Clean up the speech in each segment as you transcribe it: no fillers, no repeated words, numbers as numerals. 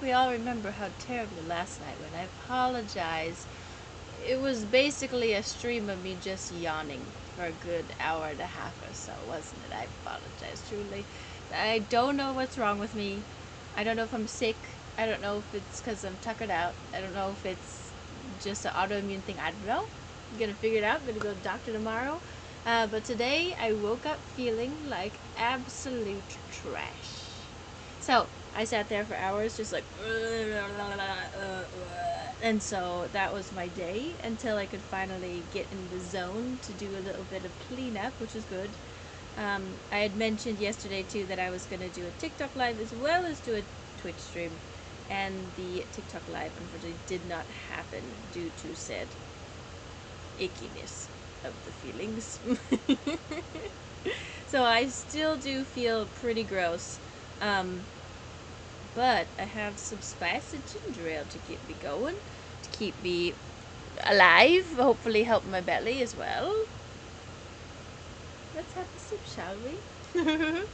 we all remember how terribly last night went. I apologize. It was basically a stream of me just yawning for a good hour and a half or so, wasn't it? I apologize, truly. I don't know what's wrong with me. I don't know if I'm sick. I don't know if it's because I'm tuckered out. I don't know if it's just an autoimmune thing. I don't know. I'm gonna figure it out. I'm gonna go to the doctor tomorrow. But today I woke up feeling like absolute trash. So I sat there for hours just like, and so that was my day until I could finally get in the zone to do a little bit of cleanup, which is good. I had mentioned yesterday too that I was going to do a TikTok live as well as do a Twitch stream, and the TikTok live unfortunately did not happen due to said ickiness of the feelings. So I still do feel pretty gross. But I have some spicy ginger ale to keep me going, to keep me alive, hopefully help my belly as well. Let's have a sip, shall we? Yeah.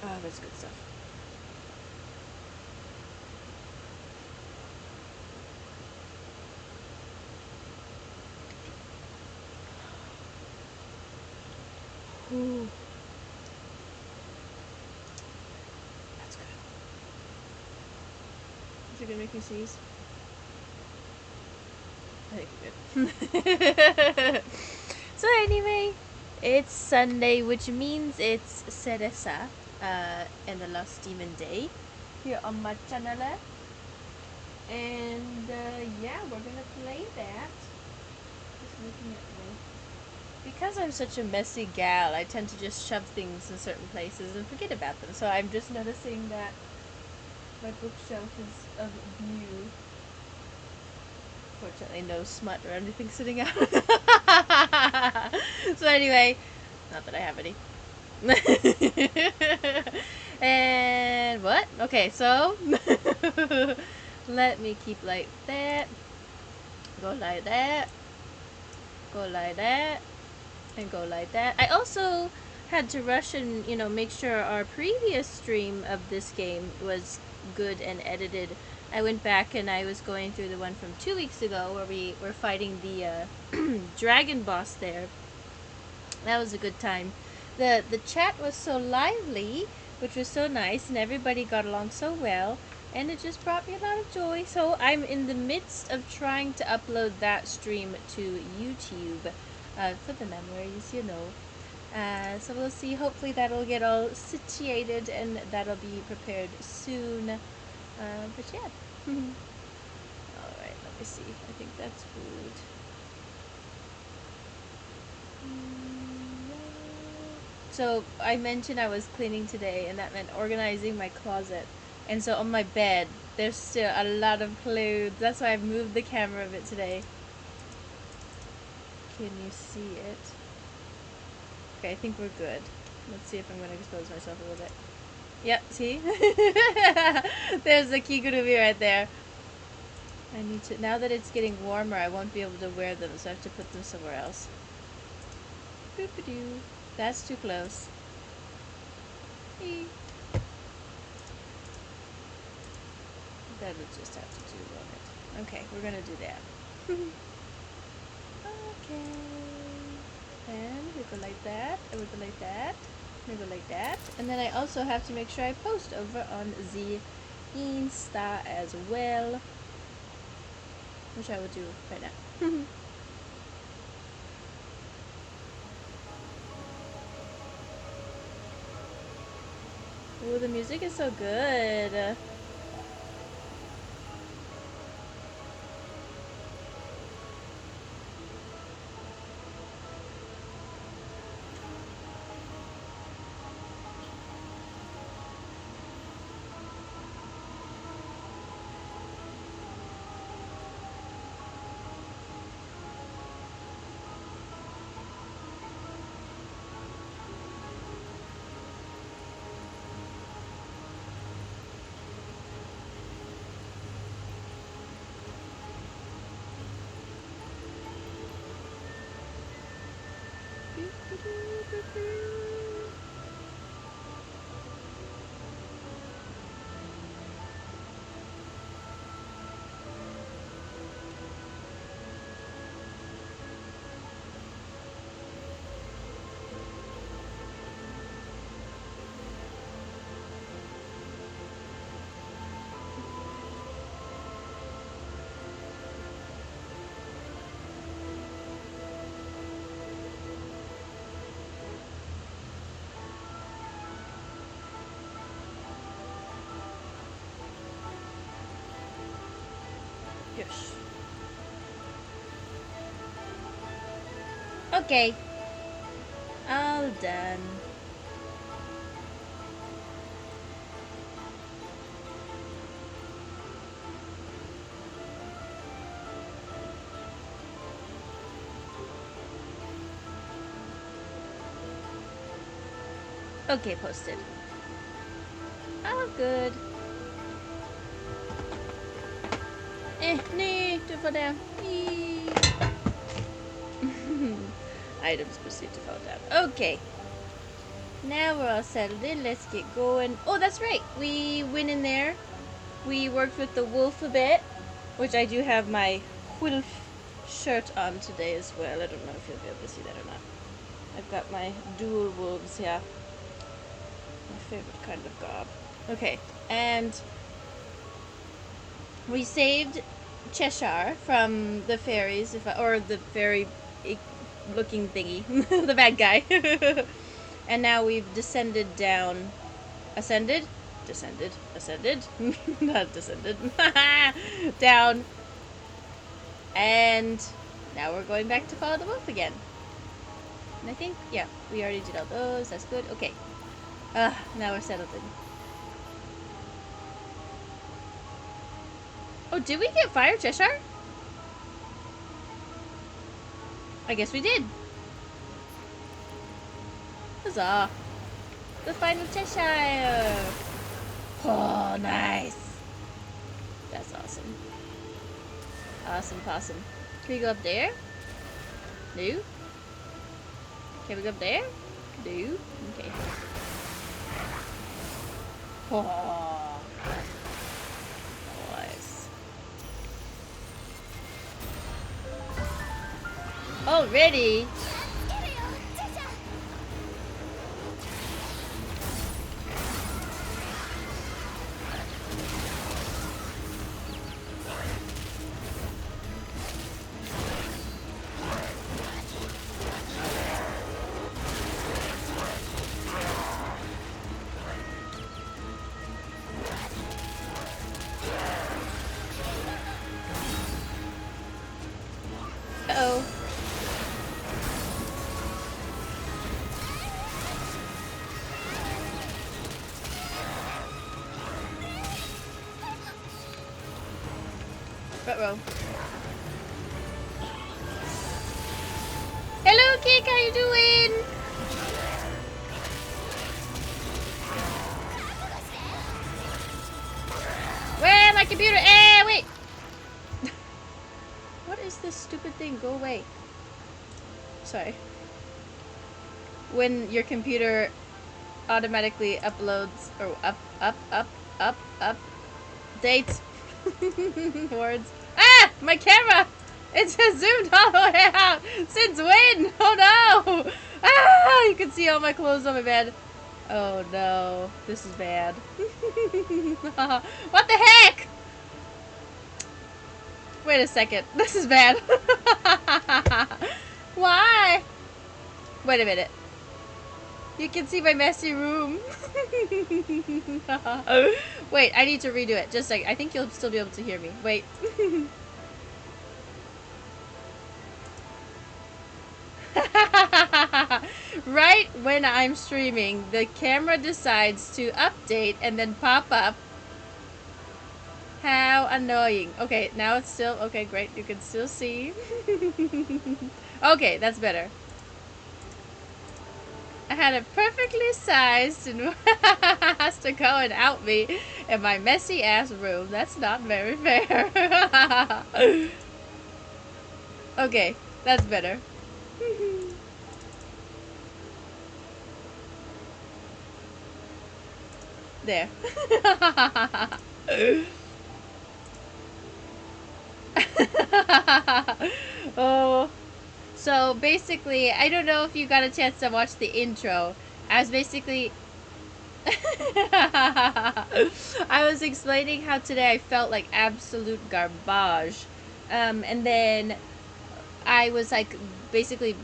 Oh, that's good stuff. Ooh. That's good. Is it gonna make me sneeze? I think you're good. So anyway, it's Sunday, which means it's Cereza and the Lost Demon Day here on my channel. And yeah, we're gonna play that. Just looking at me. Because I'm such a messy gal, I tend to just shove things in certain places and forget about them. So I'm just noticing that my bookshelf is of view. Fortunately, no smut or anything sitting out. So anyway, not that I have any. And what? Okay, so let me keep like that. Go like that. Go like that. And go like that. I also had to rush and, make sure our previous stream of this game was good and edited. I went back and I was going through the one from 2 weeks ago where we were fighting the dragon boss there. That was a good time. The chat was so lively, which was so nice, and everybody got along so well, and it just brought me a lot of joy. So I'm in the midst of trying to upload that stream to YouTube for the memories, so we'll see. Hopefully that'll get all situated and that'll be prepared soon. But yeah. Alright, let me see. I think that's good. So I mentioned I was cleaning today, and that meant organizing my closet. And so on my bed, there's still a lot of clothes. That's why I've moved the camera a bit today. Can you see it? Okay, I think we're good. Let's see if I'm going to expose myself a little bit. Yep, see? There's the kigurumi right there. I need to, now that it's getting warmer, I won't be able to wear them, so I have to put them somewhere else. Boop-a-doo. That's too close. That'll just have to do on it. Okay, we're gonna do that. Okay. And we go like that, and we go like that, and we go like that. And then I also have to make sure I post over on the Insta as well, which I will do right now. Ooh, the music is so good. Yes. Okay. All done. Okay, posted. All good. Nee, du fall down. Items proceed to fall down. Okay. Now we're all settled in. Let's get going. Oh, that's right. We went in there. We worked with the wolf a bit, which I do have my wolf shirt on today as well. I don't know if you'll be able to see that or not. I've got my dual wolves here. My favorite kind of garb. Okay, and we saved Cheshire from the fairies, or the fairy looking thingy, the bad guy. And now we've descended down, ascended, descended, ascended, not descended, down, and now we're going back to follow the wolf again. And I think, yeah, we already did all those. That's good. Okay. Now we're settled in. Oh, did we get Fire Cheshire? I guess we did. Huzzah. The final Cheshire. Oh, nice. That's awesome. Awesome possum. Can we go up there? No. Can we go up there? No. Okay. Oh. Nice. Already? Uh-oh. Uh-oh. Hello, Kick, how you doing? Where my computer? Wait! What is this stupid thing? Go away. Sorry. When your computer automatically uploads, or updates words. Ah! My camera! It's just zoomed all the way out! Since when? Oh no! Ah! You can see all my clothes on my bed. Oh no. This is bad. What the heck? Wait a second. This is bad. Why? Wait a minute. You can see my messy room. Wait, I need to redo it. Just like, I think you'll still be able to hear me. Wait. Right when I'm streaming, the camera decides to update and then pop up. How annoying. Okay, now it's still... Okay, great. You can still see. Okay, that's better. I had it perfectly sized and has to go and out me in my messy ass room. That's not very fair. Okay, that's better. There. Oh. So basically, I don't know if you got a chance to watch the intro. I was basically... I was explaining how today I felt like absolute garbage. And then I was like basically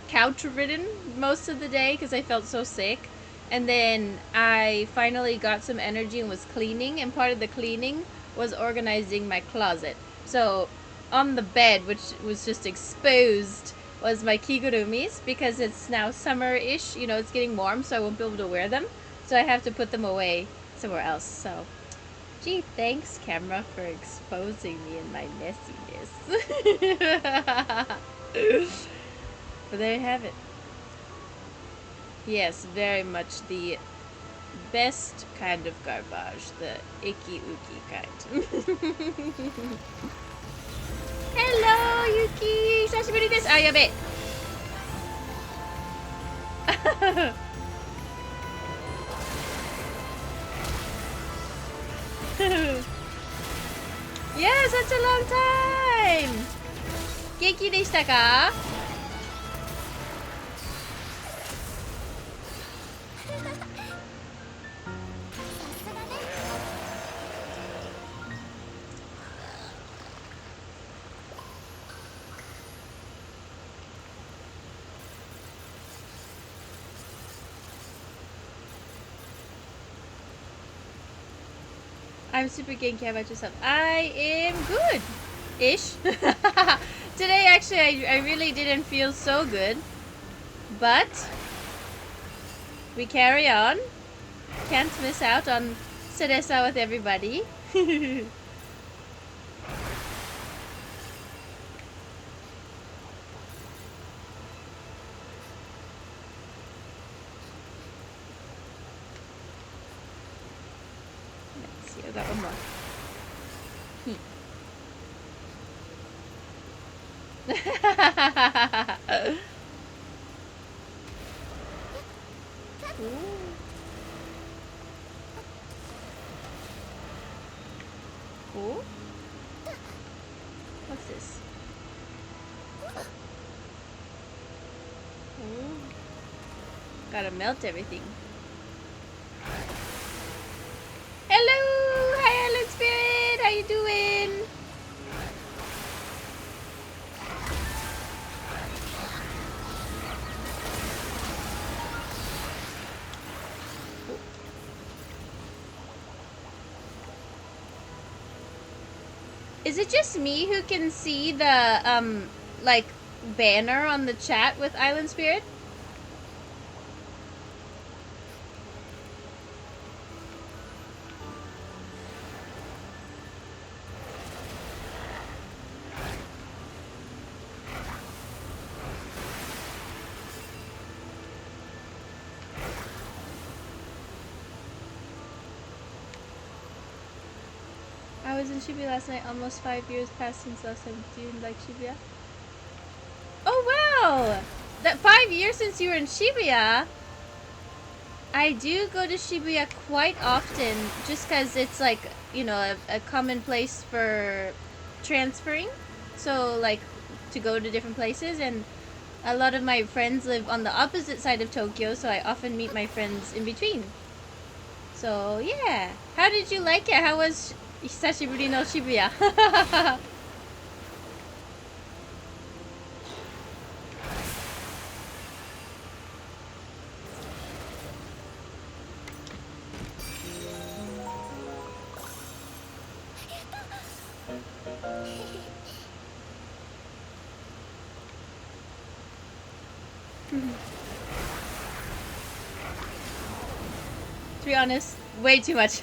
couch ridden most of the day because I felt so sick. And then I finally got some energy and was cleaning, and part of the cleaning was organizing my closet. So on the bed, which was just exposed, was my kigurumis because it's now summer-ish. You know, it's getting warm, so I won't be able to wear them. So I have to put them away somewhere else. So, gee, thanks, camera, for exposing me in my messiness. But there you have it. Yes, very much the best kind of garbage, the icky uki kind. Hello, Yuki! 久しぶりです。あ、やべえ。Yeah, such a long time! 元気でしたか? I'm super genki. How about yourself? I am good. Ish. Today, actually, I really didn't feel so good. But we carry on. Can't miss out on Cereza with everybody. Let's see, I got one more. Ooh. What's this? Ooh. Gotta melt everything. Hello! Hi, Island Spirit! How you doing? Is it just me who can see the, like, banner on the chat with Island Spirit? I was in Shibuya last night. Almost 5 years passed since last time. Do you like Shibuya? Oh wow! That 5 years since you were in Shibuya. I do go to Shibuya quite often, just because it's like, you know, a common place for transferring. So like to go to different places, and a lot of my friends live on the opposite side of Tokyo, so I often meet my friends in between. So yeah, how did you like it? How was Hisashiburi no Shibuya? To be honest, way too much.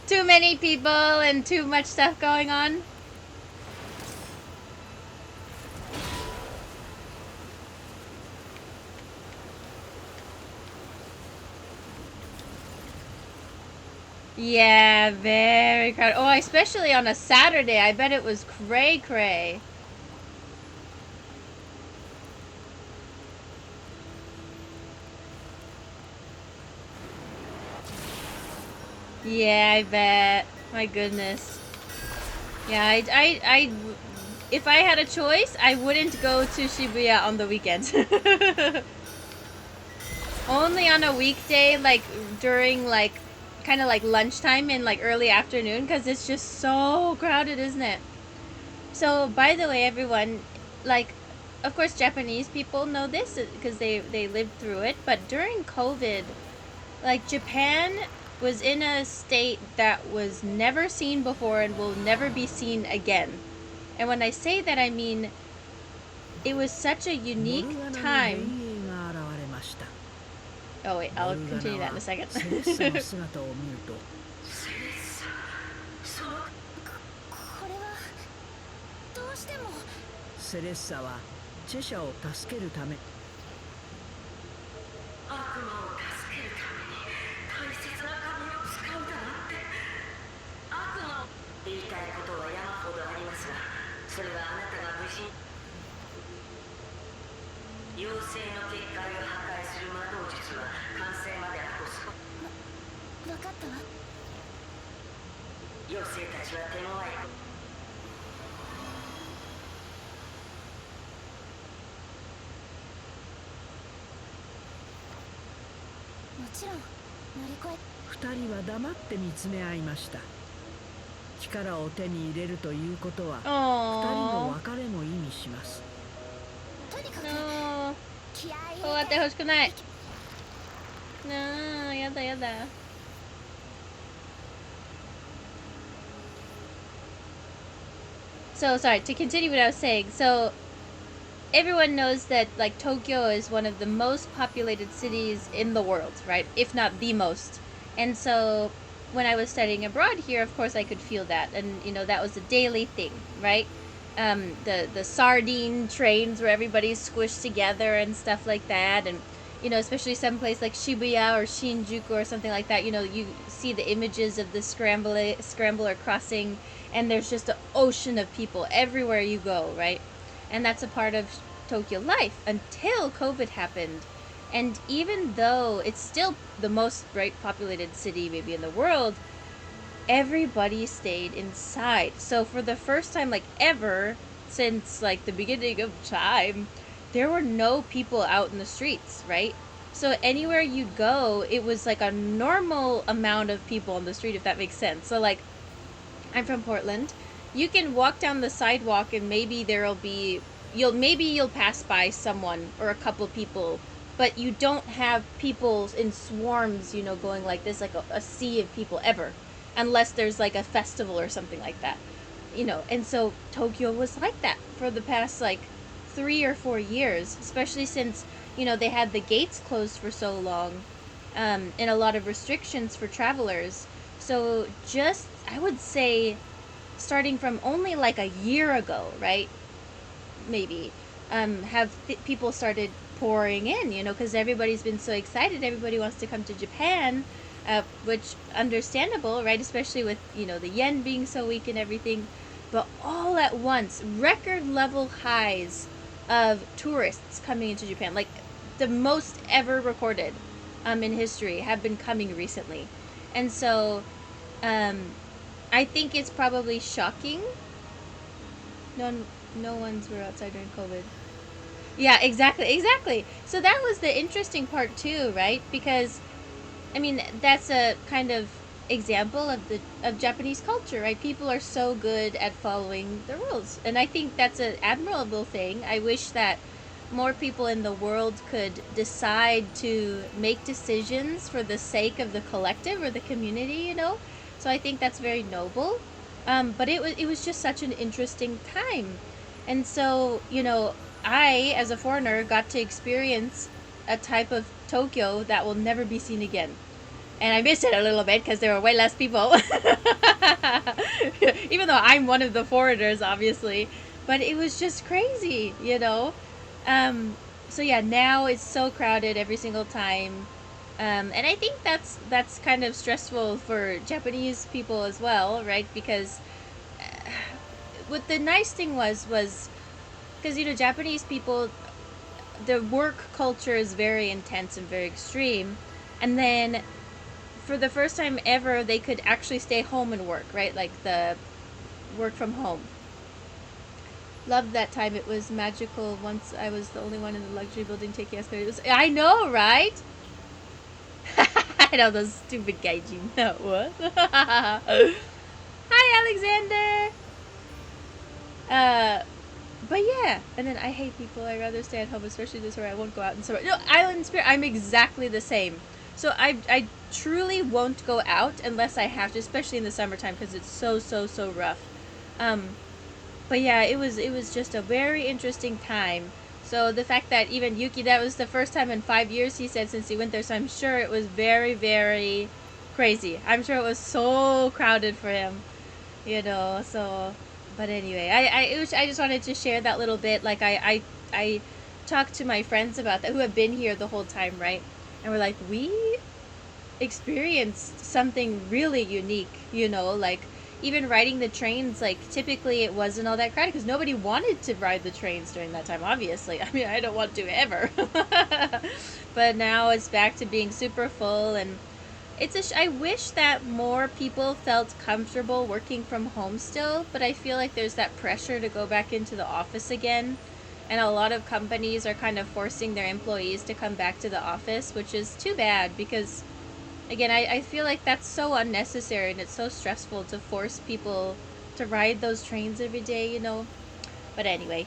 Too many people and too much stuff going on. Yeah, very crowded. Oh, especially on a Saturday. I bet it was cray-cray. Yeah, I bet. My goodness. Yeah, if I had a choice, I wouldn't go to Shibuya on the weekends. Only on a weekday, like during like kind of like lunchtime and like early afternoon, because it's just so crowded, isn't it? So, by the way, everyone, like, of course, Japanese people know this because they lived through it. But during COVID, like Japan was in a state that was never seen before and will never be seen again. And when I say that, I mean it was such a unique time. Oh wait, I'll continue that in a second. セレッサはチェシャを助けるため悪魔を助けるために大切な髪を使うだなんて悪魔言いたいことは山ほどありますがそれはあなたが無事妖精の結界を破壊する魔導術は完成まであと少し分かったわ妖精たちは手強いもちろん乗り越え二人は黙って見つめ合いました力を手に入れるということは二人の別れも意味しますとにかく気合い入れて終わってほしくないなあやだやだSo sorry, to continue what I was saying. So everyone knows that like Tokyo is one of the most populated cities in the world, right? If not the most. And so when I was studying abroad here, of course I could feel that, and you know that was a daily thing, right? The sardine trains where everybody's squished together and stuff like that, and you know, especially someplace like Shibuya or Shinjuku or something like that, you know, you see the images of the scrambler crossing, and there's just an ocean of people everywhere you go, right? And that's a part of Tokyo life until COVID happened. And even though it's still the most populated city maybe in the world, everybody stayed inside. So for the first time like ever since like the beginning of time, there were no people out in the streets, right? So anywhere you'd go, it was like a normal amount of people on the street, if that makes sense. So like, I'm from Portland. You can walk down the sidewalk and maybe there'll be you'll pass by someone or a couple people, but you don't have people in swarms, you know, going like this, like a sea of people ever, unless there's like a festival or something like that, you know. And so Tokyo was like that for the past like 3 or 4 years, especially since, you know, they had the gates closed for so long, and a lot of restrictions for travelers. So just, I would say, starting from only like a year ago, right? Maybe, people started pouring in, you know, because everybody's been so excited. Everybody wants to come to Japan, which understandable, right? Especially with, you know, the yen being so weak and everything. But all at once, record level highs of tourists coming into Japan, like the most ever recorded in history, have been coming recently. And so I think it's probably shocking. No one's were outside during COVID. Yeah, exactly. So that was the interesting part too, right? Because I mean, that's a kind of example of Japanese culture, right? People are so good at following the rules, and I think that's an admirable thing. I wish that more people in the world could decide to make decisions for the sake of the collective or the community, you know. So I think that's very noble. But it was just such an interesting time, and so, you know, I as a foreigner got to experience a type of Tokyo that will never be seen again. And I missed it a little bit because there were way less people. Even though I'm one of the foreigners, obviously. But it was just crazy, you know? So yeah, now it's so crowded every single time. And I think that's kind of stressful for Japanese people as well, right? Because what the nice thing was because, you know, Japanese people, the work culture is very intense and very extreme. And then for the first time ever, they could actually stay home and work, right? Like the work from home. Loved that time. It was magical. Once I was the only one in the luxury building taking escalators. I know, right? I know, those stupid gaijin. No, what? Hi, Alexander! But yeah, and then I hate people. I'd rather stay at home, especially this where I won't go out and so. No, Island Spirit, I'm exactly the same. So I truly won't go out unless I have to, especially in the summertime because it's so rough. Um, but yeah, it was just a very interesting time. So the fact that even Yuki, that was the first time in 5 years he said since he went there. So I'm sure it was very crazy. I'm sure it was so crowded for him, So, but anyway, I just wanted to share that little bit. Like I talked to my friends about that who have been here the whole time, right? And we're like, we experienced something really unique, like even riding the trains, like typically it wasn't all that crowded because nobody wanted to ride the trains during that time, obviously. I mean, I don't want to ever. But now it's back to being super full, and I wish that more people felt comfortable working from home still, but I feel like there's that pressure to go back into the office again. And a lot of companies are kind of forcing their employees to come back to the office, which is too bad because again, I feel like that's so unnecessary and it's so stressful to force people to ride those trains every day. But anyway.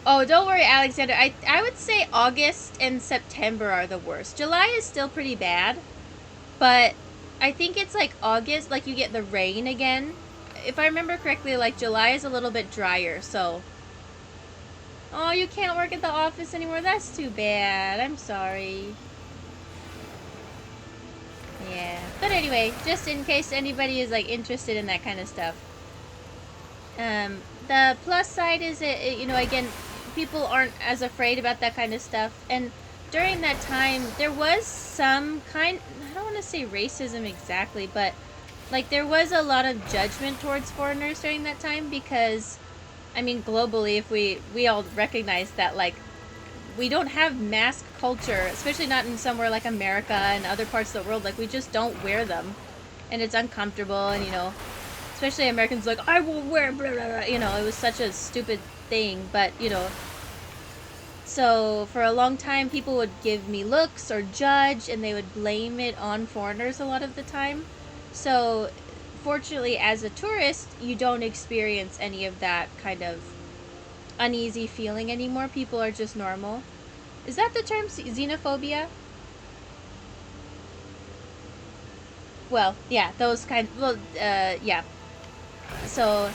Oh, don't worry, Alexander. I would say August and September are the worst. July is still pretty bad, but I think it's like August, like you get the rain again. If I remember correctly, like July is a little bit drier, so. Oh, you can't work at the office anymore? That's too bad. I'm sorry. Yeah. But anyway, just in case anybody is like interested in that kind of stuff. The plus side is again, people aren't as afraid about that kind of stuff. And during that time, there was some kind, I don't want to say racism exactly, but like there was a lot of judgment towards foreigners during that time because, I mean, globally, if we all recognize that, like, we don't have mask culture, especially not in somewhere like America and other parts of the world. Like, we just don't wear them, and it's uncomfortable. And especially Americans, like, I will wear blah, blah, blah. It was such a stupid thing. But so for a long time, people would give me looks or judge, and they would blame it on foreigners a lot of the time. So fortunately, as a tourist, you don't experience any of that kind of uneasy feeling anymore. People are just normal. Is that the term, xenophobia? Well, yeah, those kind. Well, yeah. So,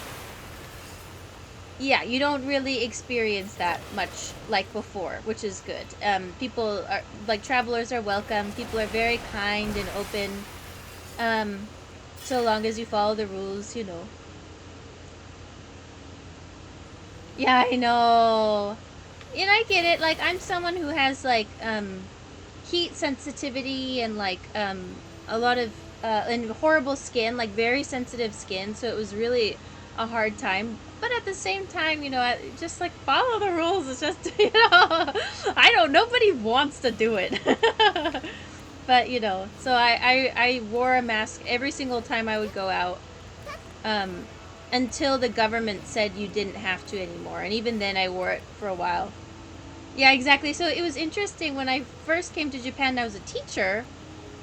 yeah, you don't really experience that much like before, which is good. People are like travelers are welcome. People are very kind and open. So long as you follow the rules. Yeah, I know. And I get it. Like, I'm someone who has like heat sensitivity and like a lot of and horrible skin, like very sensitive skin. So it was really a hard time. But at the same time, just like follow the rules. It's just I don't. Nobody wants to do it. But so I wore a mask every single time I would go out. Until the government said you didn't have to anymore. And even then I wore it for a while. Yeah, exactly. So it was interesting when I first came to Japan and I was a teacher.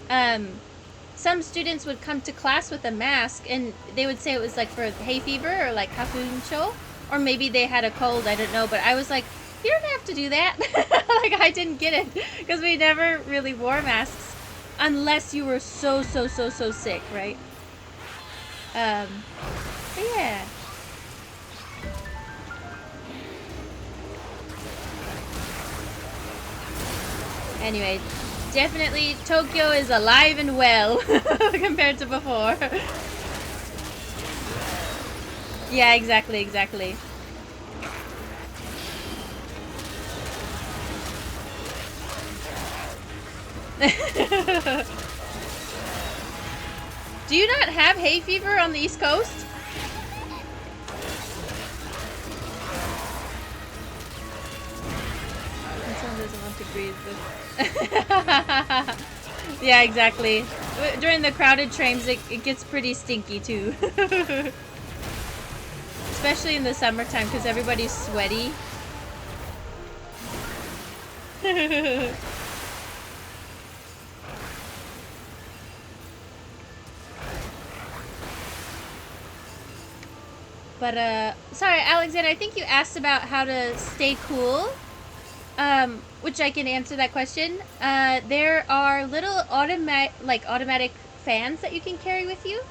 Some students would come to class with a mask and they would say it was like for hay fever or like hakuncho, or maybe they had a cold, I don't know. But I was like, you don't have to do that. Like, I didn't get it because we never really wore masks unless you were so sick, right? But yeah. Anyway, definitely Tokyo is alive and well compared to before. Yeah, exactly. Do you not have hay fever on the East Coast? Someone doesn't want to breathe. Yeah, exactly. During the crowded trains, it gets pretty stinky too. Especially in the summertime because everybody's sweaty. But, sorry, Alexander, I think you asked about how to stay cool. which I can answer that question. There are little automatic fans that you can carry with you,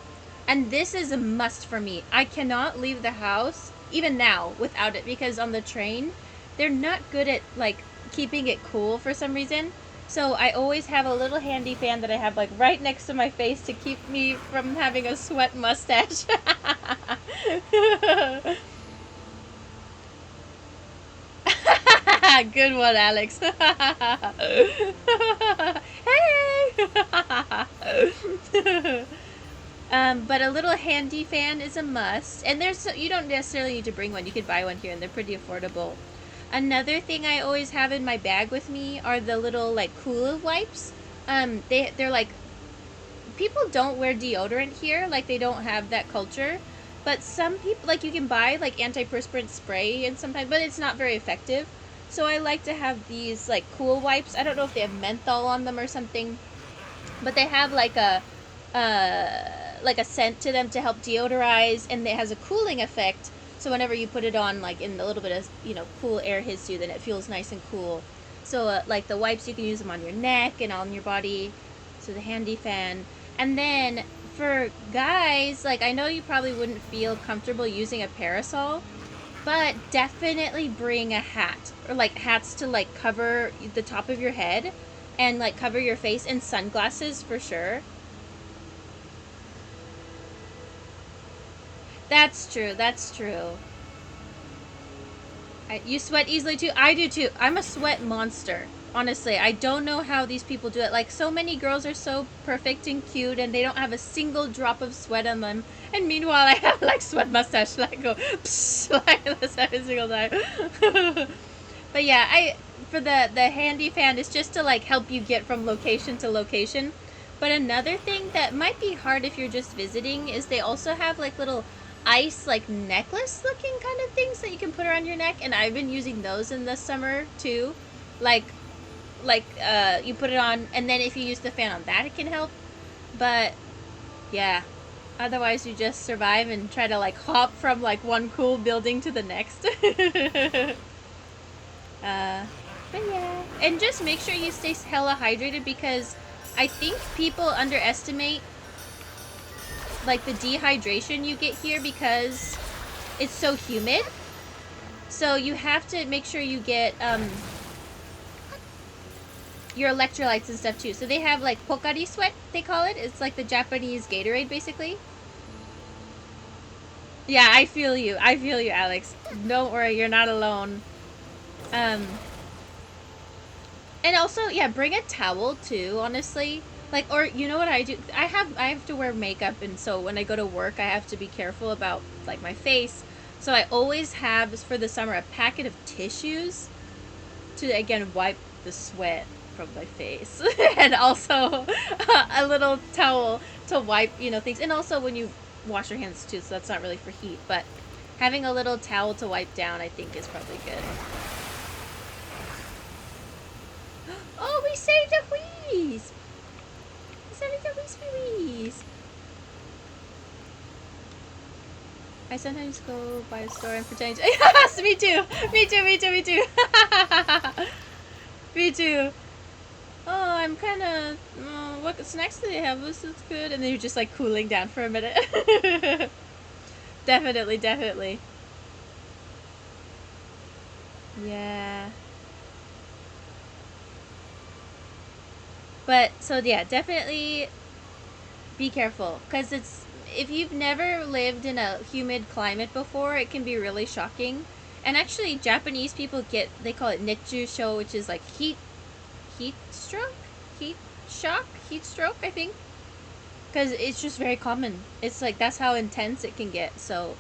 and this is a must for me. I cannot leave the house even now without it, because on the train they're not good at like keeping it cool for some reason. So I always have a little handy fan that I have like right next to my face to keep me from having a sweat mustache. Good one, Alex. Hey! But a little handy fan is a must. And you don't necessarily need to bring one. You could buy one here, and they're pretty affordable. Another thing I always have in my bag with me are the little like Coola wipes. They're like, people don't wear deodorant here. Like, they don't have that culture. But some people, like, you can buy like antiperspirant spray and sometimes, but it's not very effective. So I like to have these like cool wipes. I don't know if they have menthol on them or something, but they have like a scent to them to help deodorize, and it has a cooling effect. So whenever you put it on, like in a little bit of cool air hits you, then it feels nice and cool. So like the wipes, you can use them on your neck and on your body. So the handy fan, and then for guys, like I know you probably wouldn't feel comfortable using a parasol, but definitely bring a hat, or like hats to like cover the top of your head and like cover your face, and sunglasses for sure. That's true. That's true. You sweat easily too? I do too. I'm a sweat monster. Honestly, I don't know how these people do it. Like, so many girls are so perfect and cute, and they don't have a single drop of sweat on them. And meanwhile, I have like sweat mustache, like go psh, like this every single time. But yeah, for the handy fan is just to like help you get from location to location. But another thing that might be hard if you're just visiting is they also have like little ice like necklace looking kind of things that you can put around your neck, and I've been using those in the summer too. Like you put it on, and then if you use the fan on that, it can help. But yeah, otherwise you just survive and try to like hop from like one cool building to the next. But yeah, and just make sure you stay hella hydrated, because I think people underestimate like the dehydration you get here because it's so humid. So you have to make sure you get your electrolytes and stuff too. So they have like Pocari Sweat, they call it. It's like the Japanese Gatorade, basically. Yeah, I feel you. I feel you, Alex. Don't worry, you're not alone. And also, yeah, bring a towel too, honestly. Like, or you know what I do? I have to wear makeup, and so when I go to work, I have to be careful about like my face. So I always have, for the summer, a packet of tissues to again wipe the sweat from my face, and also a little towel to wipe things. And also when you wash your hands too, so that's not really for heat, but having a little towel to wipe down, I think, is probably good. Oh, we saved a wheeze! I sometimes go by a store and pretend to... Yes, me too! Me too, me too, me too! Me too. Oh, I'm kind of... Oh, what snacks do they have? This is good. And then you're just like cooling down for a minute. Definitely, definitely. Yeah. But, so yeah, definitely be careful. Because if you've never lived in a humid climate before, it can be really shocking. And actually, Japanese people they call it netjusho, which is like heat stroke? Heat shock? Heat stroke, I think. Because it's just very common. It's like, that's how intense it can get. So,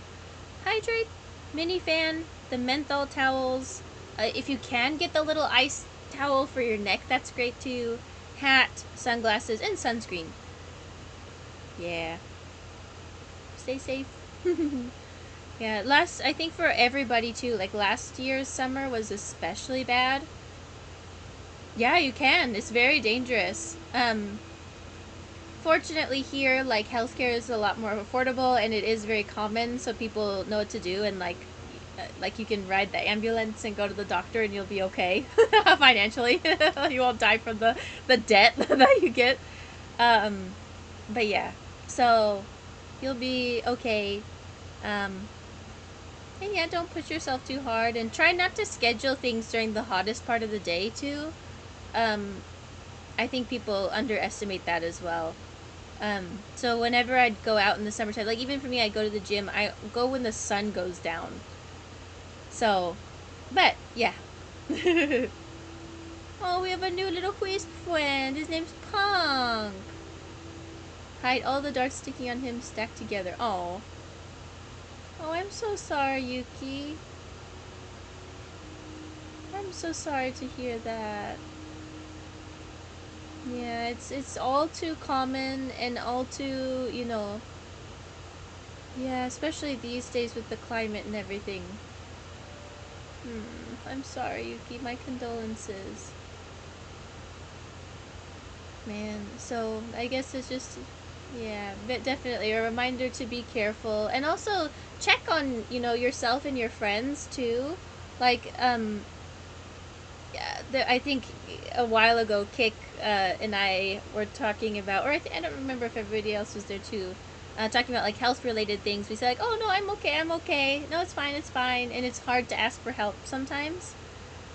hydrate, mini fan, the menthol towels. If you can get the little ice towel for your neck, that's great too. Hat, sunglasses, and sunscreen. Yeah. Stay safe. Yeah, I think for everybody too, like last year's summer was especially bad. Yeah, you can. It's very dangerous. Fortunately here, like, healthcare is a lot more affordable, and it is very common, so people know what to do, and like, like you can ride the ambulance and go to the doctor and you'll be okay financially. You won't die from the debt that you get. But yeah, so you'll be okay. And yeah, don't push yourself too hard and try not to schedule things during the hottest part of the day too. I think people underestimate that as well. So whenever I'd go out in the summertime, like even for me, I go to the gym, I go when the sun goes down. So, but yeah. Oh, we have a new little wisp friend. His name's Punk. Hide all the darts sticking on him stacked together. Oh. Oh, I'm so sorry, Yuki. I'm so sorry to hear that. Yeah, it's all too common and all too, you know. Yeah, especially these days with the climate and everything. I'm sorry, Yuki. My condolences. Man, so I guess it's just, yeah, but definitely a reminder to be careful and also check on, you know, yourself and your friends too. Like, yeah, I think a while ago, Kick and I were talking about, or I don't remember if everybody else was there too, talking about like health related things. We said like, oh no, I'm okay, I'm okay. No, it's fine, and it's hard to ask for help sometimes.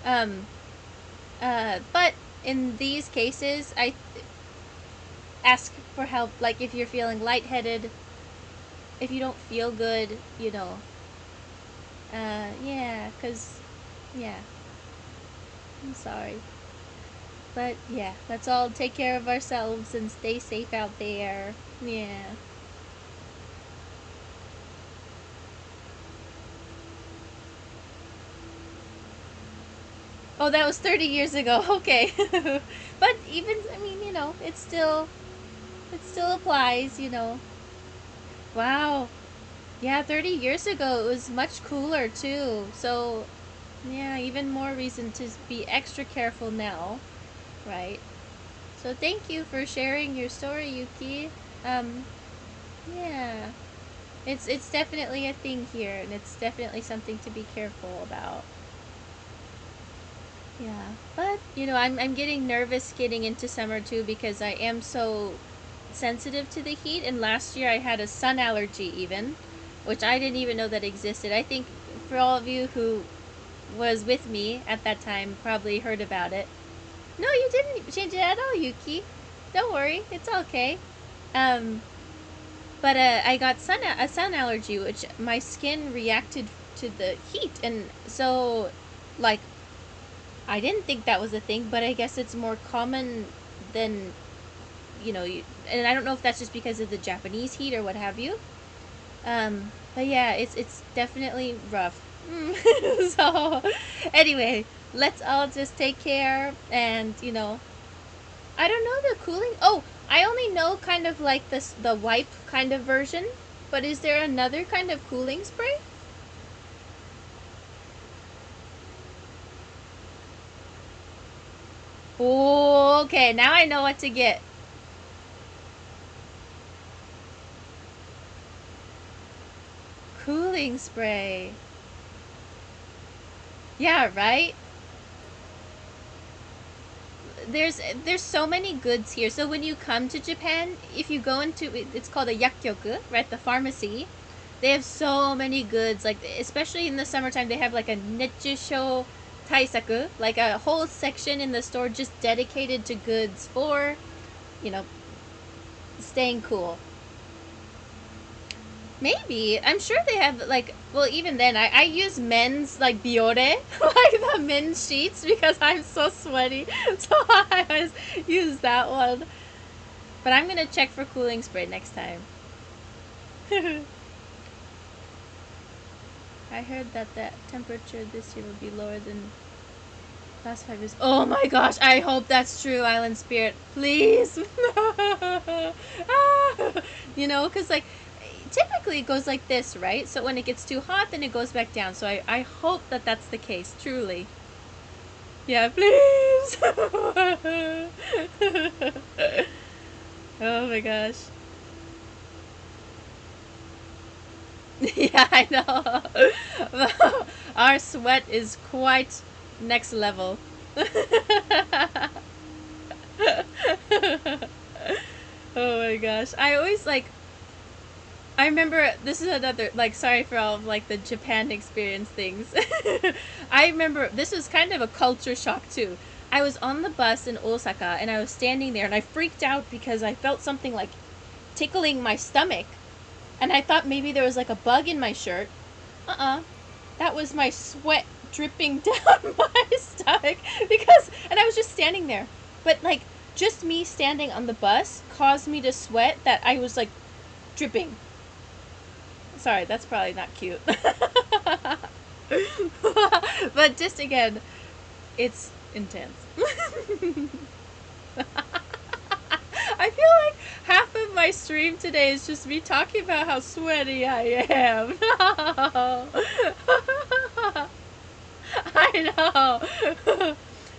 Um, but in these cases, I ask for help. Like if you're feeling lightheaded, if you don't feel good, you know. Yeah, cause yeah, I'm sorry. But yeah, let's all take care of ourselves and stay safe out there. Yeah. Oh, that was 30 years ago. Okay. But even, I mean, you know, it still applies, you know. Wow. Yeah, 30 years ago it was much cooler too. So, yeah, even more reason to be extra careful now, right? So thank you for sharing your story, Yuki. Um, yeah. It's definitely a thing here, and it's definitely something to be careful about. Yeah, but you know, I'm getting nervous getting into summer too because I am so sensitive to the heat. And last year I had a sun allergy, even, which I didn't even know that existed. I think for all of you who was with me at that time probably heard about it. No, you didn't change it at all, Yuki. Don't worry, it's okay. Um, but I got a sun allergy, which my skin reacted to the heat, and so like I didn't think that was a thing, but I guess it's more common than you know. And I don't know if that's just because of the Japanese heat or what have you. But yeah, it's definitely rough. So anyway, let's all just take care, and you know, I don't know the cooling. Oh, I only know kind of like this the wipe kind of version, but is there another kind of cooling spray? Oh, okay, now I know what to get. Cooling spray. Yeah, right? There's so many goods here. So when you come to Japan, if you go into it's called a yakkyoku, right? The pharmacy. They have so many goods. Like especially in the summertime, they have like a netjusho taisaku, like a whole section in the store just dedicated to goods for, you know, staying cool. Maybe. I'm sure they have like well even then I use men's like biore like the men's sheets because I'm so sweaty. So I always use that one. But I'm gonna check for cooling spray next time. I heard that the temperature this year will be lower than last 5 years. Oh my gosh, I hope that's true, Island Spirit. Please. You know, because like typically it goes like this, right? So when it gets too hot, then it goes back down. So I hope that that's the case, truly. Yeah, please. Oh my gosh. Yeah, I know. Our sweat is quite next level. Oh my gosh. I always like I remember this is another like sorry for all of like the Japan experience things. I remember this was kind of a culture shock too. I was on the bus in Osaka and I was standing there and I freaked out because I felt something like tickling my stomach. And I thought maybe there was like a bug in my shirt. That was my sweat dripping down my stomach because and I was just standing there. But like just me standing on the bus caused me to sweat that I was like dripping. Sorry, that's probably not cute. But just again, it's intense. I feel like half of my stream today is just me talking about how sweaty I am. I know.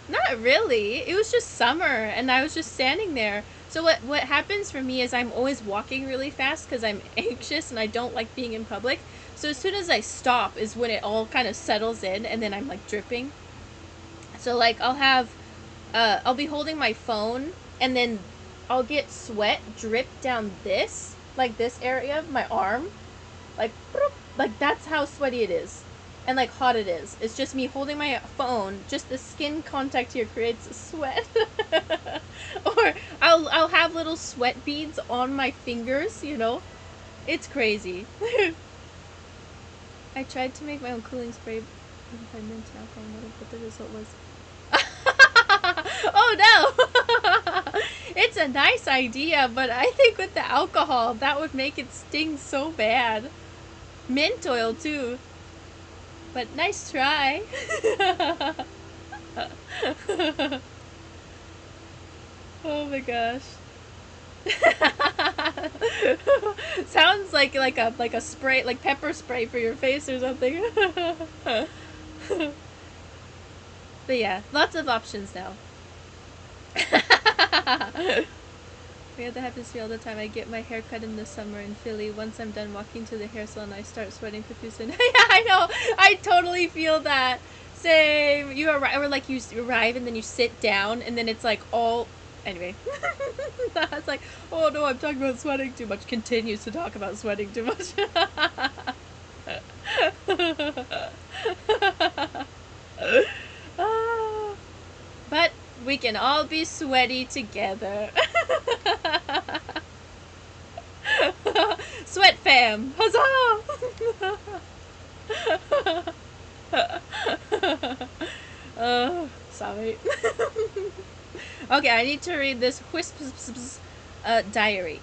Not really. It was just summer and I was just standing there. So what happens for me is I'm always walking really fast because I'm anxious and I don't like being in public. So as soon as I stop is when it all kind of settles in and then I'm like dripping. So like I'll be holding my phone and then I'll get sweat drip down this, like this area of my arm. Like that's how sweaty it is. And like hot it is. It's just me holding my phone. Just the skin contact here creates sweat. Or I'll have little sweat beads on my fingers, you know. It's crazy. I tried to make my own cooling spray with 5 minutes of alcohol water, but the result was oh no. It's a nice idea, but I think with the alcohol that would make it sting so bad. Mint oil too. But nice try. Oh my gosh. Sounds like a spray, like pepper spray for your face or something. But yeah, lots of options now. Yeah, that happens to me all the time. I get my hair cut in the summer in Philly. Once I'm done walking to the hair salon, I start sweating profusely. Yeah, I know. I totally feel that. Same. You arrive, or like you arrive and then you sit down, and then it's like all. Anyway, it's like, oh no, I'm talking about sweating too much. Continues to talk about sweating too much. But we can all be sweaty together. Sweat fam! Huzzah! Oh, sorry. Okay, I need to read this Wisps diary.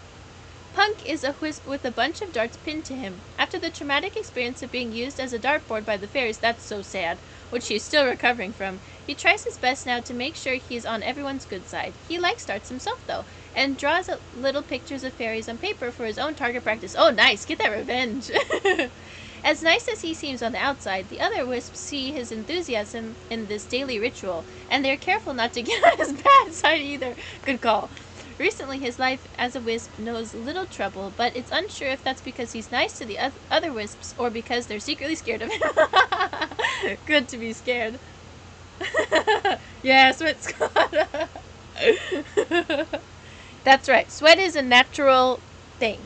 Punk is a wisp with a bunch of darts pinned to him. After the traumatic experience of being used as a dartboard by the fairies, that's so sad, which he's still recovering from, he tries his best now to make sure he's on everyone's good side. He likes darts himself, though, and draws little pictures of fairies on paper for his own target practice. Oh, nice! Get that revenge! As nice as he seems on the outside, the other wisps see his enthusiasm in this daily ritual, and they're careful not to get on his bad side either. Good call. Recently, his life as a wisp knows little trouble, but it's unsure if that's because he's nice to the other wisps or because they're secretly scared of him. Good to be scared. Yeah, sweat Scott. That's right. Sweat is a natural thing.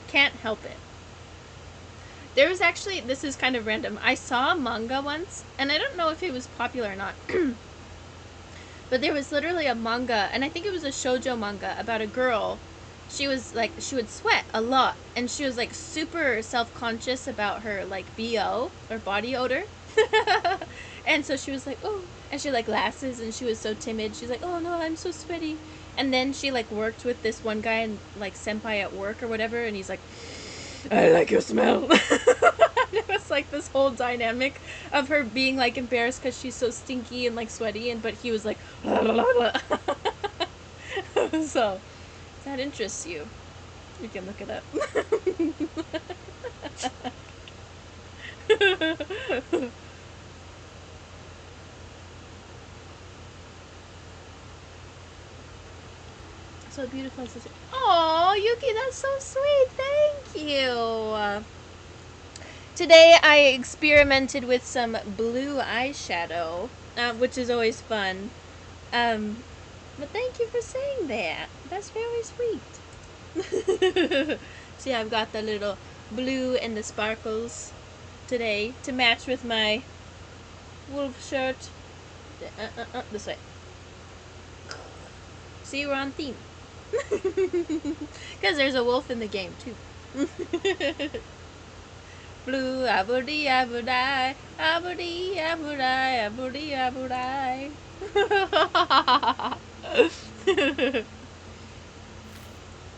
Can't help it. There was actually, this is kind of random. I saw a manga once, and I don't know if it was popular or not. But there was literally a manga, and I think it was a shoujo manga about a girl. She was like, she would sweat a lot, and she was like super self-conscious about her like BO or body odor. And so she was like, oh, and she had like glasses, and she was so timid. She's like, oh no, I'm so sweaty. And then she like worked with this one guy and like senpai at work or whatever, and he's like, I like your smell. It was like this whole dynamic of her being like embarrassed because she's so stinky and like sweaty, and but he was like, blah, blah, blah, blah. So if that interests you, you can look it up. So beautiful. Oh, Yuki, that's so sweet. Thank you. Today I experimented with some blue eyeshadow, which is always fun. But thank you for saying that. That's very sweet. See, I've got the little blue and the sparkles today to match with my wolf shirt. This way. See, we're on theme. Because there's a wolf in the game, too. Blue, abudi, abudai, abudi, abudai, abudi, abudai.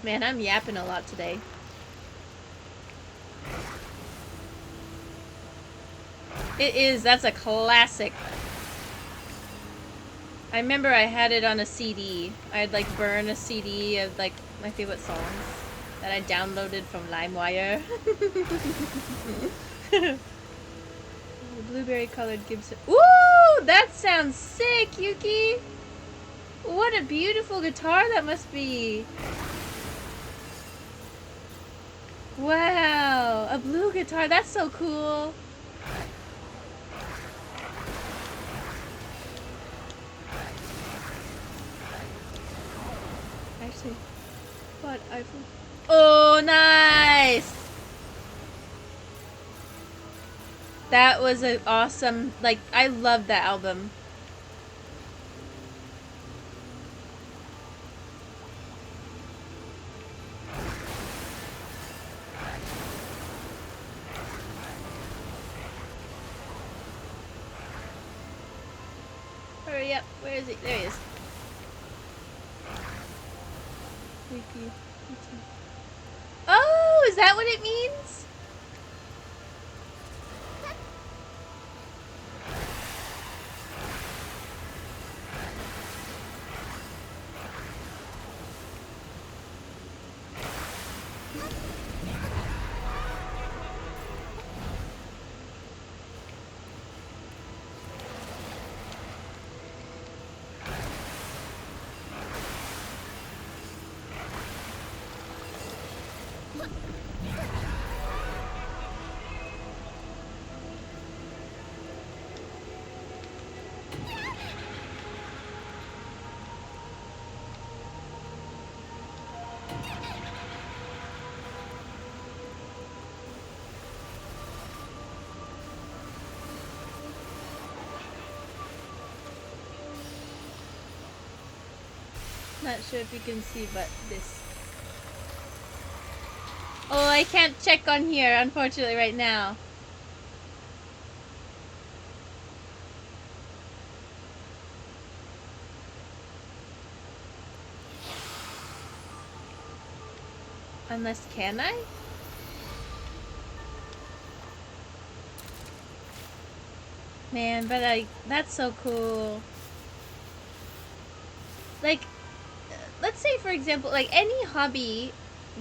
Man, I'm yapping a lot today. It is, that's a classic. I remember I had it on a CD. I'd like burn a CD of like my favorite songs that I downloaded from LimeWire. Blueberry colored Gibson. Ooh, that sounds sick, Yuki. What a beautiful guitar that must be. Wow, a blue guitar. That's so cool. Actually, what iPhone? Oh, nice. That was an awesome, like, I love that album. Hurry up, where is he? There he is. Oh, is that what it means? Not sure if you can see, but this. Oh, I can't check on here, unfortunately, right now. Unless, can I? Man, but that's so cool. Like, let's say for example, like any hobby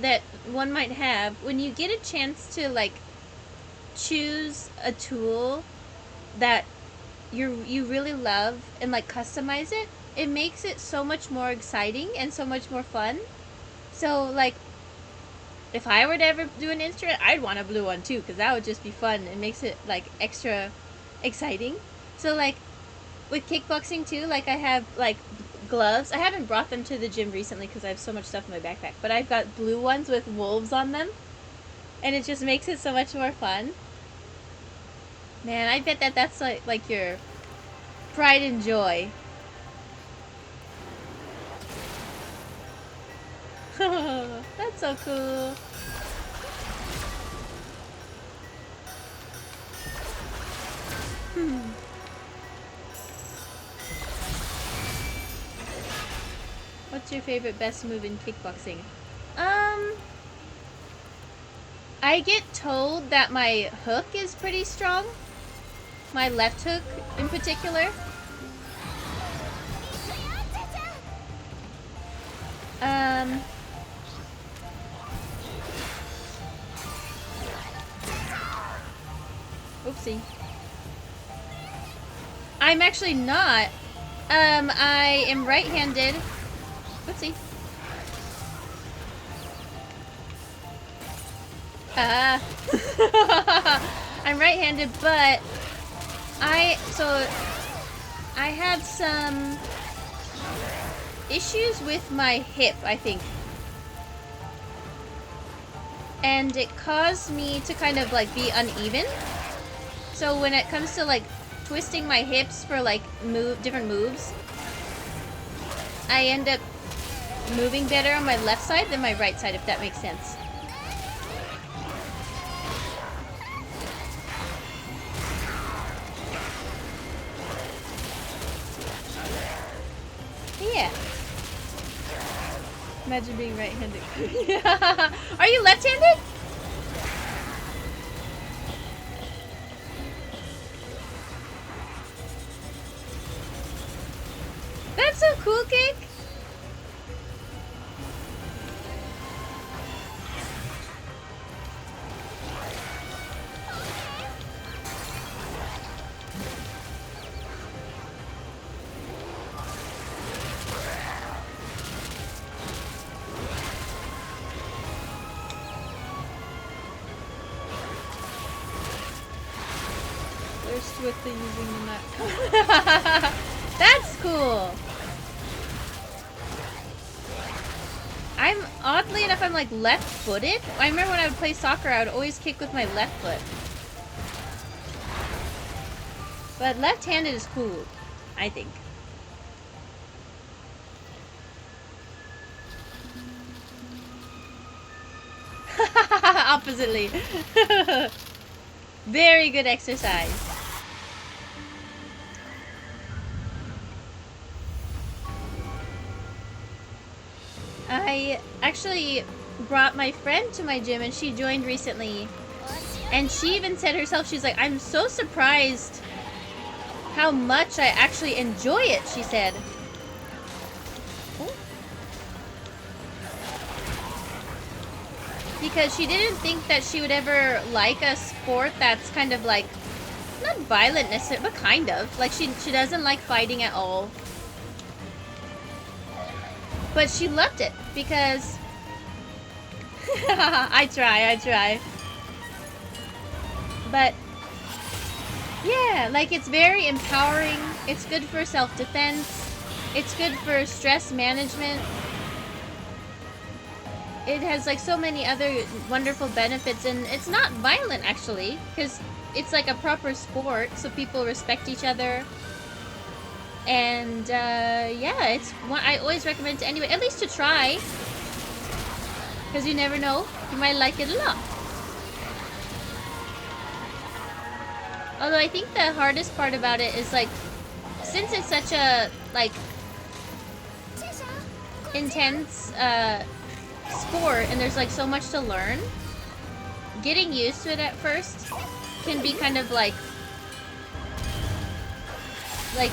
that one might have, when you get a chance to like choose a tool that you really love and like customize it, it makes it so much more exciting and so much more fun. So like, if I were to ever do an instrument, I'd want a blue one too, because that would just be fun. It makes it like extra exciting. So like with kickboxing too, like I have like gloves. I haven't brought them to the gym recently because I have so much stuff in my backpack, but I've got blue ones with wolves on them, and it just makes it so much more fun. Man, I bet that's like your pride and joy. That's so cool. What's your favorite best move in kickboxing? I get told that my hook is pretty strong. My left hook in particular. Oopsie. I'm actually not. I am right-handed. Oopsie. I'm right-handed, but I had some issues with my hip, I think. And it caused me to kind of like be uneven. So when it comes to like twisting my hips for like different moves, I end up moving better on my left side than my right side, if that makes sense. Yeah. Imagine being right-handed. Are you left-handed? That's so cool, Cake. They're swiftly using the map. That's cool. Oddly enough, I'm like left-footed. I remember when I would play soccer, I would always kick with my left foot. But left-handed is cool, I think. Oppositely. Very good exercise. I actually brought my friend to my gym and she joined recently. And she even said herself, she's like, I'm so surprised how much I actually enjoy it, she said. Because she didn't think that she would ever like a sport that's kind of like, not violent necessarily, but kind of. Like she doesn't like fighting at all. But she loved it because I try. But yeah, like it's very empowering. It's good for self-defense. It's good for stress management. It has like so many other wonderful benefits, and it's not violent actually, because it's like a proper sport, so people respect each other. And yeah, it's one I always recommend to anyone, at least to try, because you never know, you might like it a lot. Although I think the hardest part about it is like, since it's such a like intense sport and there's like so much to learn, getting used to it at first can be kind of like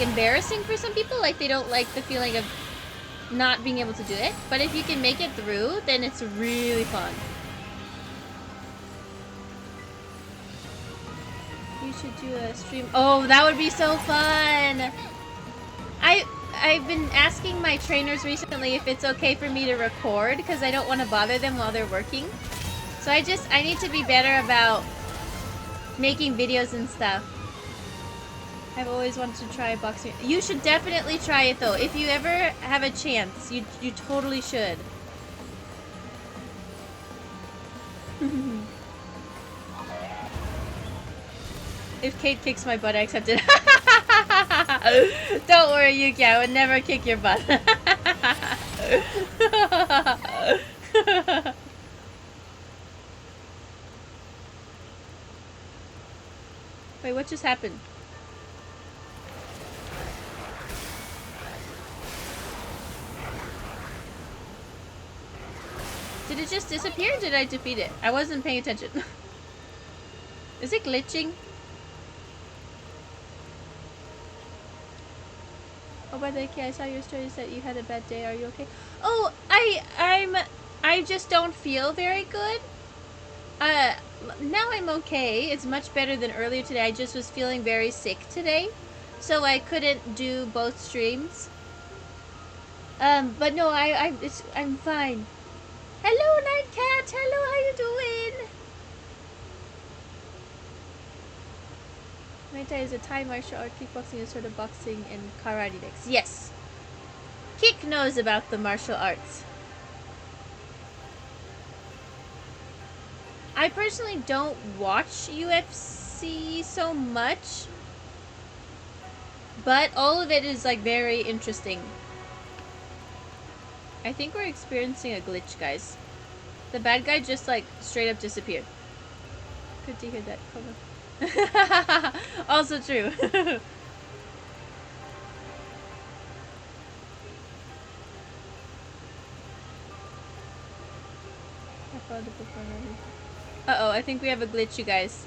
embarrassing for some people. Like they don't like the feeling of not being able to do it, but if you can make it through, then it's really fun. You should do a stream. Oh, that would be so fun. I've been asking my trainers recently if it's okay for me to record, because I don't want to bother them while they're working. So I need to be better about making videos and stuff. I've always wanted to try boxing. You should definitely try it though. If you ever have a chance, you totally should. If Kate kicks my butt, I accept it. Don't worry, Yuki. I would never kick your butt. Wait, what just happened? Did it just disappear or did I defeat it? I wasn't paying attention. Is it glitching? Oh, by the way, I saw your stories that you had a bad day. Are you okay? Oh, I just don't feel very good. Now I'm okay. It's much better than earlier today. I just was feeling very sick today, so I couldn't do both streams. But no, I'm fine. Hello, Nightcat. Hello, how you doing? Muay Thai is a Thai martial art. Kickboxing is sort of boxing and karate mix. Yes. Kick knows about the martial arts. I personally don't watch UFC so much, but all of it is like very interesting. I think we're experiencing a glitch, guys. The bad guy just like straight up disappeared. Good to hear that. Also true. Uh-oh, I think we have a glitch, you guys.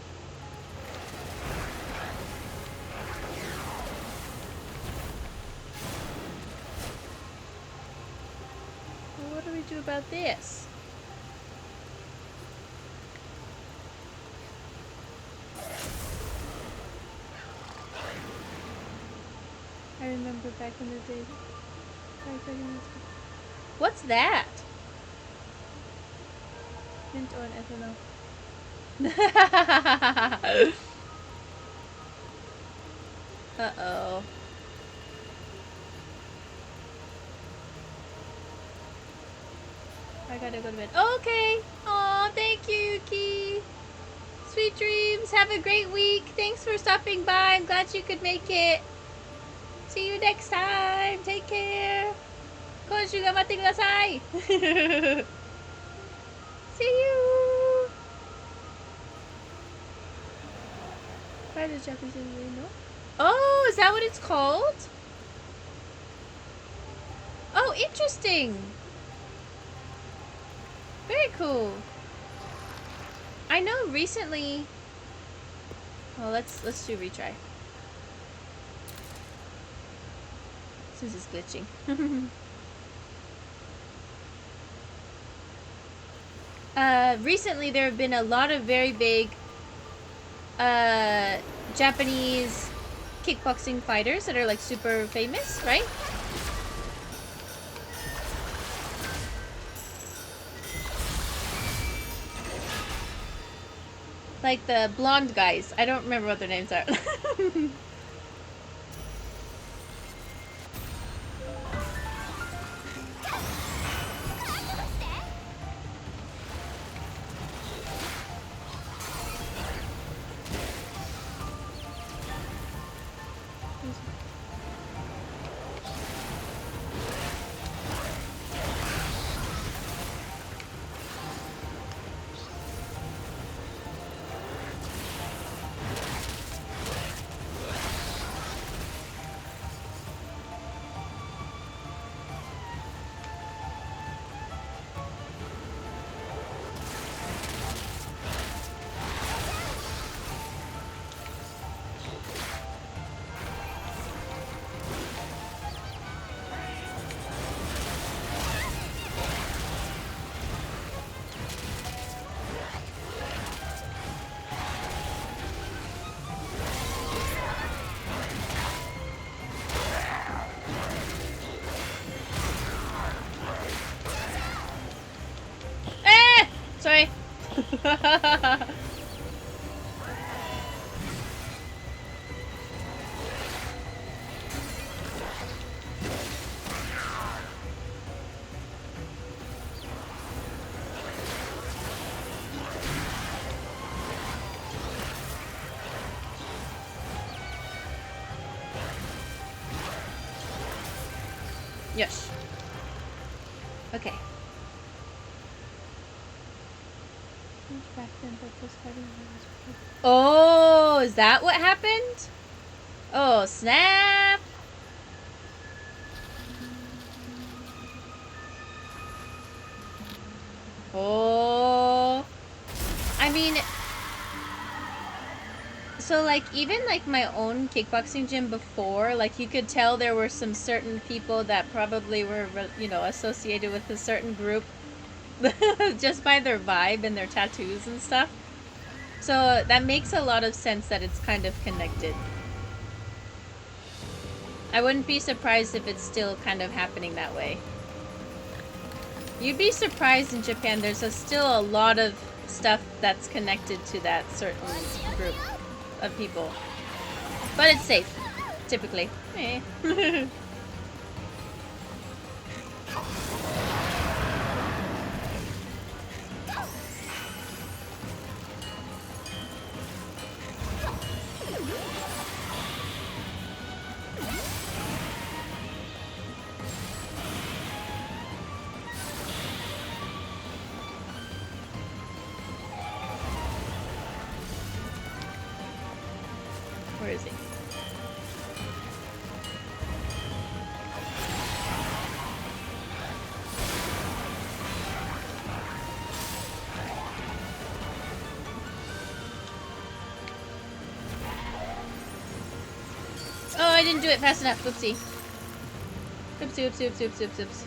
Well, what do we do about this? I remember back in the day. What's that? Mint or ethanol? Uh-oh. I gotta go to bed. Okay. Aw, thank you, Yuki. Sweet dreams. Have a great week. Thanks for stopping by. I'm glad you could make it. See you next time. Take care. 今週頑張ってください. See you. Why does Japanese really know? Oh, is that what it's called? Oh, interesting. Very cool. I know recently. Well, let's do retry. This is glitching. Recently there have been a lot of very big Japanese kickboxing fighters that are like super famous, right? Like the blonde guys. I don't remember what their names are. Sorry. Yes. Okay. Oh, is that what happened? Oh, snap. Oh. I mean, so like even like my own kickboxing gym before, like you could tell there were some certain people that probably were, you know, associated with a certain group just by their vibe and their tattoos and stuff. So that makes a lot of sense that it's kind of connected. I wouldn't be surprised if it's still kind of happening that way. You'd be surprised in Japan, there's still a lot of stuff that's connected to that certain group of people. But it's safe, typically. Eh. Where is he? Oh, I didn't do it fast enough. Oopsie. Oopsie, oopsie, oopsie, oopsie, oopsie, oopsie.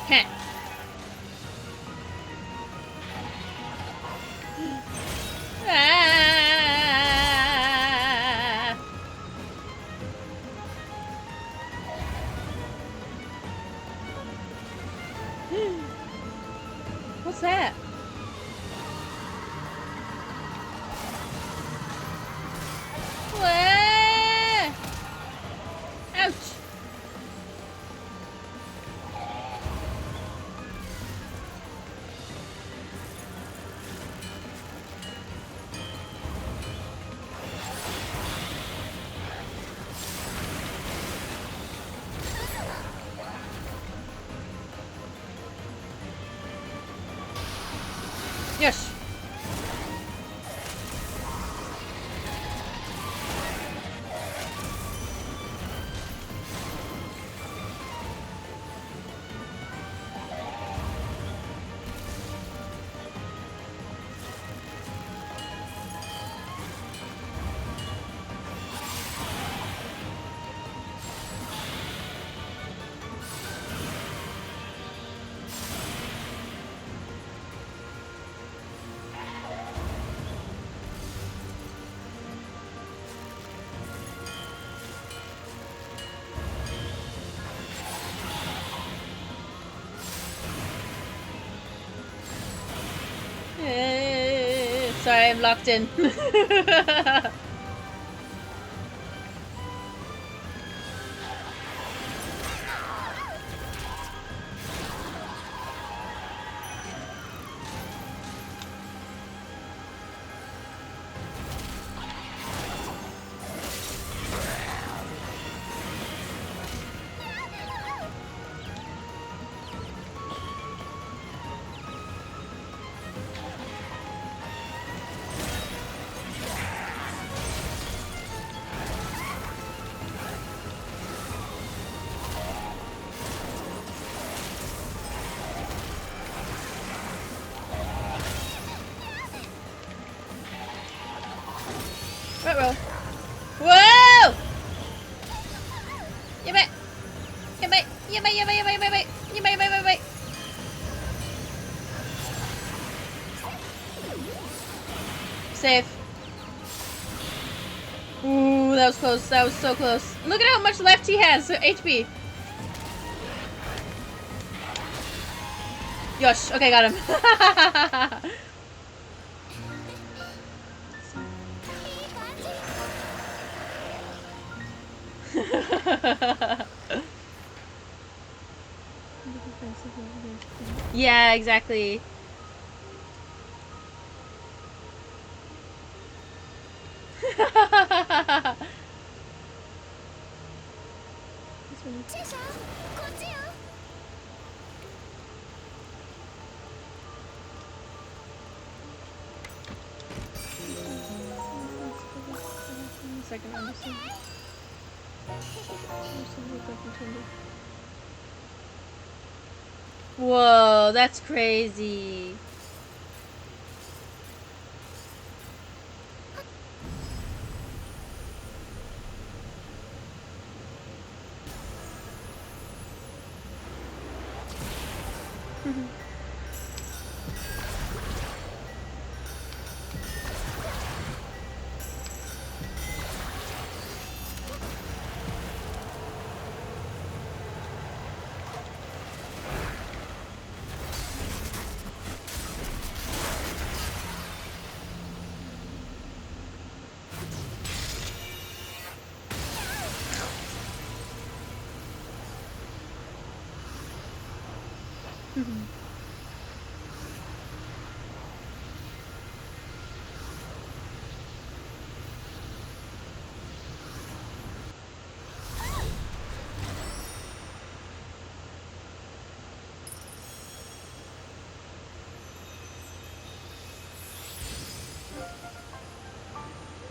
Heh. Ah. What's that? Wah! Ouch! Yes. Sorry, I'm locked in. Uh-oh. Whoa! Yabba! Yabba! Yabba! Yabba! Yabba! Yabba! Yabba! Yabba! Yabba! Safe. Ooh, that was close. That was so close. Look at how much left he has. HP. Yosh. Okay, got him. Yeah, exactly. Second understand. Whoa, that's crazy.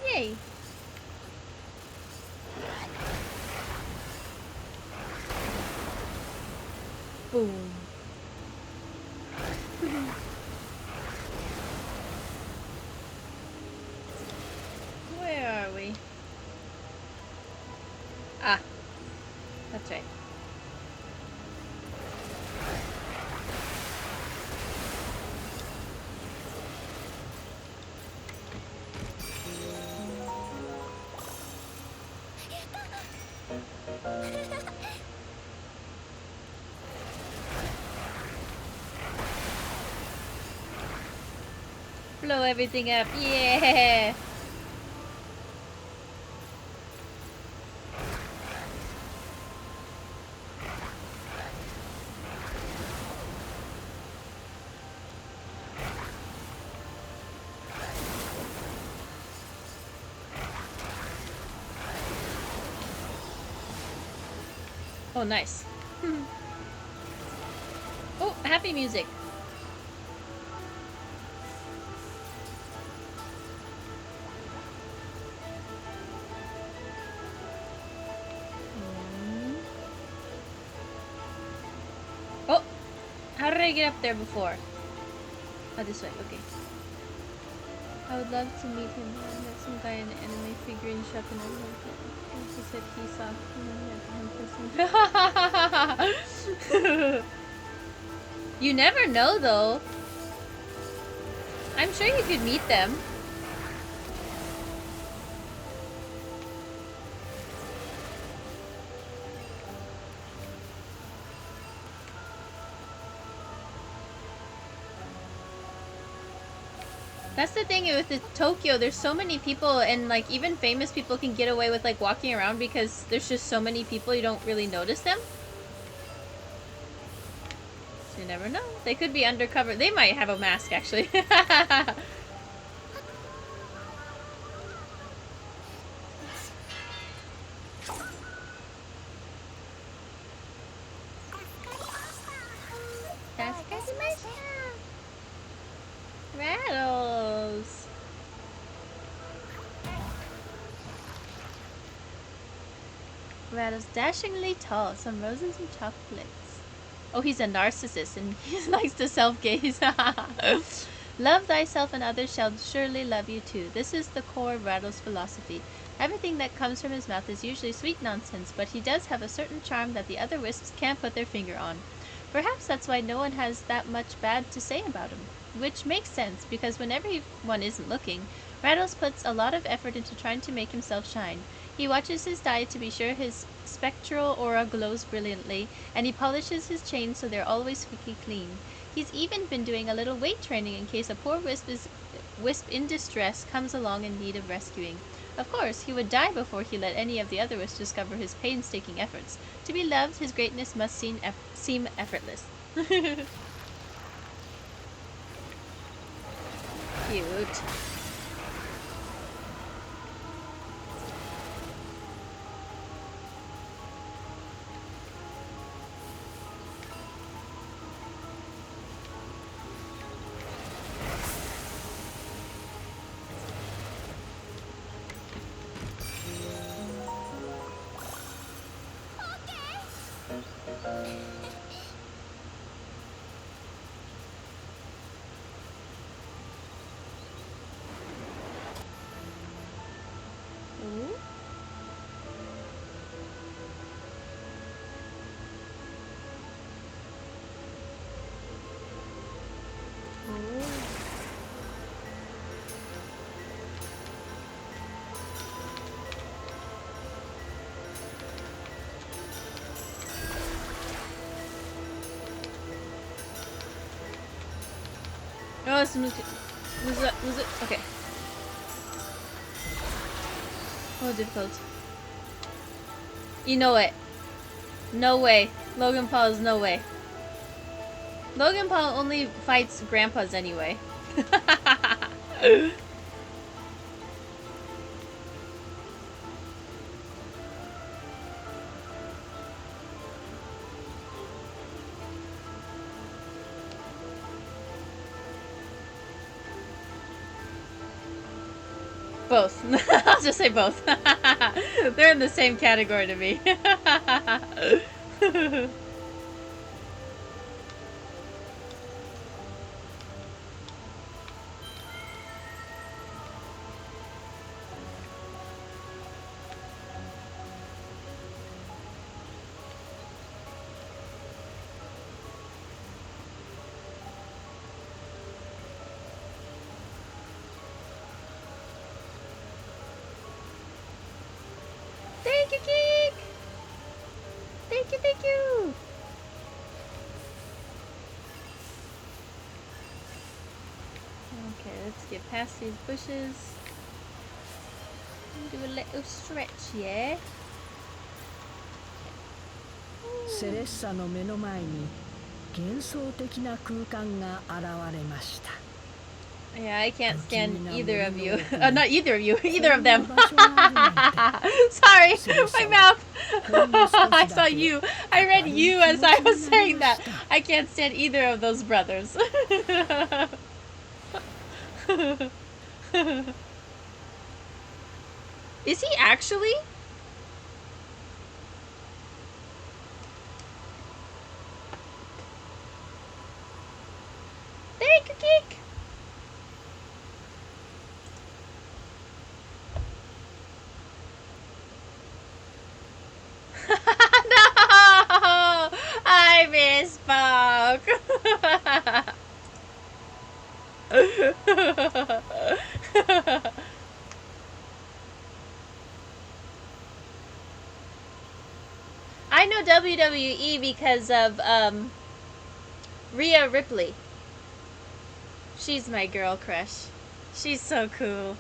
Yay! Boom. Where are we? Ah, that's right. Blow everything up. Yeah! Oh, nice. Oh, happy music. Oh! How did I get up there before? Oh, this way. Okay. I would love to meet him. I met some guy in an anime figurine shop and I loved it. And he said he saw him. You never know, though. I'm sure you could meet them. That's the thing with the Tokyo, there's so many people, and like even famous people can get away with like walking around because there's just so many people you don't really notice them. So you never know. They could be undercover. They might have a mask actually. Rattles. Rattles dashingly tall, some roses and chocolates. Oh, he's a narcissist and he likes to self-gaze. Love thyself and others shall surely love you too. This is the core of Rattle's philosophy. Everything that comes from his mouth is usually sweet nonsense, but he does have a certain charm that the other wisps can't put their finger on. Perhaps that's why no one has that much bad to say about him. Which makes sense, because when everyone isn't looking, Rattles puts a lot of effort into trying to make himself shine. He watches his diet to be sure his spectral aura glows brilliantly, and he polishes his chains so they're always squeaky clean. He's even been doing a little weight training in case a poor wisp in distress comes along in need of rescuing. Of course, he would die before he let any of the other wisps discover his painstaking efforts. To be loved, his greatness must seem effortless. Cute. Oh, was it? Okay. Oh, difficult. You know it. No way. Logan Paul's no way. Logan Paul only fights grandpas anyway. Both. I'll just say both. They're in the same category to me. Thank you, Geek! Thank you, thank you! Okay, let's get past these bushes. Do a little stretch, yeah? セレッサの目の前に幻想的な空間が現れました。 Yeah, I can't stand either of you. Not either of you, either of them. Sorry, my mouth. I saw you. I read you as I was saying that. I can't stand either of those brothers. Is he actually? Thank you, Geek. No! I misspoke. I know WWE because of Rhea Ripley. She's my girl crush. She's so cool.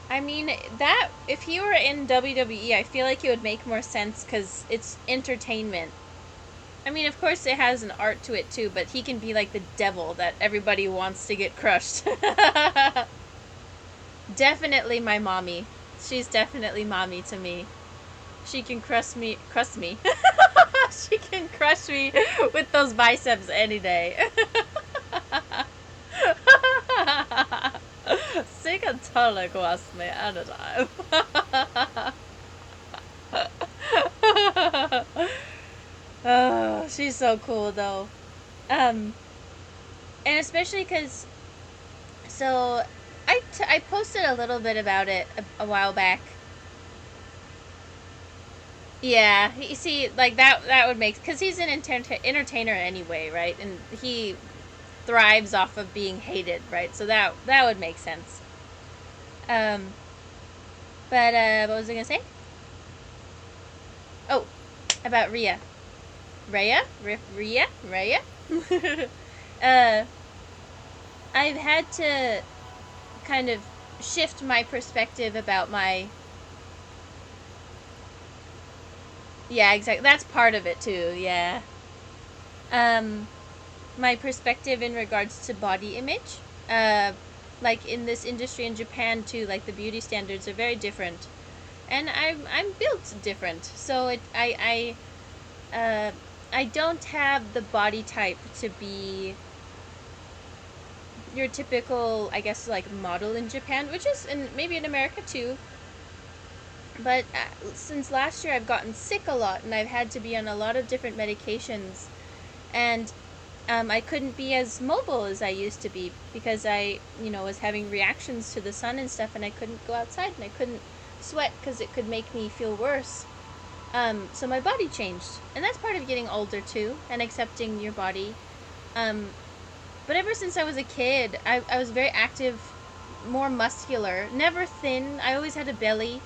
I mean, that, if he were in WWE, I feel like it would make more sense because it's entertainment. I mean, of course it has an art to it too, but he can be like the devil that everybody wants to get crushed. Definitely my mommy. She's definitely mommy to me. She can crush me. She can crush me with those biceps any day. She can totally crush me anytime. Oh, she's so cool though. And especially because, so I posted a little bit about it a while back. Yeah, you see, like that would make, because he's an entertainer anyway, right? And he thrives off of being hated, right? So that would make sense. But what was I gonna say? Oh, about Rhea. Rhea? I've had to kind of shift my perspective about my... Yeah, exactly. That's part of it too, yeah. My perspective in regards to body image. Like in this industry in Japan too, like the beauty standards are very different. And I'm built different. So I don't have the body type to be your typical, I guess, like model in Japan, which is maybe in America too. But since last year I've gotten sick a lot and I've had to be on a lot of different medications, and I couldn't be as mobile as I used to be because I was having reactions to the sun and stuff, and I couldn't go outside and I couldn't sweat because it could make me feel worse. So my body changed, and that's part of getting older too, and accepting your body. But ever since I was a kid, I was very active, more muscular, never thin. I always had a belly.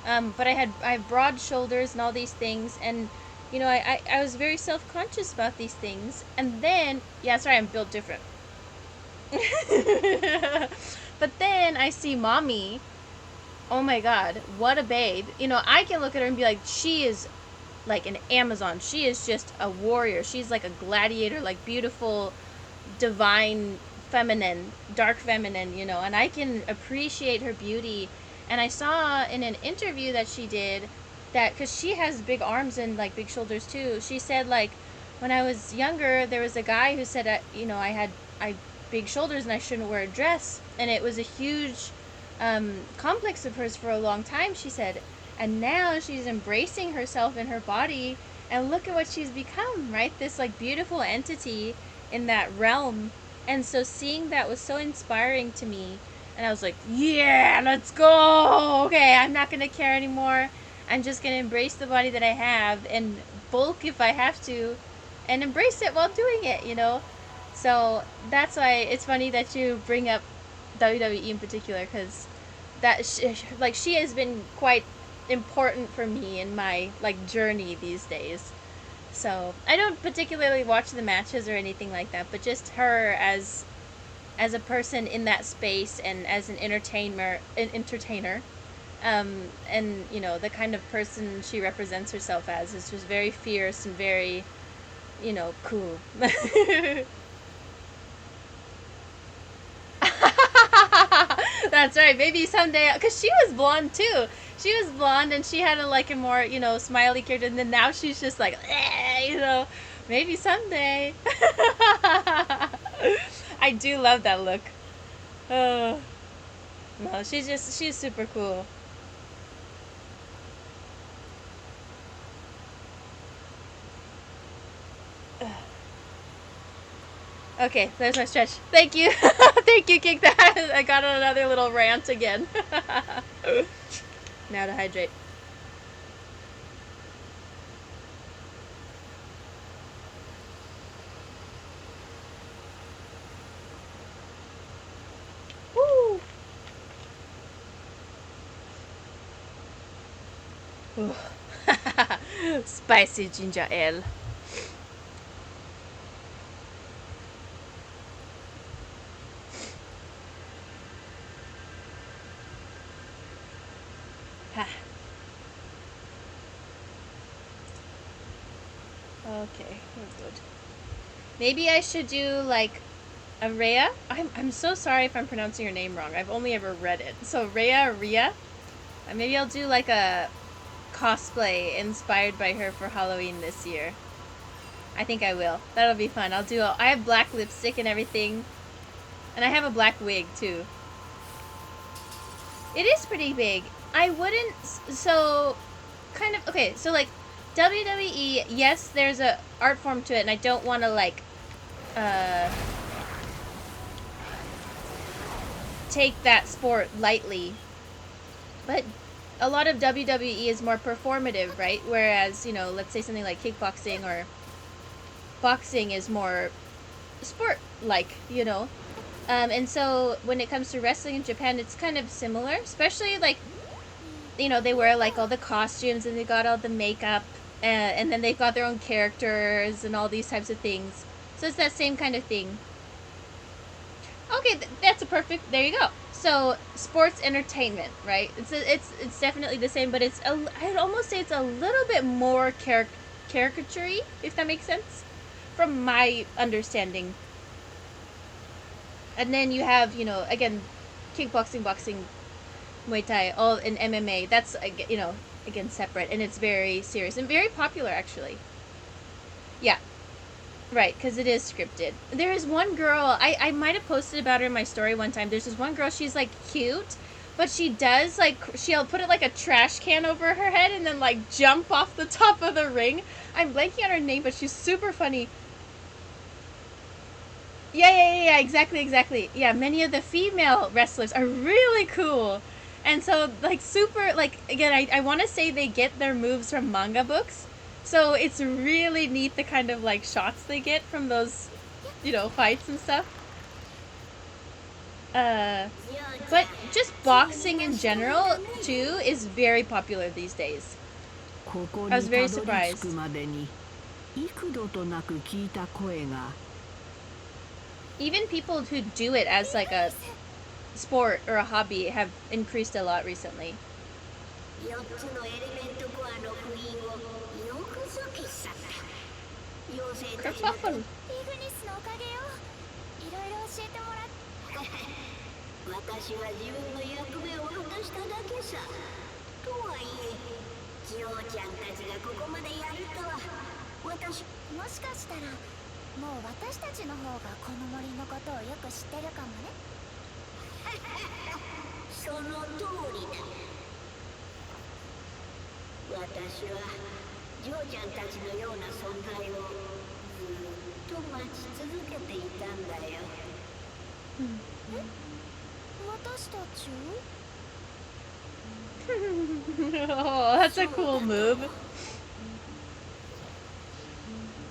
But I have broad shoulders and all these things, and you know, I was very self-conscious about these things. And then, yeah, sorry, I'm built different. But then I see mommy. Oh my god, what a babe. You know, I can look at her and be like, she is like an Amazon. She is just a warrior. She's like a gladiator, like beautiful, divine, feminine, dark feminine, you know, and I can appreciate her beauty. And I saw in an interview that she did that, because she has big arms and like big shoulders too, she said, like, when I was younger, there was a guy who said, you know, I big shoulders and I shouldn't wear a dress. And it was a huge complex of hers for a long time, she said. And now she's embracing herself and her body, and look at what she's become, right? This like beautiful entity in that realm. And so seeing that was so inspiring to me. And I was like, yeah, let's go. Okay, I'm not going to care anymore. I'm just going to embrace the body that I have and bulk if I have to, and embrace it while doing it, you know? So that's why it's funny that you bring up WWE in particular, because like she has been quite important for me in my like journey these days. So I don't particularly watch the matches or anything like that, but just her as a person in that space and as an entertainer, and you know the kind of person she represents herself as is just very fierce and very, you know, cool. That's right. Maybe someday, because she was blonde too. She was blonde and she had a like a more, you know, smiley character, and then now she's just like, you know, maybe someday. I do love that look. Oh no, she's super cool. Okay, there's my stretch. Thank you, thank you, Kick That. I got on another little rant again. Now to hydrate. Woo! Spicy ginger ale. Okay, we're good. Maybe I should do like a Rhea. I'm so sorry if I'm pronouncing your name wrong. I've only ever read it. So Rhea. Maybe I'll do like a cosplay inspired by her for Halloween this year. I think I will. That'll be fun. I have black lipstick and everything. And I have a black wig too. It is pretty big. I wouldn't, so kind of, okay, so like WWE, yes, there's a art form to it, and I don't want to like uh take that sport lightly. But a lot of WWE is more performative, right? Whereas, you know, let's say something like kickboxing or boxing is more sport like, you know. And so when it comes to wrestling in Japan, it's kind of similar, especially like, you know, they wear like all the costumes and they got all the makeup, and then they've got their own characters and all these types of things. So it's that same kind of thing. Okay, that's a perfect. There you go. So sports entertainment, right? It's definitely the same, but I'd almost say it's a little bit more caricature-y, if that makes sense, from my understanding. And then you have, you know, again, kickboxing, boxing, Muay Thai, all in MMA. That's, you know, again, separate, and it's very serious and very popular, actually. Yeah, right, because it is scripted. There is one girl, I might have posted about her in my story one time. There's this one girl, she's like cute, but she does like, she'll put it like a trash can over her head and then like jump off the top of the ring. I'm blanking on her name, but she's super funny. Yeah, exactly. Yeah, many of the female wrestlers are really cool. And so, like, super, like, again, I want to say they get their moves from manga books. So it's really neat the kind of, like, shots they get from those, you know, fights and stuff. Uh, but just boxing in general too is very popular these days. I was very surprised. Even people who do it as like a sport or a hobby have increased a lot recently. Kerfuffle. 私は自分の役目を果たしただけさ。とはいえ、ジオちゃんたちがここまでやるとは。私もしかしたらもう私たちの方がこの森のことをよく知ってるかもね。その通りだ。私はジョーちゃんたちのような存在をずっと待ち続けていたんだよ。え？私たち？ Oh, that's a cool move.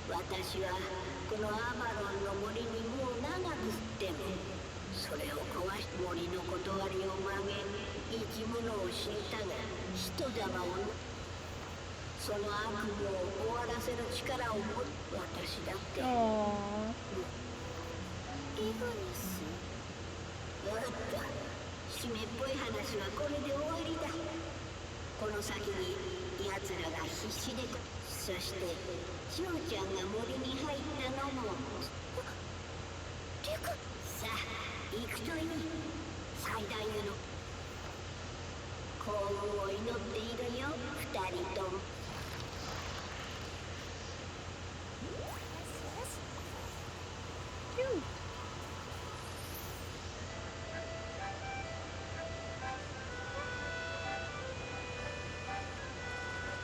私はこのアバロンの森にもう長くってもそれを壊し森の断りを曲げ生き物を死んだが人様をその悪夢を終わらせる力を持つ私だって。イグニス。わかった。締めっぽい話はこれで終わりだ。この先に奴らが必死でそしてジョーちゃんが森に入ったのもリクさあ行くといい最大への幸運を祈っているよ二人とも。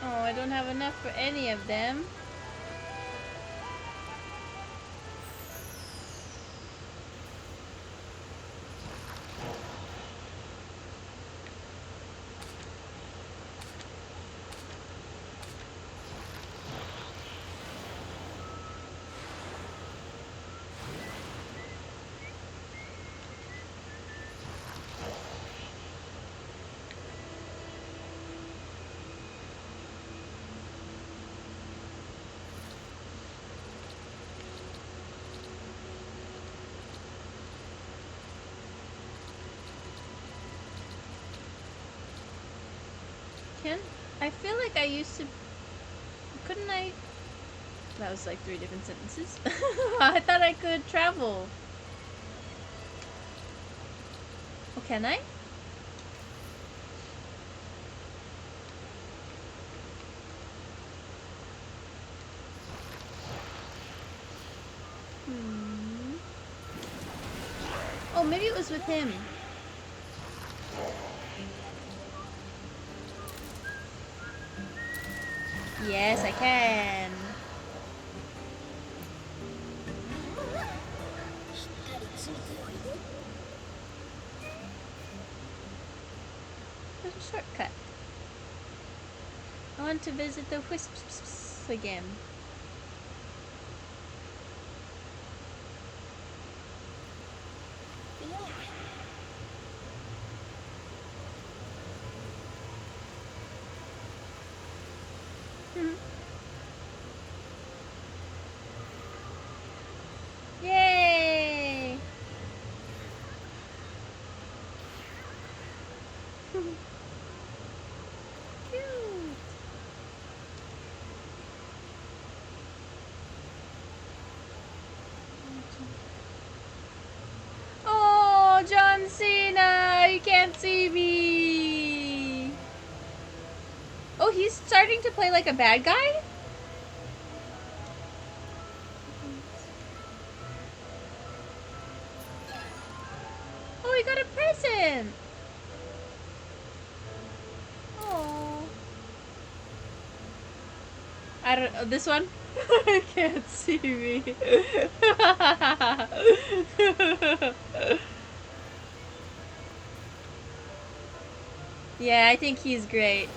Oh, I don't have enough for any of them. I feel like I used to... Couldn't I... That was like 3 different sentences. I thought I could travel. Oh, can I? Oh, maybe it was with him. Yes, I can. There's a shortcut. I want to visit the Wisps again. Yay! Cute. Oh, John Cena! You can't see me! Oh, he's starting to play like a bad guy? Oh, he got a present! Oh. I don't... This one? I can't see me. Yeah, I think he's great.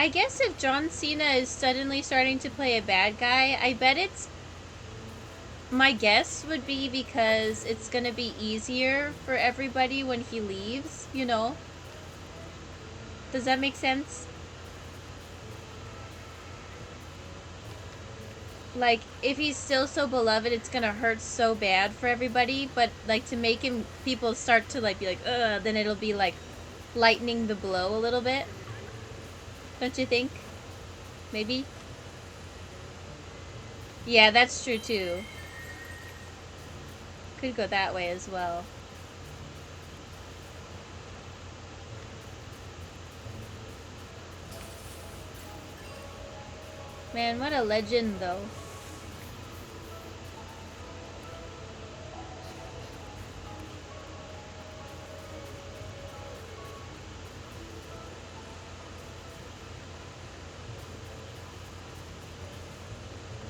I guess if John Cena is suddenly starting to play a bad guy, I bet it's... My guess would be because it's gonna be easier for everybody when he leaves, you know? Does that make sense? Like, if he's still so beloved, it's gonna hurt so bad for everybody, but, like, to make him, people start to, like, be like, ugh, then it'll be, like, lightening the blow a little bit. Don't you think? Maybe? Yeah, that's true, too. Could go that way as well. Man, what a legend, though.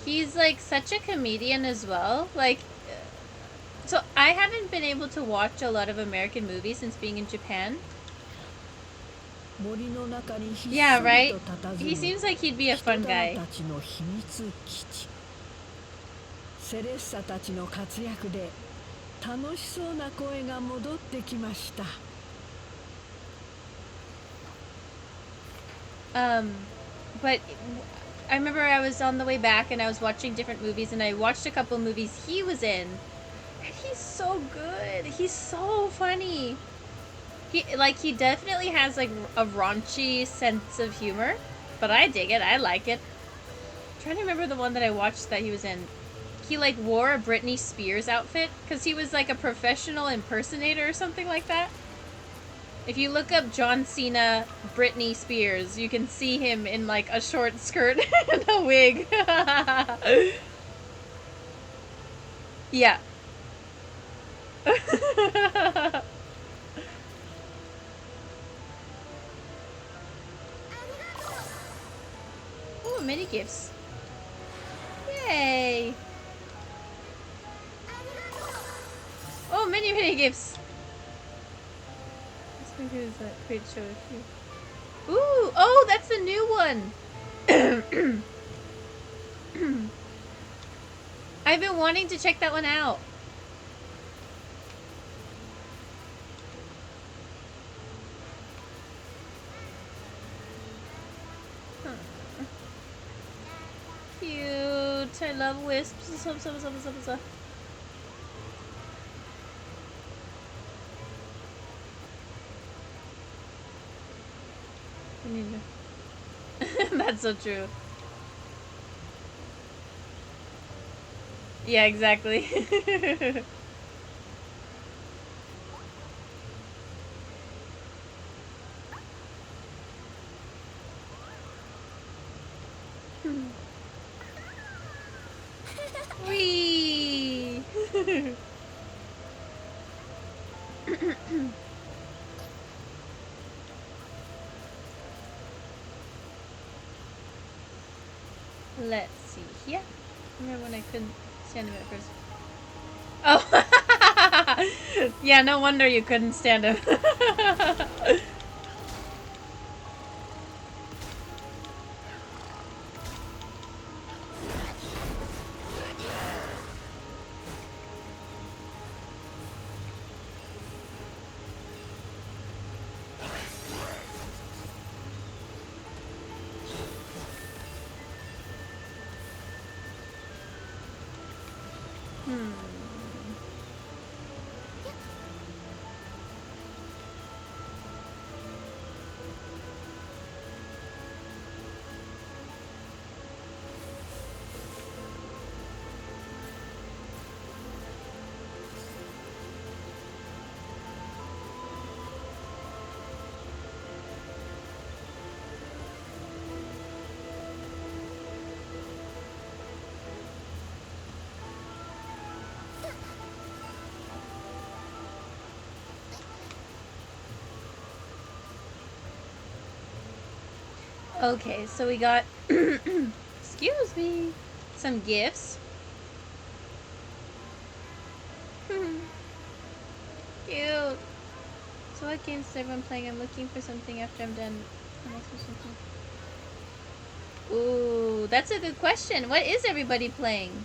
He's, like, such a comedian as well. Like, so I haven't been able to watch a lot of American movies since being in Japan. Yeah, right? He seems like he'd be a fun guy. But I remember I was on the way back and I was watching different movies and I watched a couple movies he was in. And he's so good. He's so funny. He definitely has like a raunchy sense of humor, but I dig it. I like it. I'm trying to remember the one that I watched that he was in. He like wore a Britney Spears outfit because he was like a professional impersonator or something like that. If you look up John Cena, Britney Spears, you can see him in like a short skirt and a wig. Yeah. Ooh, mini gifts. Yay! Oh, mini gifts. This one is a great show of you. Ooh, oh, that's the new one. I've been wanting to check that one out. Cute. I love wisps. That's so true. Yeah, exactly. Whee! Let's see here. Remember when I couldn't stand him at first? Oh! Yeah, no wonder you couldn't stand him. Okay, so we got, excuse me, some gifts. Cute. So what games is everyone playing? I'm looking for something after I'm done. Something. Ooh, that's a good question. What is everybody playing?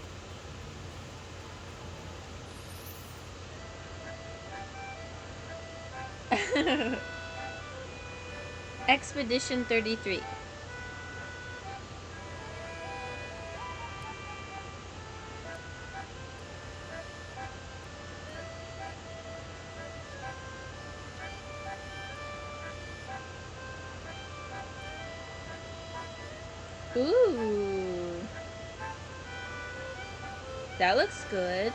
Expedition 33. Ooh. That looks good.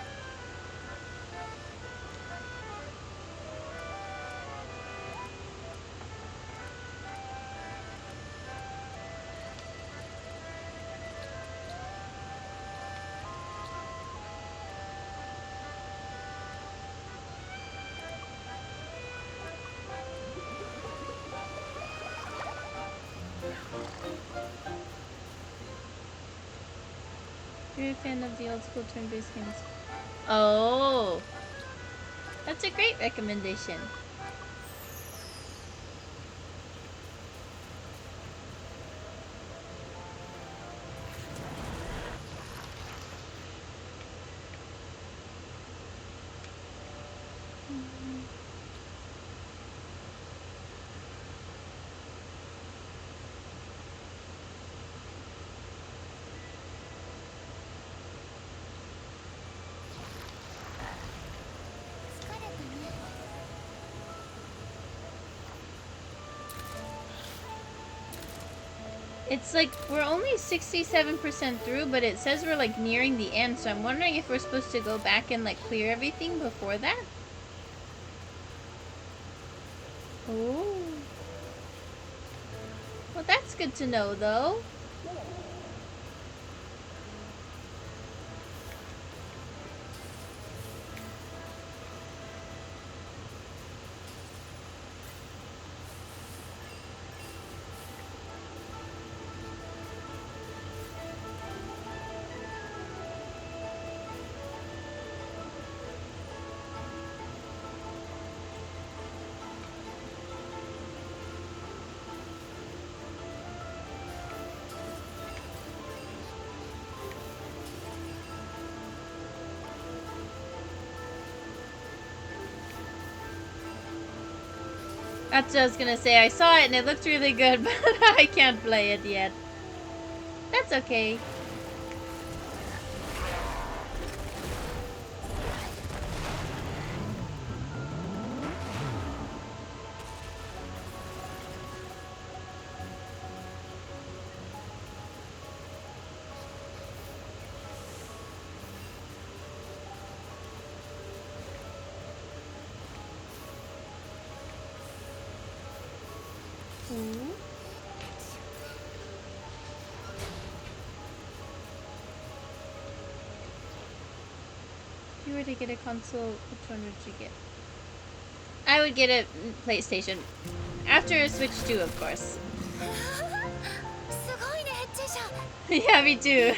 You're a fan of the old school turn-based games. Oh. That's a great recommendation. It's like we're only 67% through, but it says we're like nearing the end, so I'm wondering if we're supposed to go back and like clear everything before that. Oh. Well, that's good to know though. That's what I was gonna say. I saw it and it looked really good, but I can't play it yet. That's okay. Ooh. If you were to get a console, which one would you get? I would get a PlayStation. After a Switch 2, of course. Yeah, me too.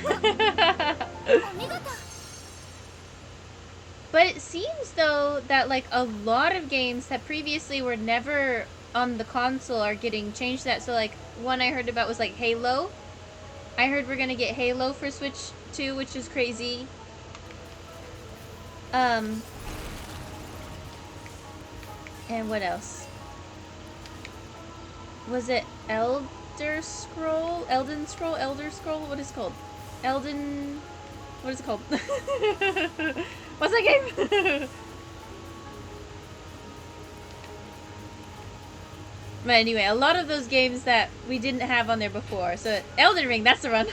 But it seems, though, that like a lot of games that previously were never on the console are getting changed to that. So like one I heard about was like Halo. I heard we're gonna get Halo for Switch 2, which is crazy. And what else? Was it Elder Scroll? Elden Scroll? Elder Scroll? What is it called? Elden... What is it called? What's that game? But anyway, a lot of those games that we didn't have on there before. So, Elden Ring, that's the one.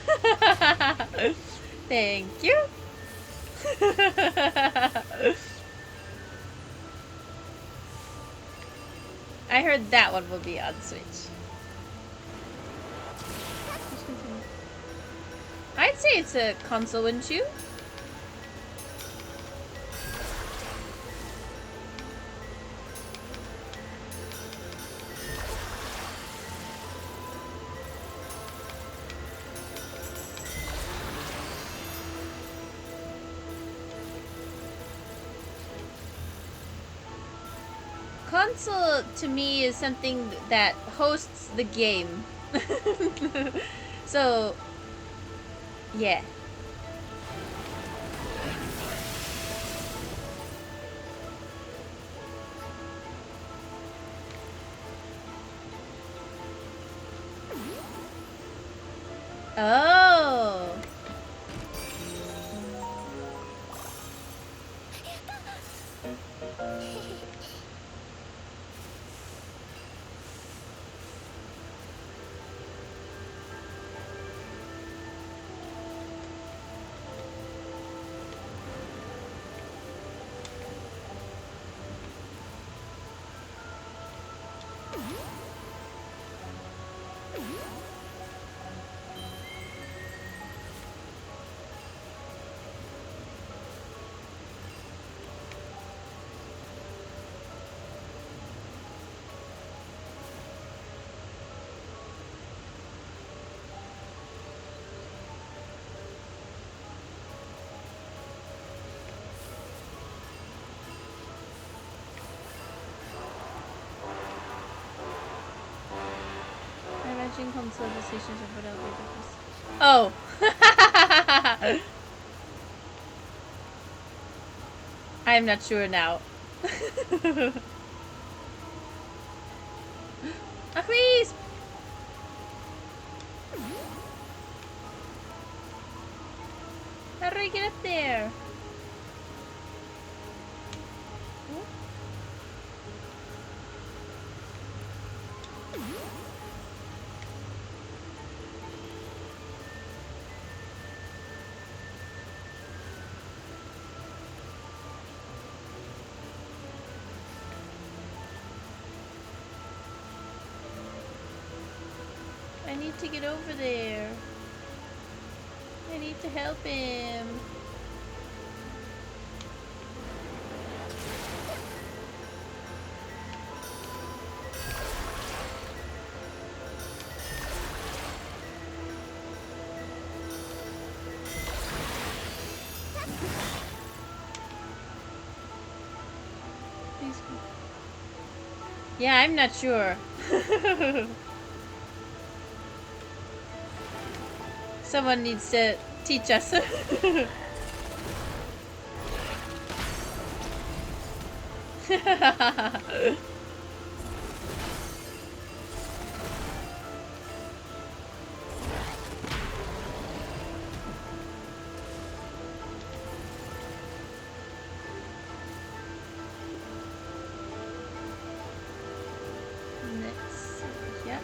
Thank you. I heard that one will be on Switch. I'd say it's a console, wouldn't you? Console to me is something that hosts the game. So, yeah. Oh. I imagine console decisions are put out later. Oh. I'm not sure now. A crisp! Hurry, get up there! I need to get over there. I need to help him. Please. Yeah, I'm not sure. Someone needs to teach us. Next, yeah.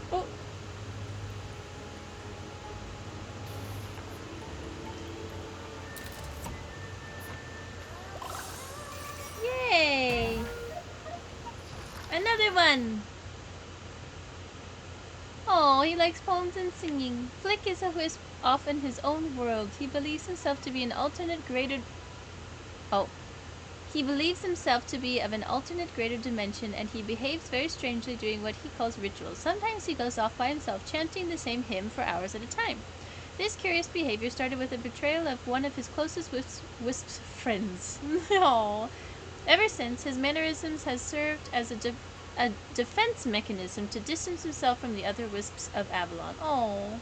Oh. Yay! Another one! Oh, he likes poems and singing. Flick is a wisp off in his own world. He believes himself to be an alternate greater... Oh. He believes himself to be of an alternate greater dimension, and he behaves very strangely doing what he calls rituals. Sometimes he goes off by himself, chanting the same hymn for hours at a time. This curious behavior started with a betrayal of one of his closest Wisp's friends. Aww. Ever since, his mannerisms has served as a defense mechanism to distance himself from the other Wisps of Avalon. Aww.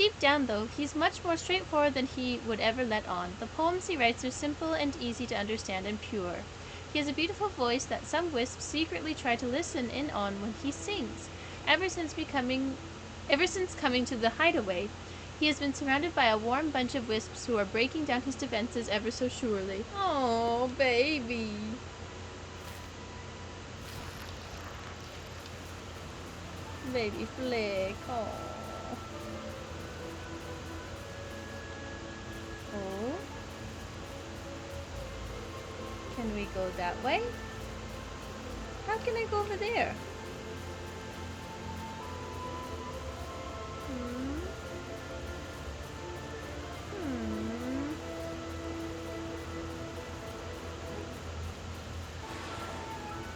Deep down, though, he's much more straightforward than he would ever let on. The poems he writes are simple and easy to understand and pure. He has a beautiful voice that some wisps secretly try to listen in on when he sings. Ever since coming to the hideaway, he has been surrounded by a warm bunch of wisps who are breaking down his defenses ever so surely. Oh, baby. Baby Flick. Oh. Oh. Can we go that way? How can I go over there?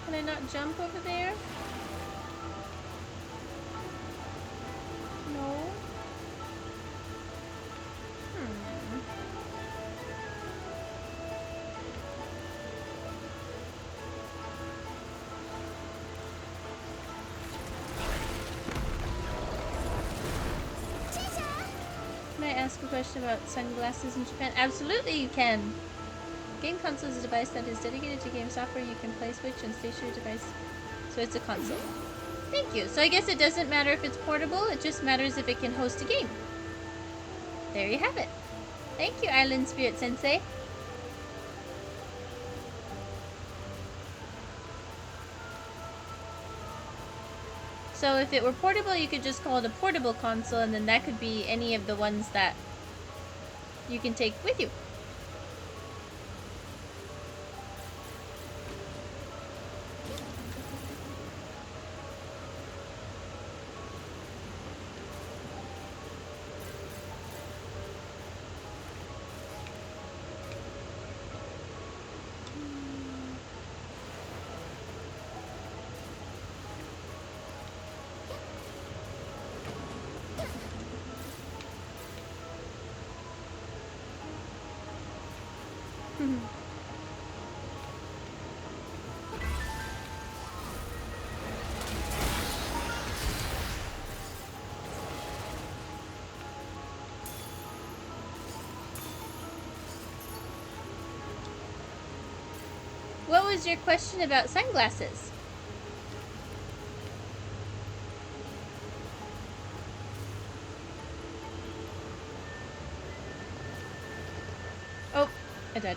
Can I not jump over there? No. Can I ask a question about sunglasses in Japan? Absolutely you can! Game console is a device that is dedicated to game software. You can play Switch and stationary device. So it's a console. Thank you. So I guess it doesn't matter if it's portable, it just matters if it can host a game. There you have it. Thank you, Island Spirit Sensei. So if it were portable, you could just call it a portable console, and then that could be any of the ones that you can take with you. What was your question about sunglasses? Oh, I died.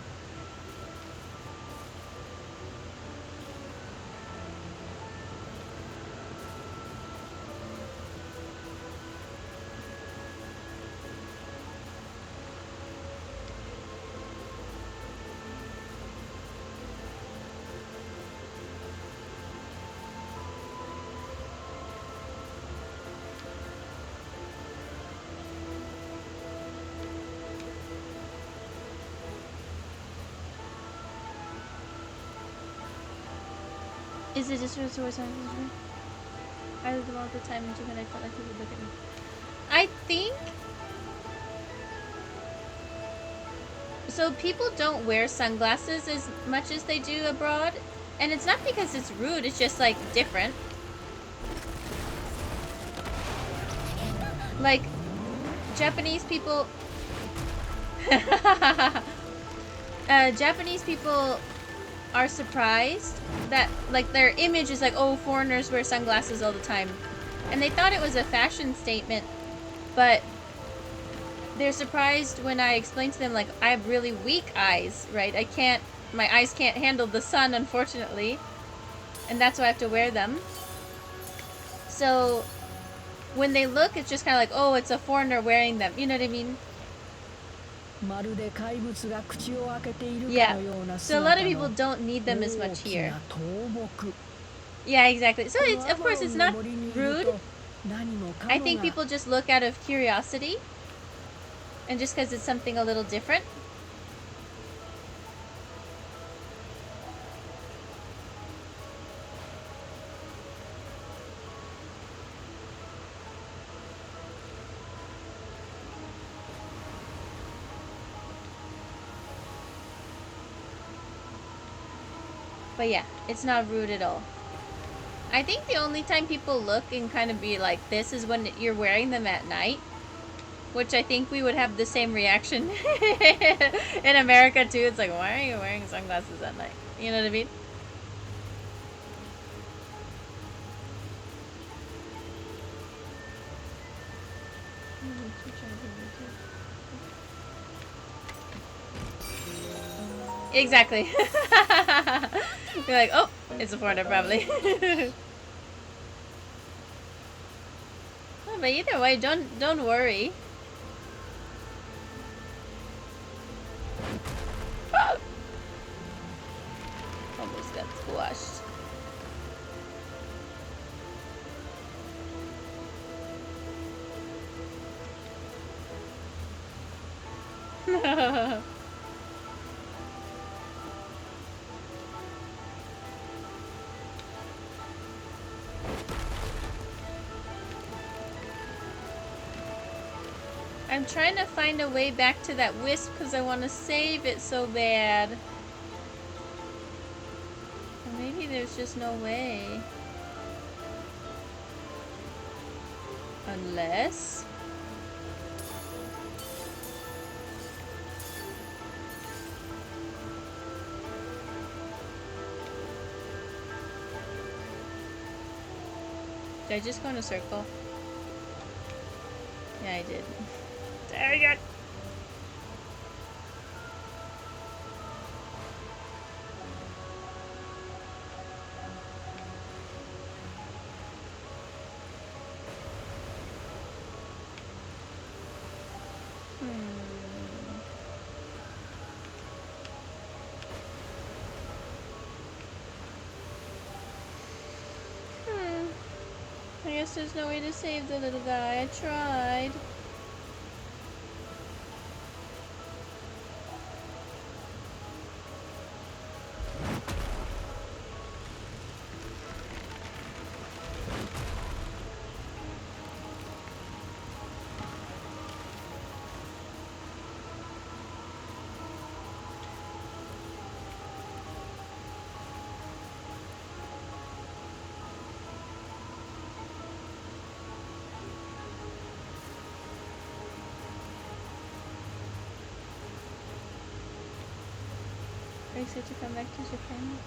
Is it just for towards I lived all the time in Japan. I felt like people would look at me. I think so. People don't wear sunglasses as much as they do abroad, and it's not because it's rude. It's just like different. Like Japanese people. Japanese people are surprised that like their image is like, oh, foreigners wear sunglasses all the time, and they thought it was a fashion statement, but they're surprised when I explain to them like I have really weak eyes, right? My eyes can't handle the sun, unfortunately, and that's why I have to wear them. So when they look, it's just kind of like, oh, it's a foreigner wearing them, you know what I mean? Yeah, so a lot of people don't need them as much here. Yeah, exactly. So it's, of course, it's not rude. I think people just look out of curiosity, and just because it's something a little different. But yeah, it's not rude at all. I think the only time people look and kind of be like this is when you're wearing them at night. which I think we would have the same reaction in America too. It's like, why are you wearing sunglasses at night? You know what I mean? Exactly. You're like, oh, it's a foreigner probably. Oh, but either way, don't worry. Almost got squashed. I'm trying to find a way back to that wisp because I want to save it so bad. Or maybe there's just no way. Unless... Did I just go in a circle? Yeah, I did. Dang it! I guess there's no way to save the little guy. I tried. Are you excited to come back to Japan?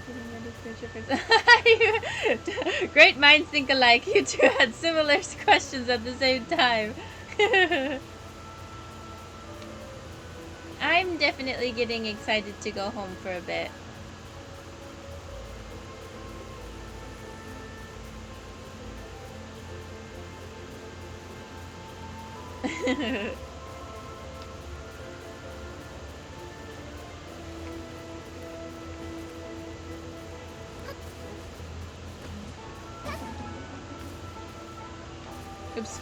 Getting ready for a trip. Great minds think alike. You two had similar questions at the same time. I'm definitely getting excited to go home for a bit. Oops.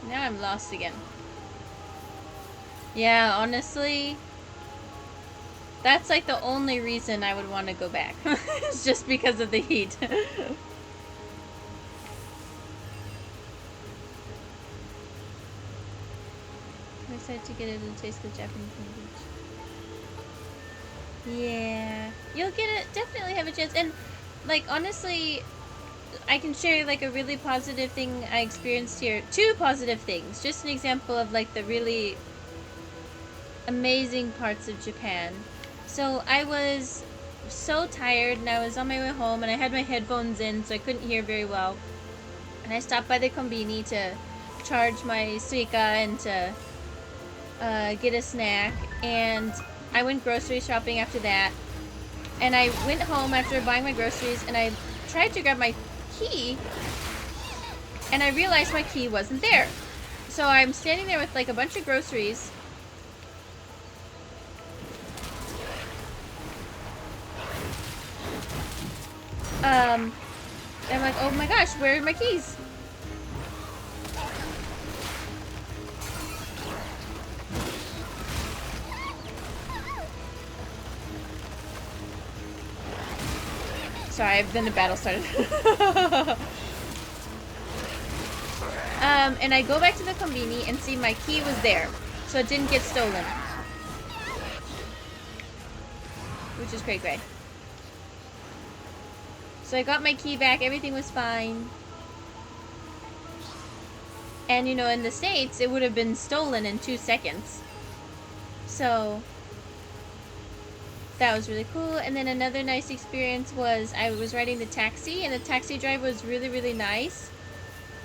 Now I'm lost again. Yeah, honestly, that's like the only reason I would want to go back. It's just because of the heat. I'm excited to get it and taste the Japanese language. Yeah, you'll get it. Definitely have a chance. And like honestly, I can share like a really positive thing I experienced here. 2 positive things. Just an example of like the really amazing parts of Japan. So I was so tired and I was on my way home and I had my headphones in so I couldn't hear very well. And I stopped by the konbini to charge my Suica and to get a snack. And I went grocery shopping after that. And I went home after buying my groceries and I tried to grab my key and I realized my key wasn't there. So I'm standing there with like a bunch of groceries. I'm like, oh my gosh, where are my keys? Sorry, then the battle started. And I go back to the conveni and see my key was there. So it didn't get stolen. Which is great. So I got my key back, everything was fine. And you know, in the States, it would have been stolen in 2 seconds. So that was really cool. And then another nice experience was I was riding the taxi and the taxi driver was really nice.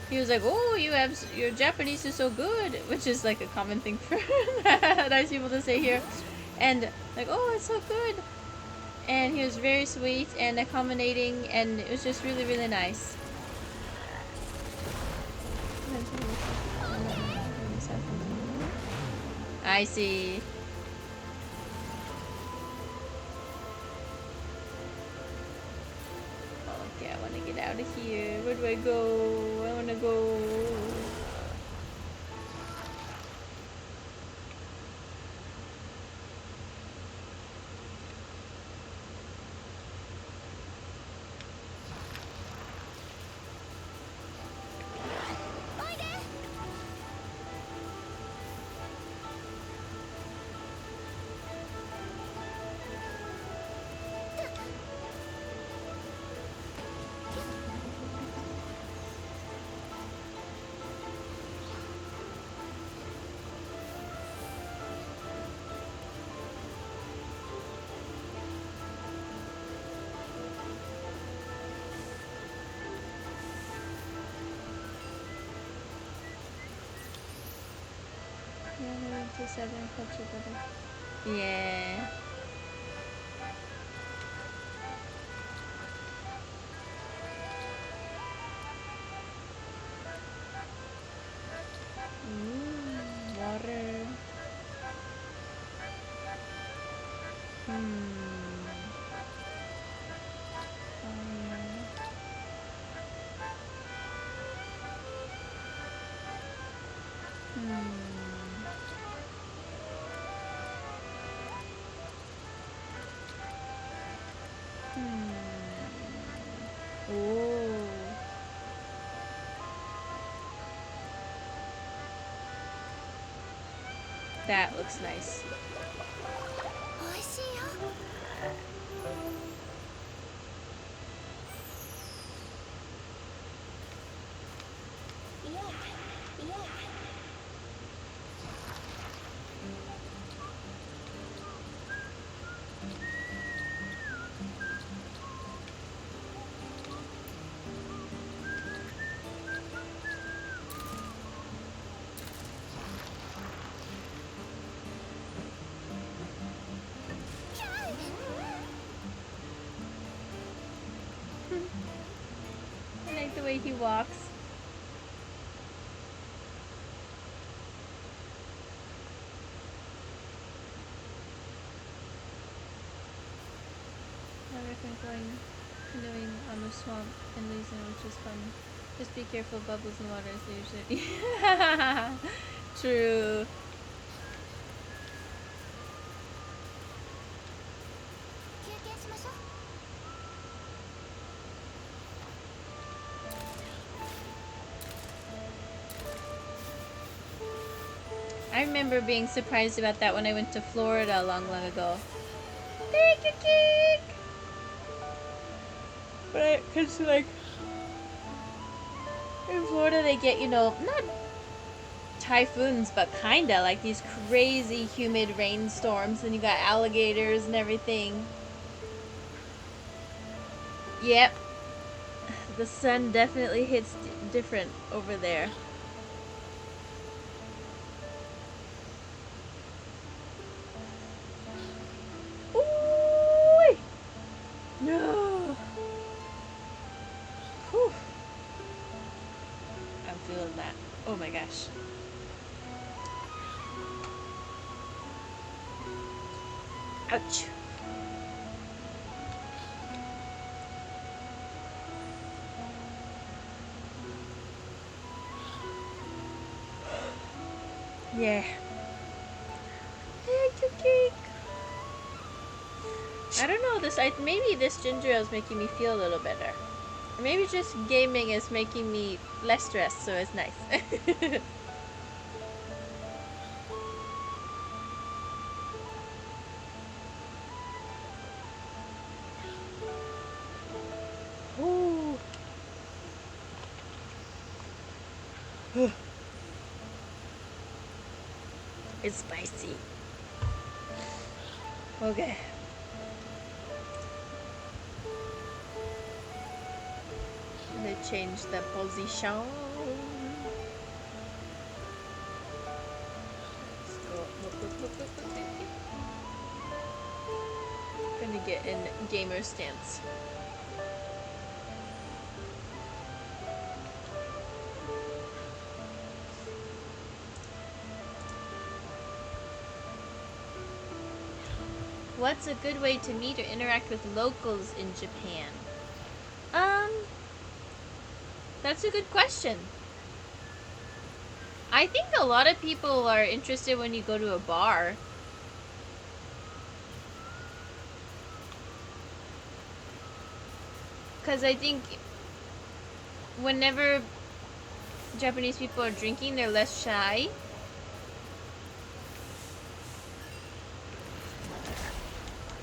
He was like, oh, your Japanese is so good, which is like a common thing for nice people to say here. And like, oh, it's so good. And he was very sweet and accommodating and it was just really nice. I see. Okay, I want to get out of here. Where do I go? I want to go. Southern culture, brother. Yeah. Water. Oh. That looks nice. I like the way he walks. I recommend canoeing on the swamp and losing, which is fun. Just be careful, bubbles in the water is usually true. I remember being surprised about that when I went to Florida long ago. Thank you, Geek! But cause like in Florida they get, you know, not typhoons, but kinda like these crazy humid rainstorms, and you got alligators and everything. Yep. The sun definitely hits different over there. Ooh! trash. Ouch. Yeah. Hey, cake. I don't know, maybe this ginger ale is making me feel a little better. Or maybe just gaming is making me less stressed, so it's nice. Ooh. It's spicy. Okay. They change the position. Gonna get in gamer stance. What's a good way to meet or interact with locals in Japan? That's a good question. I think a lot of people are interested when you go to a bar. Because I think whenever Japanese people are drinking, they're less shy.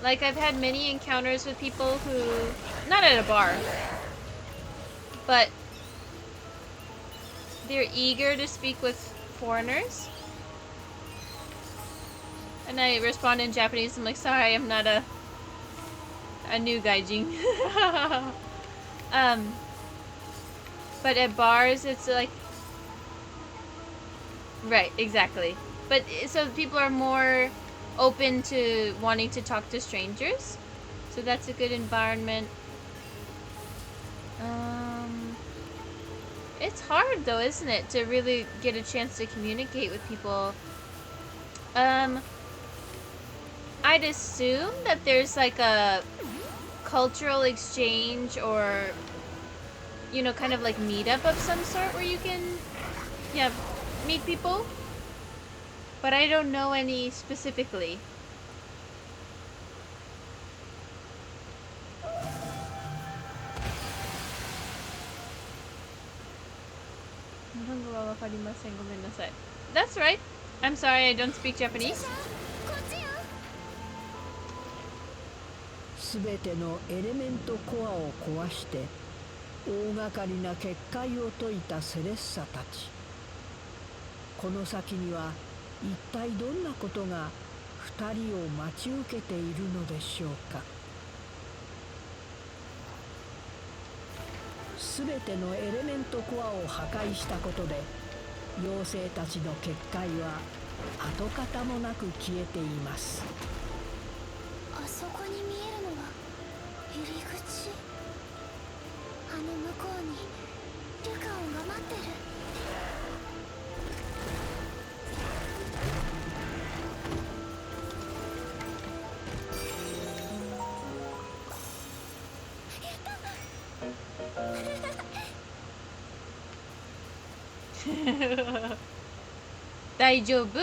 Like, I've had many encounters with people who, not at a bar, but they're eager to speak with foreigners. And I respond in Japanese. I'm like, sorry, I'm not a new gaijin. But at bars, it's like, right, exactly. But so people are more open to wanting to talk to strangers. So that's a good environment. It's hard though, isn't it, to really get a chance to communicate with people. I'd assume that there's like a cultural exchange or, you know, kind of like meetup of some sort where you can, yeah, meet people. But I don't know any specifically. That's right. I'm sorry, I don't speak Japanese. すべてのエレメントコアを壊して大掛かりな結界を解いたセレッサたち。この先には一体どんなことが2人を待ち受けているのでしょうか。すべてのエレメントコアを破壊したことで妖精たちの結界は跡形もなく消えています。あそこに見えるのは入り口。あの向こうにリュカオンが待ってる。大丈夫。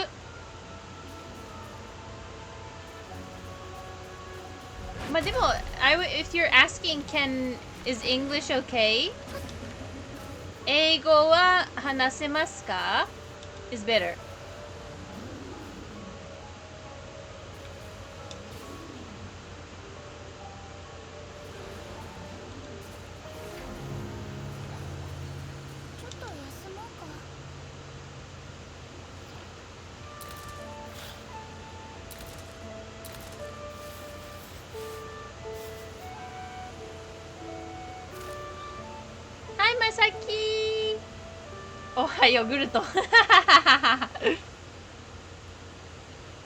まあでも、if you're asking, is English okay? 英語は話せますか is better. Hi, Masaki! おはよう、グルト。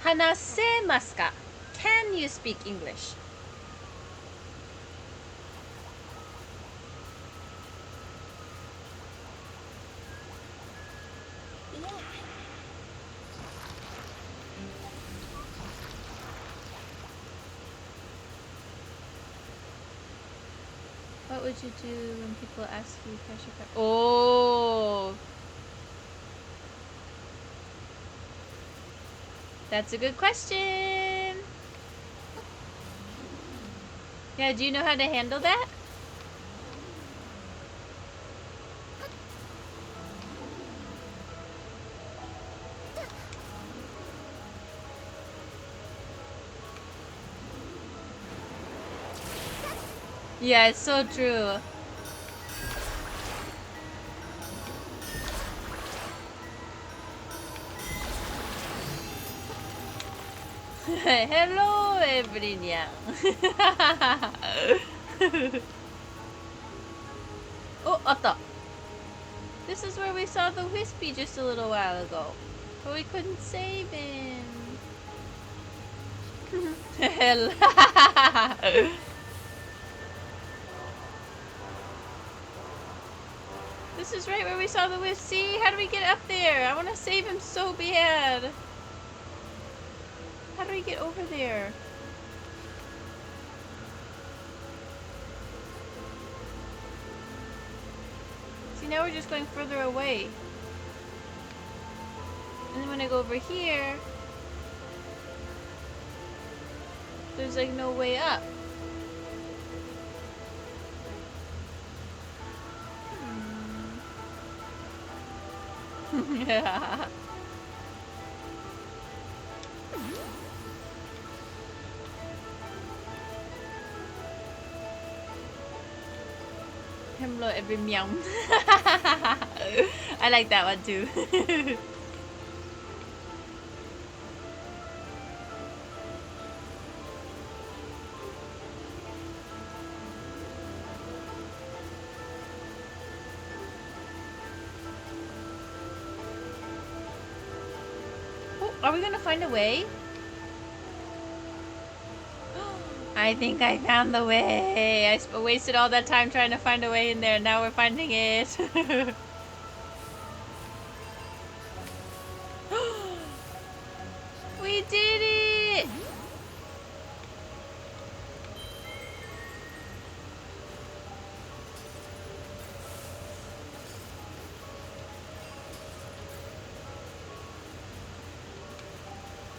話せますか Can you speak English? would you do when people ask you pressure card? Oh, that's a good question. Yeah, do you know how to handle that? Yeah, it's so true. Hello, everyone. Oh, Atta. This is where we saw the Wispy just a little while ago. But we couldn't save him. Hello. This is right where we saw the Wisp. See? How do we get up there? I want to save him so bad. How do we get over there? See, now we're just going further away. And then when I go over here, there's like no way up. Yeah. Hello, every meow. I like that one too. Oh, are we gonna find a way? I think I found the way. I wasted all that time trying to find a way in there. Now we're finding it. We did it!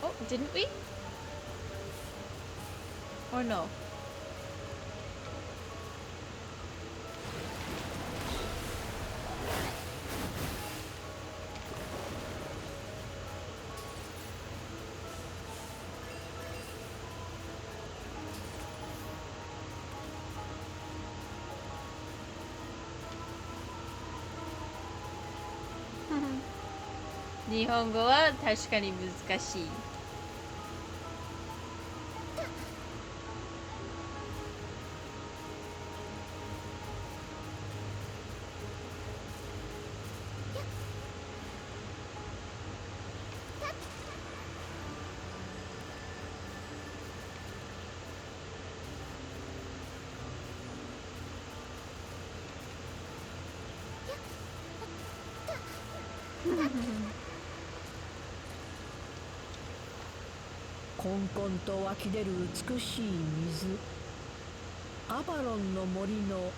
Oh, didn't we? Or no? Nihongo wa tashikani muzukashii.こんこんと湧き出る美しい水、アバロンの森の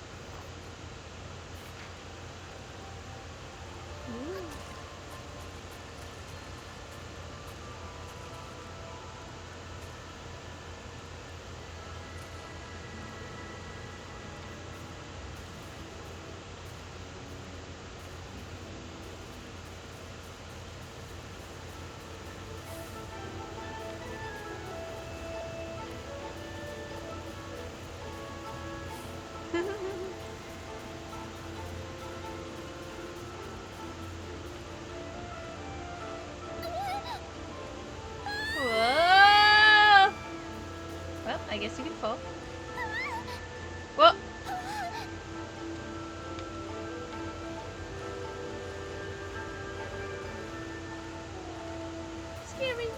Whoa! Well, I guess you can fall. Whoa! Scary.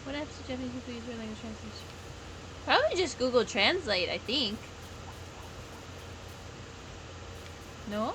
What apps do Japanese people use for language translation? Probably just Google Translate, I think. No?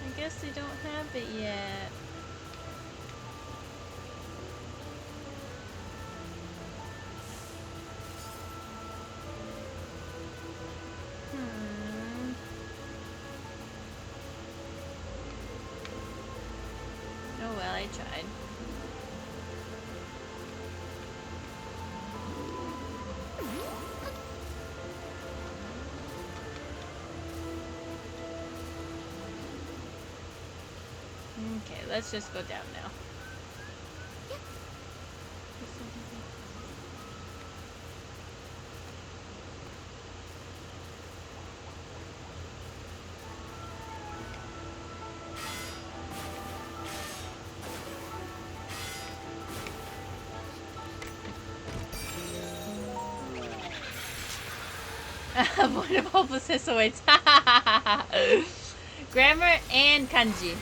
I guess they don't have it yet. Oh well, I tried. Okay, let's just go down now. Point of hopelessness awaits. Grammar and kanji.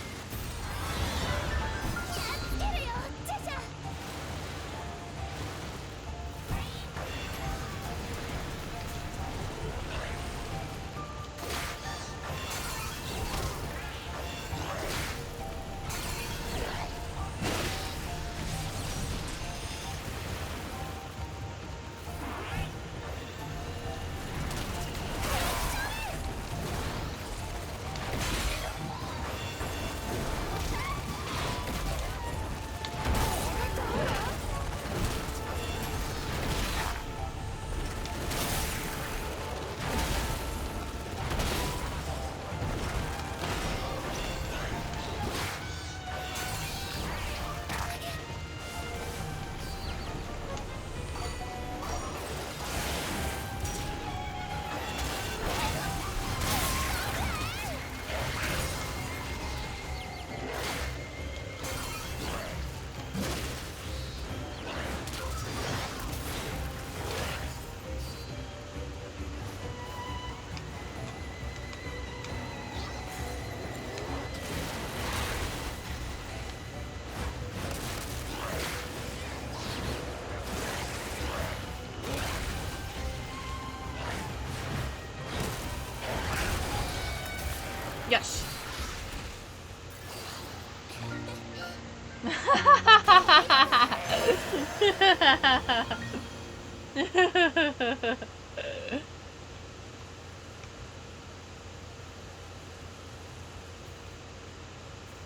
Yes.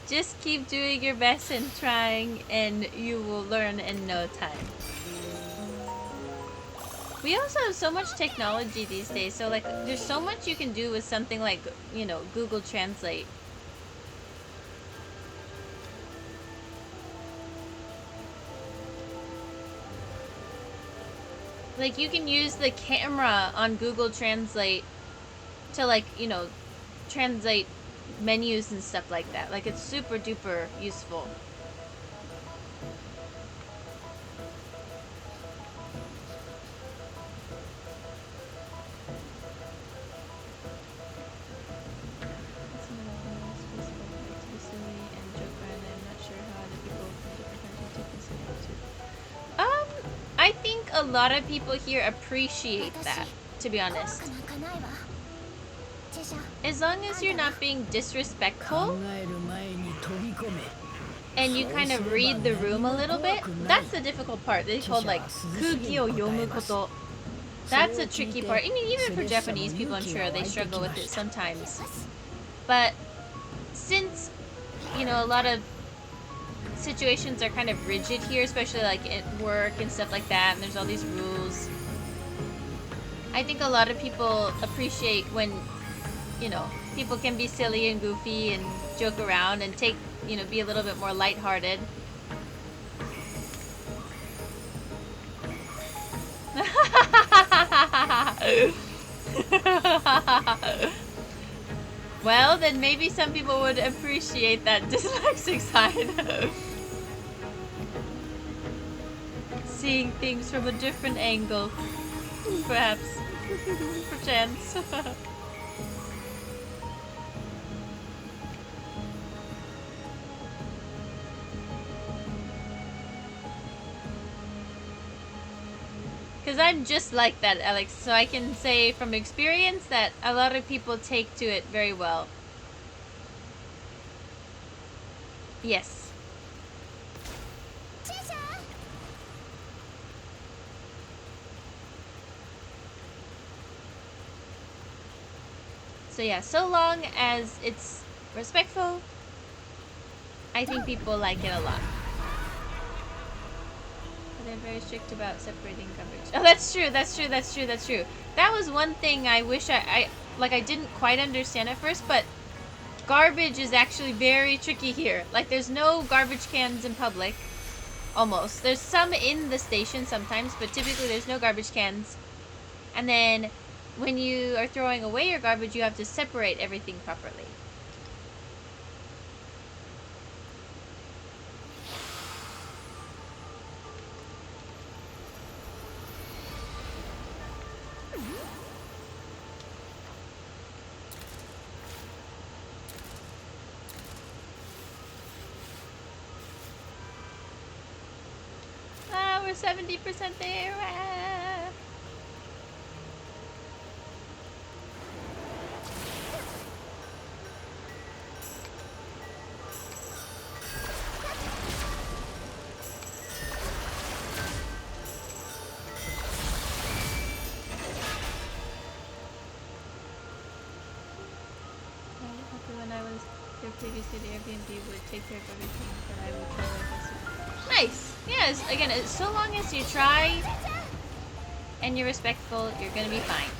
Just keep doing your best and trying, and you will learn in no time. We also have so much technology these days, so like there's so much you can do with something like, you know, Google Translate. Like you can use the camera on Google Translate to, like, you know, translate menus and stuff like that. Like it's super duper useful. I think a lot of people here appreciate that. to be honest. As long as you're not being disrespectful and you kind of read the room a little bit, that's the difficult part. They called like kuki o yomu koto. That's a tricky part. I mean, even for Japanese people, I'm sure they struggle with it sometimes. But since, you know, a lot of situations are kind of rigid here, especially like at work and stuff like that, and there's all these rules, I think a lot of people appreciate when, you know, people can be silly and goofy and joke around and take, you know, be a little bit more lighthearted. Well, then maybe some people would appreciate that dyslexic side. Seeing things from a different angle. Perhaps. Perchance. Because I'm just like that, Alex, so I can say from experience that a lot of people take to it very well. Yes. So yeah, so long as it's respectful, I think people like it a lot. They're very strict about separating garbage. Oh, that's true. That was one thing I wish I didn't quite understand at first, but garbage is actually very tricky here. Like, there's no garbage cans in public. Almost. There's some in the station sometimes, but typically there's no garbage cans. And then when you are throwing away your garbage, you have to separate everything properly. We're 70% there. When I was there previously, the Airbnb would take care of everything, but I would feel like this. Nice! Yes, again, so long as you try and you're respectful, you're gonna be fine.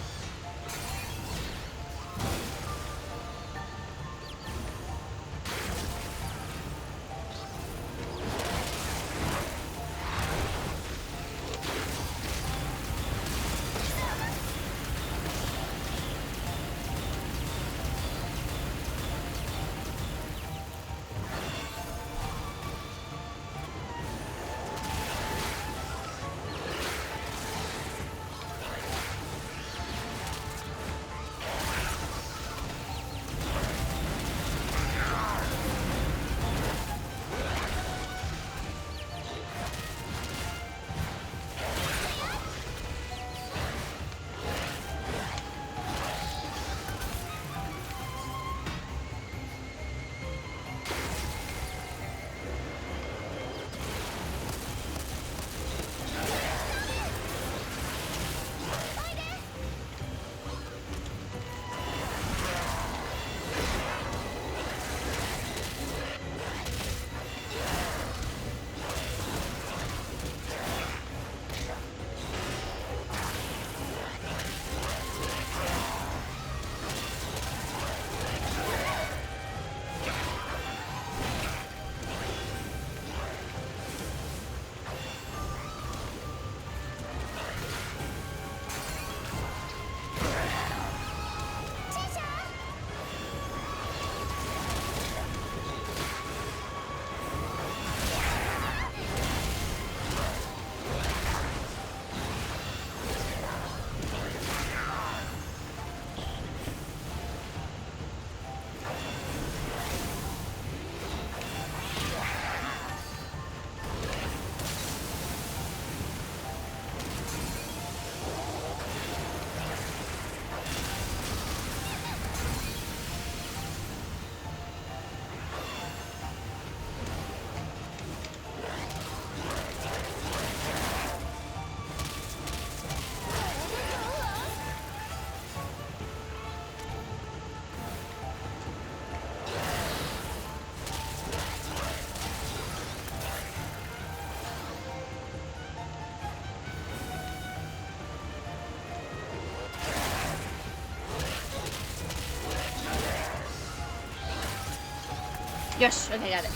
Yosh. Okay, got it.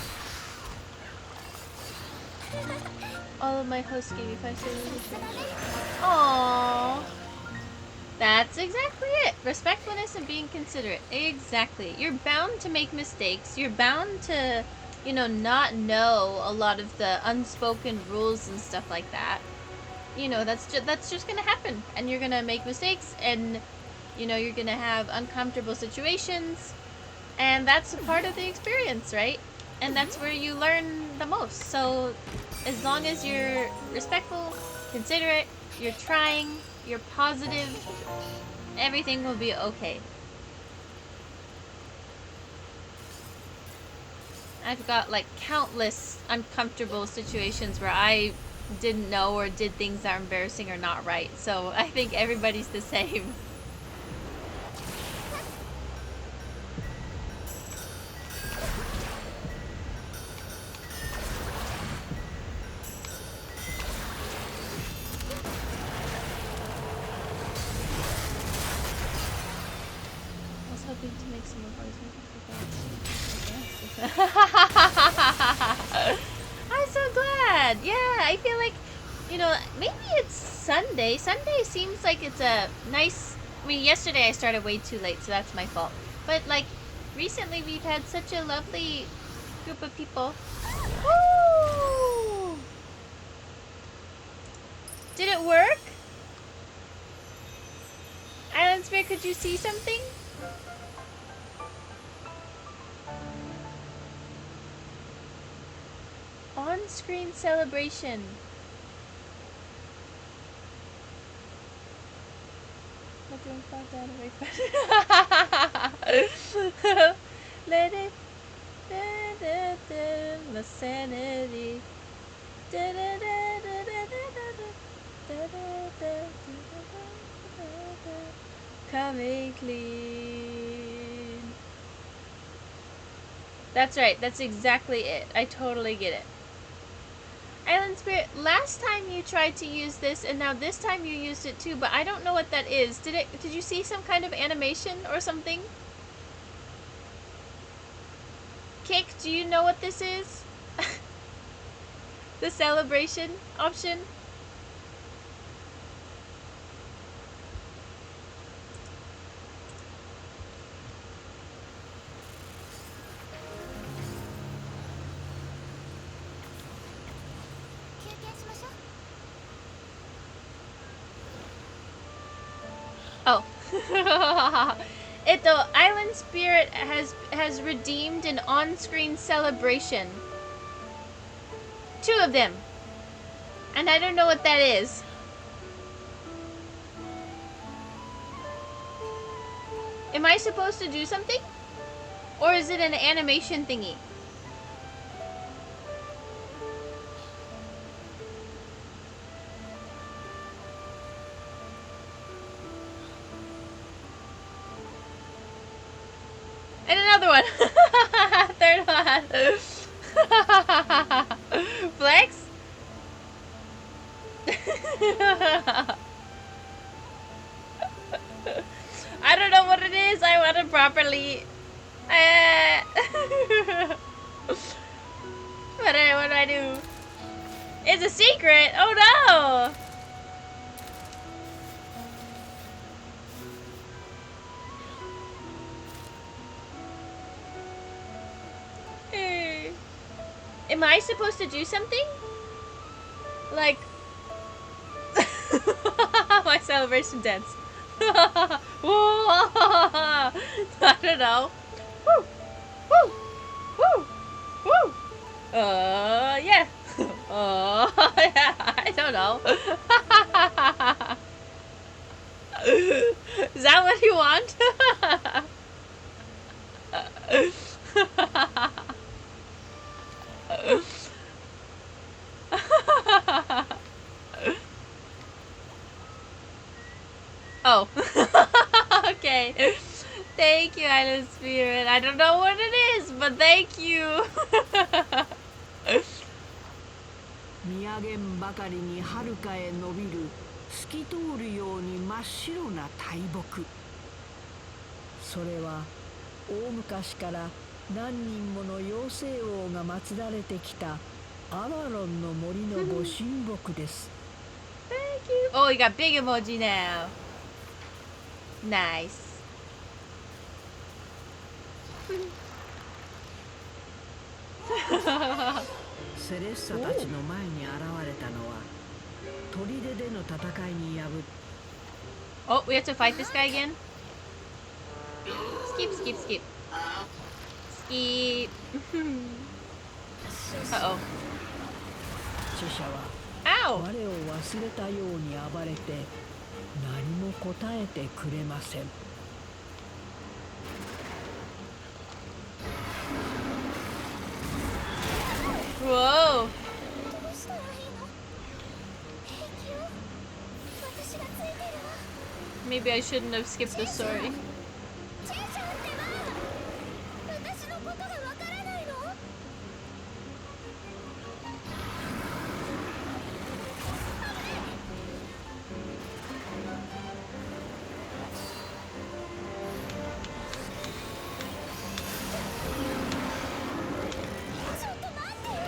All of my hosts gave me 5 stars. Aww. That's exactly it. Respectfulness and being considerate. Exactly. You're bound to make mistakes. You're bound to, you know, not know a lot of the unspoken rules and stuff like that. You know, that's just gonna happen. And you're gonna make mistakes, and, you know, you're gonna have uncomfortable situations. And that's a part of the experience, right? And that's where you learn the most. So, as long as you're respectful, considerate, you're trying, you're positive, everything will be okay. I've got like countless uncomfortable situations where I didn't know or did things that are embarrassing or not right. So I think everybody's the same. I was hoping to make some of ours. I'm so glad. Yeah, I feel like, you know, maybe it's Sunday. Sunday seems like it's a nice... I mean, yesterday I started way too late, so that's my fault. But, like, recently we've had such a lovely group of people. Woo! Did it work? Island Spirit, could you see something? On-screen celebration. Not doing fuck that away. Let it my sanity. Coming clean. That's right. That's exactly it. I totally get it. Island Spirit, last time you tried to use this, and now this time you used it too, but I don't know what that is. Did you see some kind of animation or something? Kick, do you know what this is? The celebration option? Oh. Island Spirit has redeemed an on-screen celebration. 2 of them. And I don't know what that is. Am I supposed to do something? Or is it an animation thingy? And another one. Third one. Flex? I don't know what it is. I want to properly... what do I do? It's a secret. Oh no! Am I supposed to do something? Like... my celebration dance. I don't know. Woo! Woo! Woo! Woo! Yeah. Yeah, I don't know. Is that what you want? Oh. Okay. Thank you, Island Spirit. I don't know what it is, but thank you. 見上げんばかりに遥かへ伸びる透き通るように真っ白な大木。それは大昔から何人もの妖精王が祀られてきたアバロンの森のご神木です。Thank you. Oh, you got big emoji now. Nice. セレッサたちの前に現れたのは砦での戦いに敗 Oh, we have to fight this guy again? Skip, skip, skip. Skip. Uh-oh. 死者は Ow! 我を忘れたように暴れて何も答えてくれません。Whoa! どうしたらいいの？平気よ。私がついてるわ。 Maybe I shouldn't have skipped the story. チェイちゃんってば、私のことがわからないの？ちょっと待ってよ。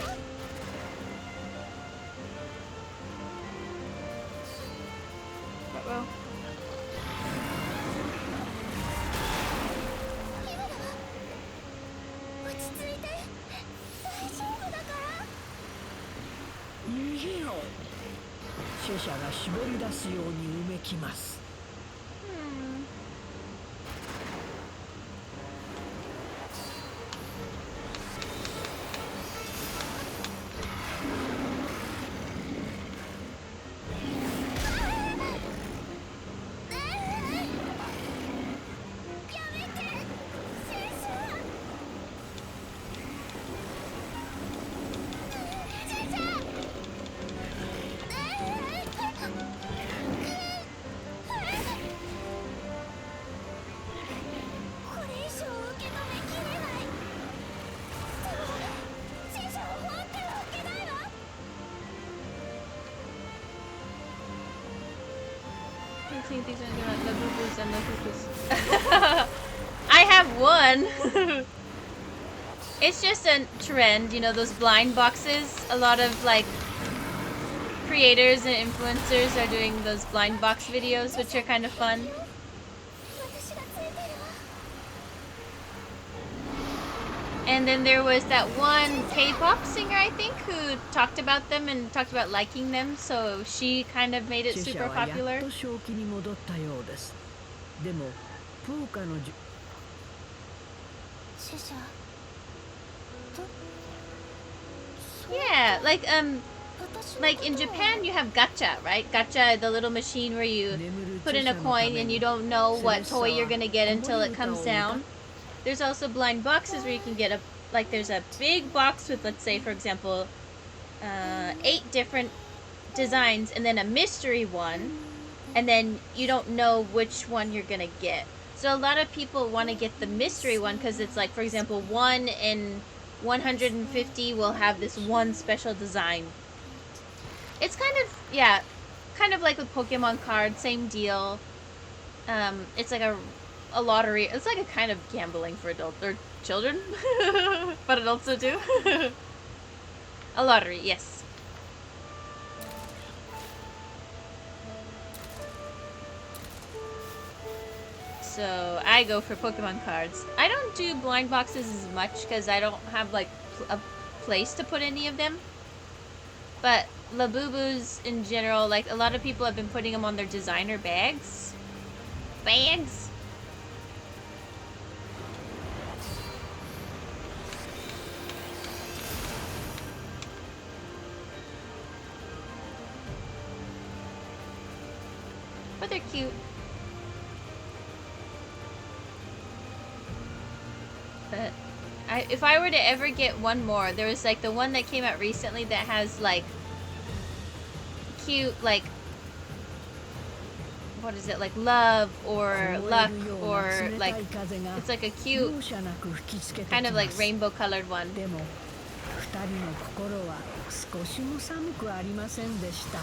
Uh-oh. 今だわ。落ち着いて。大丈夫だから。逃げよ。死者が絞り出すようにうめきます。Hmm. I think these are the boo-boos and the hoo-hoos. I have one! It's just a trend, you know, those blind boxes. A lot of, like, creators and influencers are doing those blind box videos, which are kind of fun. And then there was that one K-pop singer, I think, who talked about them and talked about liking them, so she kind of made it super popular. Yeah, like in Japan you have gacha, right? Gacha, the little machine where you put in a coin and you don't know what toy you're gonna get until it comes down. There's also blind boxes where you can get there's a big box with, let's say, for example, 8 different designs and then a mystery one, and then you don't know which one you're gonna get. So a lot of people want to get the mystery one because it's like, for example, 1 in 150 will have this one special design. It's kind of, yeah, kind of like with Pokemon cards, same deal. It's like a lottery. It's like a kind of gambling for adults or children, but adults do too. A lottery, yes. So I go for Pokemon cards. I don't do blind boxes as much because I don't have like a place to put any of them. But Labubu's in general, like a lot of people have been putting them on their designer bags. Bags? But they're cute. But if I were to ever get one more, there was like the one that came out recently that has like cute, like, what is it, like love or luck or like, it's like a cute kind of like rainbow colored one. 二人の心は少しも寒くありませんでした。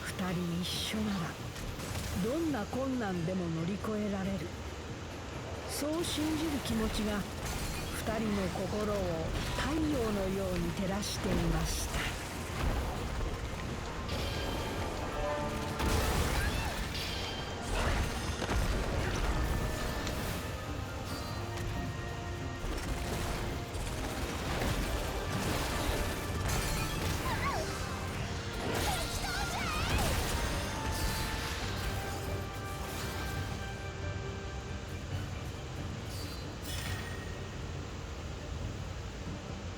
二人一緒ならどんな困難でも乗り越えられる。そう信じる気持ちが二人の心を太陽のように照らしていました。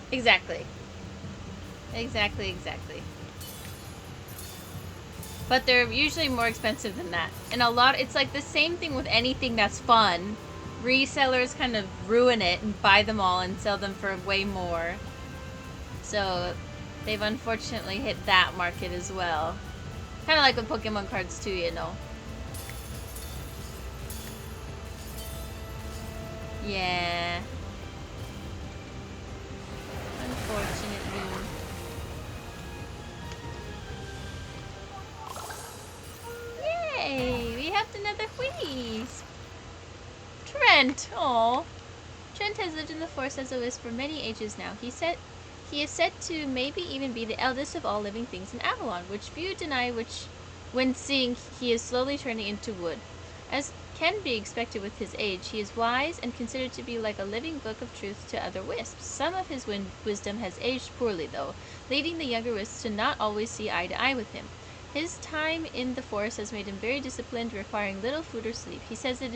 Exactly. Exactly. But they're usually more expensive than that. And it's like the same thing with anything that's fun. Resellers kind of ruin it and buy them all and sell them for way more. So they've unfortunately hit that market as well. Kind of like with Pokemon cards too, you know. Yeah. Unfortunately. Yay! We have another wheeze! Trent! Aww. Trent has lived in the forest as a wisp for many ages now. He is said to maybe even be the eldest of all living things in Avalon, which few deny when seeing he is slowly turning into wood. As can be expected with his age, he is wise and considered to be like a living book of truth to other wisps. Some of his wisdom has aged poorly, though, leading the younger wisps to not always see eye to eye with him. His time in the forest has made him very disciplined, requiring little food or sleep. He says it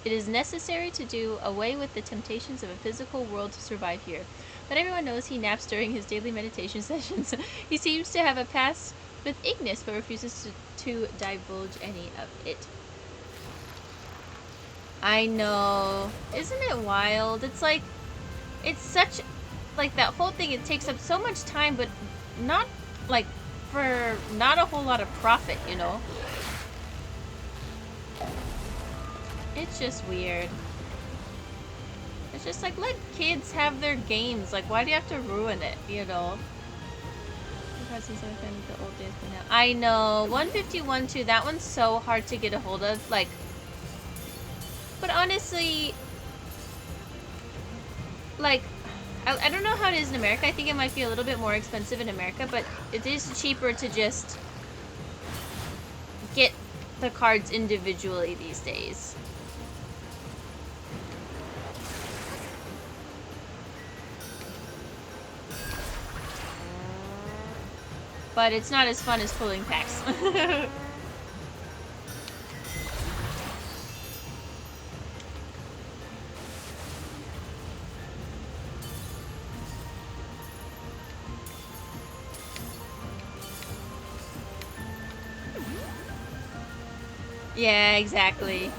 is necessary to do away with the temptations of a physical world to survive here. But everyone knows he naps during his daily meditation sessions. He seems to have a past with Ignis, but refuses to divulge any of it. I know. Isn't it wild? It's like, it's such, like that whole thing, it takes up so much time, but not, like, for not a whole lot of profit, you know? It's just weird. It's just like, let kids have their games. Like, why do you have to ruin it, you know? The old days by now. I know. 151 too. That one's so hard to get a hold of. Like, but honestly, like, I don't know how it is in America. I think it might be a little bit more expensive in America, but it is cheaper to just get the cards individually these days. But it's not as fun as pulling packs. Yeah, exactly.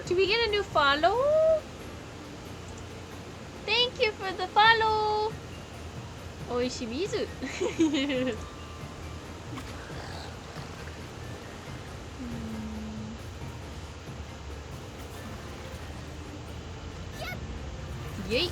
Do we get a new follow? Thank you for the follow. Oishimizu. Yay.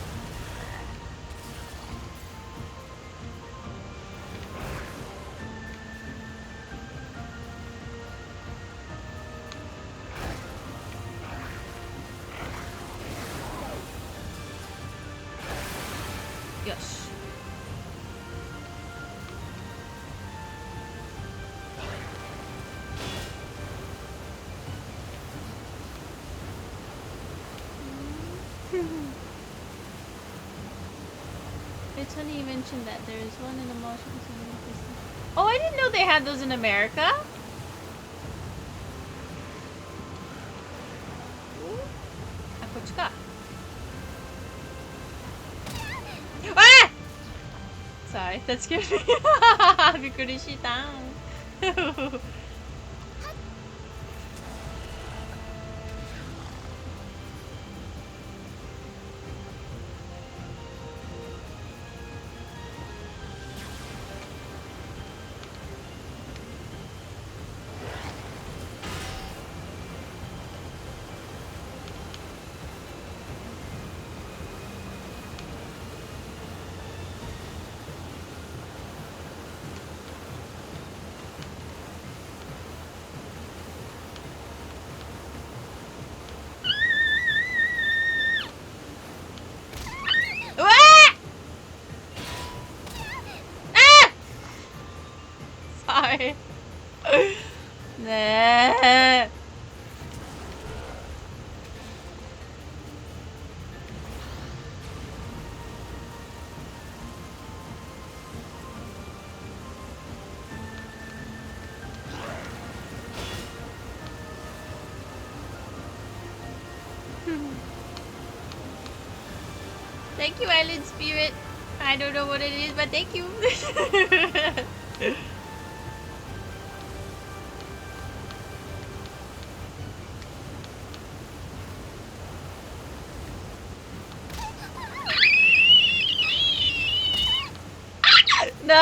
It's funny you mentioned that. There is one in the mall. Oh, I didn't know they had those in America. Ah, こっちか。Ah! Sorry, that scared me. びっくりした。Sorry. ねえ。Thank you, Island Spirit. I don't know what it is, but thank you. No!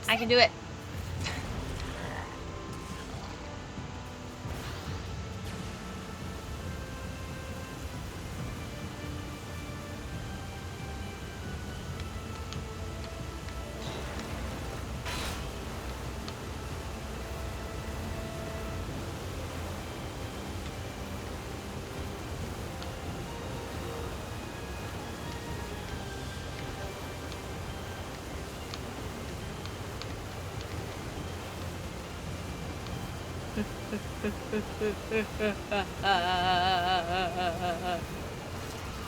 I can do it.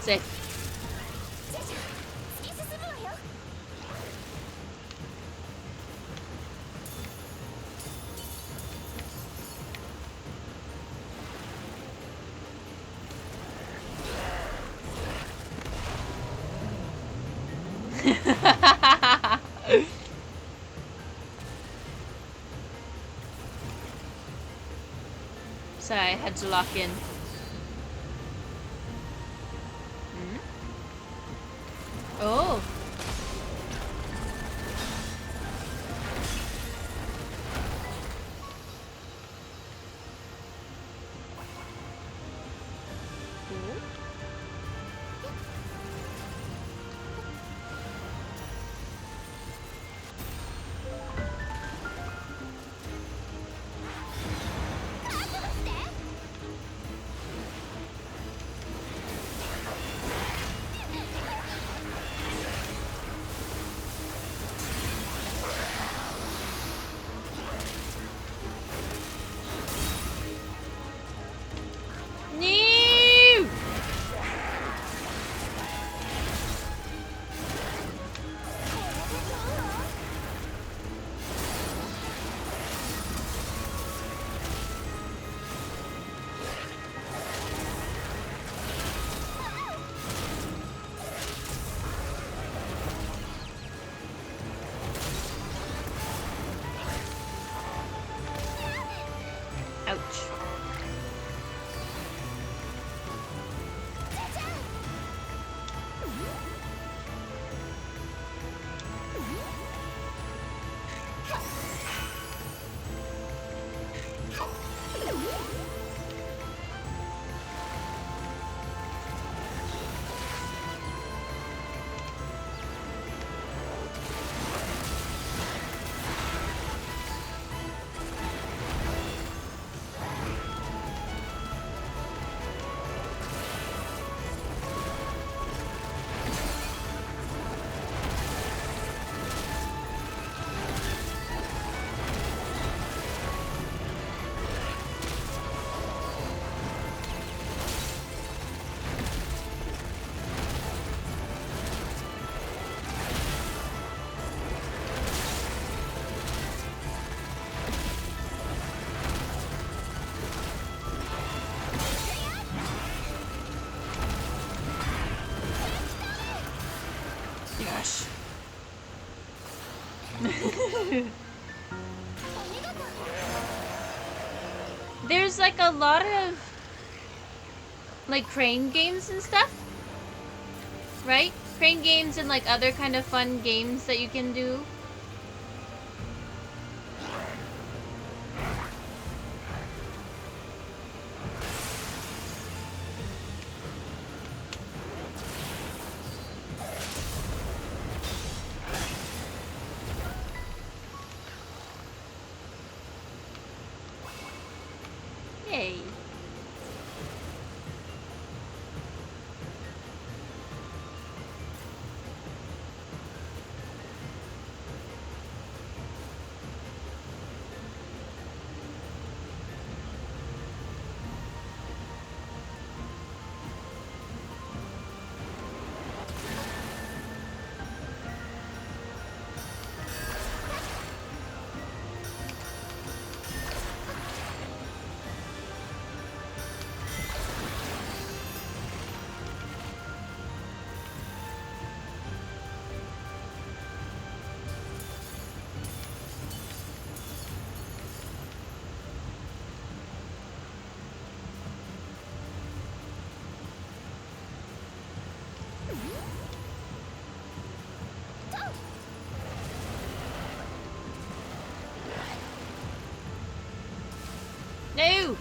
Safe. Sorry, I had to lock in. Oh. There's like a lot of like crane games and stuff, right? Crane games and like other kind of fun games that you can do. Yay. No!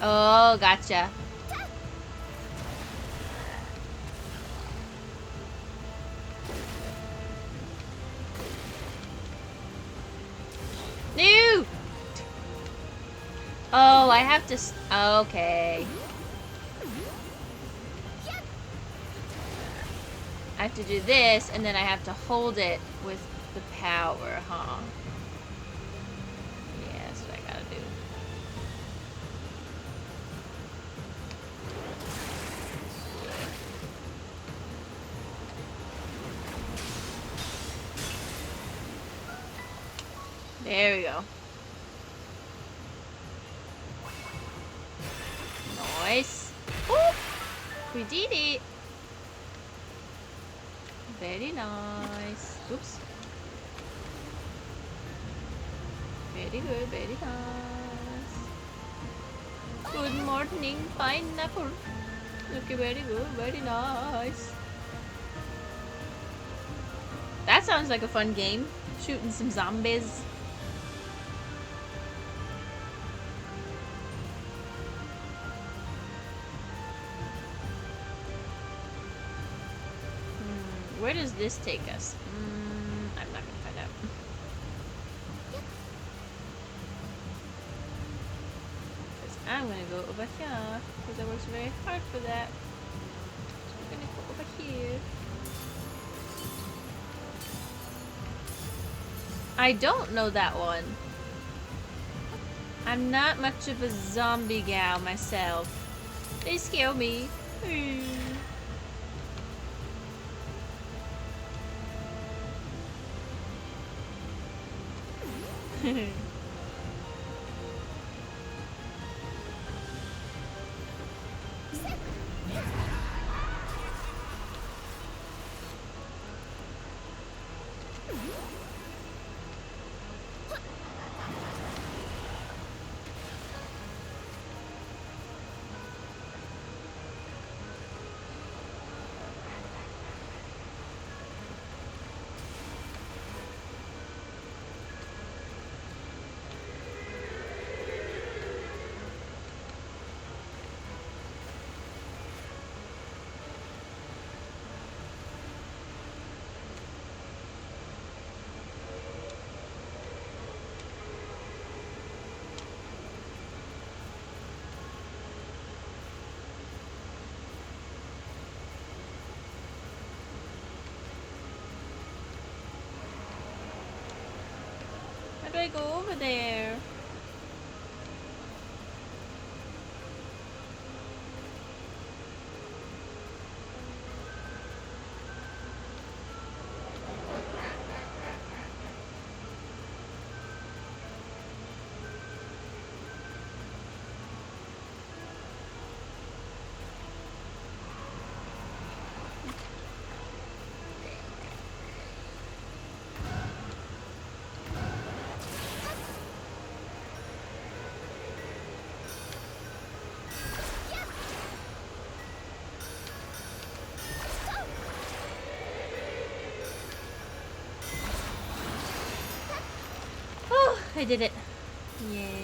Oh, gotcha. No! Oh, I have to... Okay. I have to do this, and then I have to hold it with the power, huh? Yeah, that's what I gotta do. There we go. Nice. Woo! We did it. Very nice. Oops. Very good, very nice. Good morning, pineapple. Okay, very good, very nice. That sounds like a fun game. Shooting some zombies. Where does this take us? I'm not gonna find out. Because I'm gonna go over here. Because I worked very hard for that. So I'm gonna go over here. I don't know that one. I'm not much of a zombie gal myself. They scare me. How do I go over there? I did it. Yay.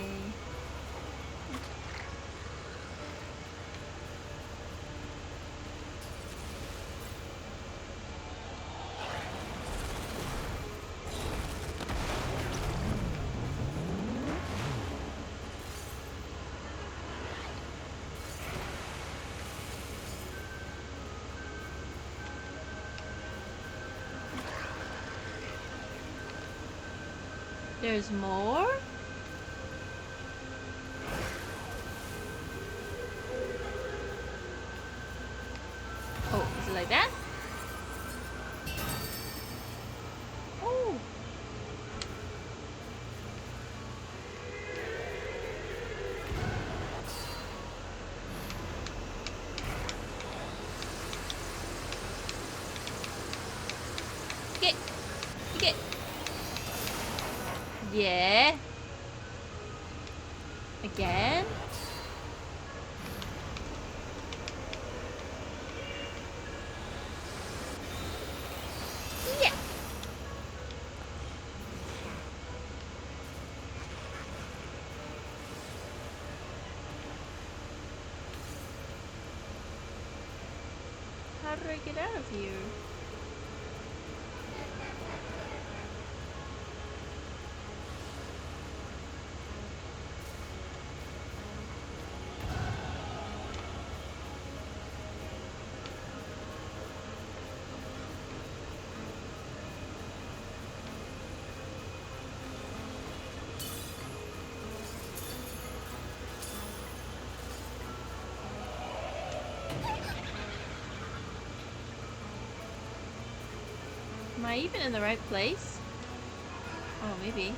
There's more? Oh, is it like that? Oh. Get. Get. Yeah. Again? Yeah. How do I get out of here? Am I even in the right place? Oh, maybe.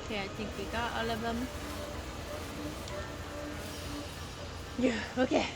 Okay, I think we got all of them. Yeah, okay.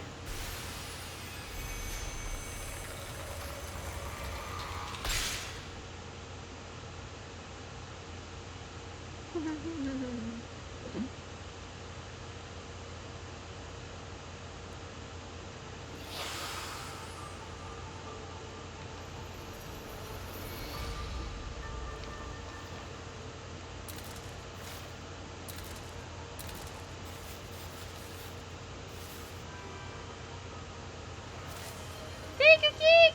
Take a kick!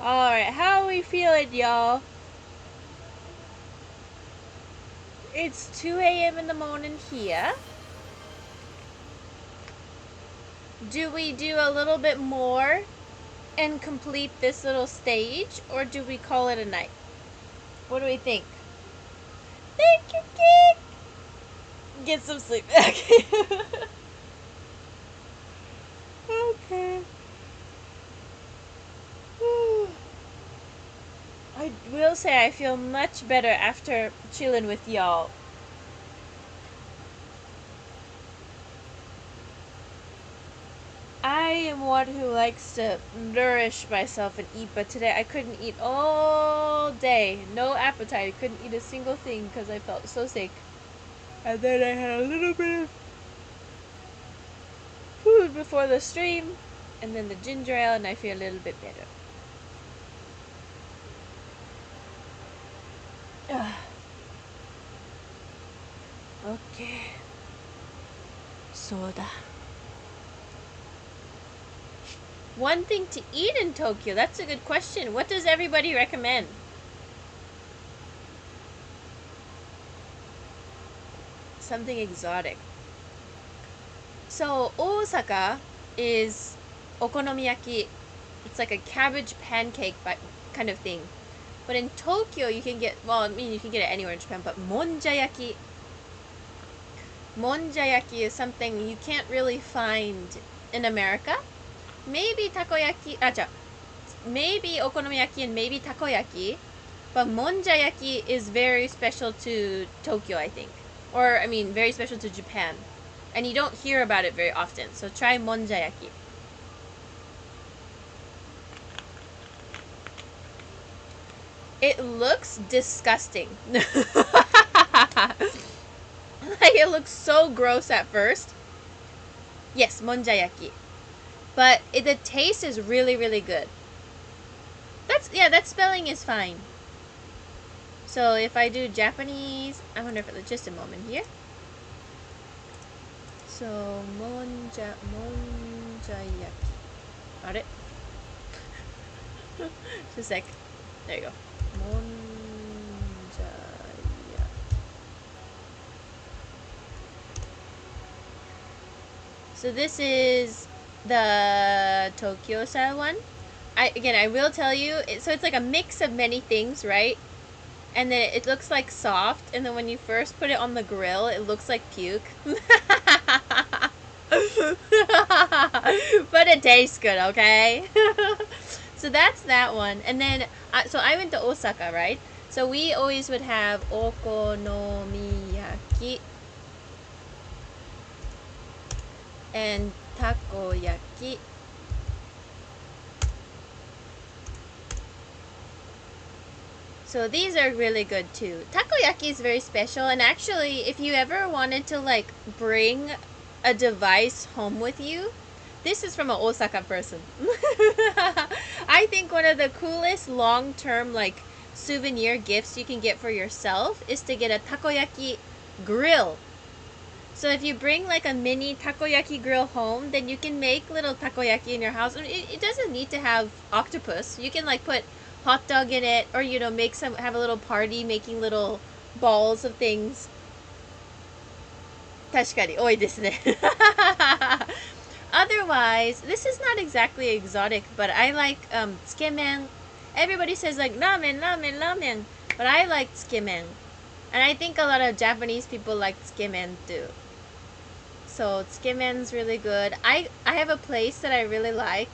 Alright, how are we feeling, y'all? It's 2 a.m. in the morning here. Do we do a little bit more and complete this little stage, or do we call it a night? What do we think? Thank you, Kik! Get some sleep. Okay. Okay. I will say I feel much better after chilling with y'all. I am one who likes to nourish myself and eat, but today I couldn't eat all day. No appetite. I couldn't eat a single thing because I felt so sick. And then I had a little bit of food before the stream, and then the ginger ale, and I feel a little bit better. Okay. Soda. One thing to eat in Tokyo? That's a good question. What does everybody recommend? Something exotic. So, Osaka is okonomiyaki. It's like a cabbage pancake kind of thing. But in Tokyo, you can get, well, I mean, you can get it anywhere in Japan, but monjayaki. Monjayaki is something you can't really find in America. Maybe takoyaki, maybe okonomiyaki and maybe takoyaki. But monjayaki is very special to Tokyo, I think. Or, I mean, very special to Japan. And you don't hear about it very often. So try monjayaki. It looks disgusting. Like, it looks so gross at first. Yes, monjayaki. But the taste is really, really good. That spelling is fine. So if I do Japanese, I wonder if it's just a moment here. So monjayaki. Got it? Just a sec. There you go. Monjayaki. So this is the Tokyo style one. I will tell you, so it's like a mix of many things, right? And then it looks like soft, and then when you first put it on the grill, it looks like puke. But it tastes good, okay? So that's that one. And then, so I went to Osaka, right? So we always would have okonomiyaki and takoyaki. So these are really good too. Takoyaki is very special, and actually if you ever wanted to like bring a device home with you, this is from an Osaka person. I think one of the coolest long-term like souvenir gifts you can get for yourself is to get a takoyaki grill. So if you bring like a mini takoyaki grill home, then you can make little takoyaki in your house. I mean, it doesn't need to have octopus. You can like put hot dog in it, or have a little party making little balls of things. 確かに多いですね。Otherwise, this is not exactly exotic, but I like tsukemen. Everybody says like ramen, ramen, ramen, but I like tsukemen. And I think a lot of Japanese people like tsukemen too. So tsukemen's really good. I have a place that I really like.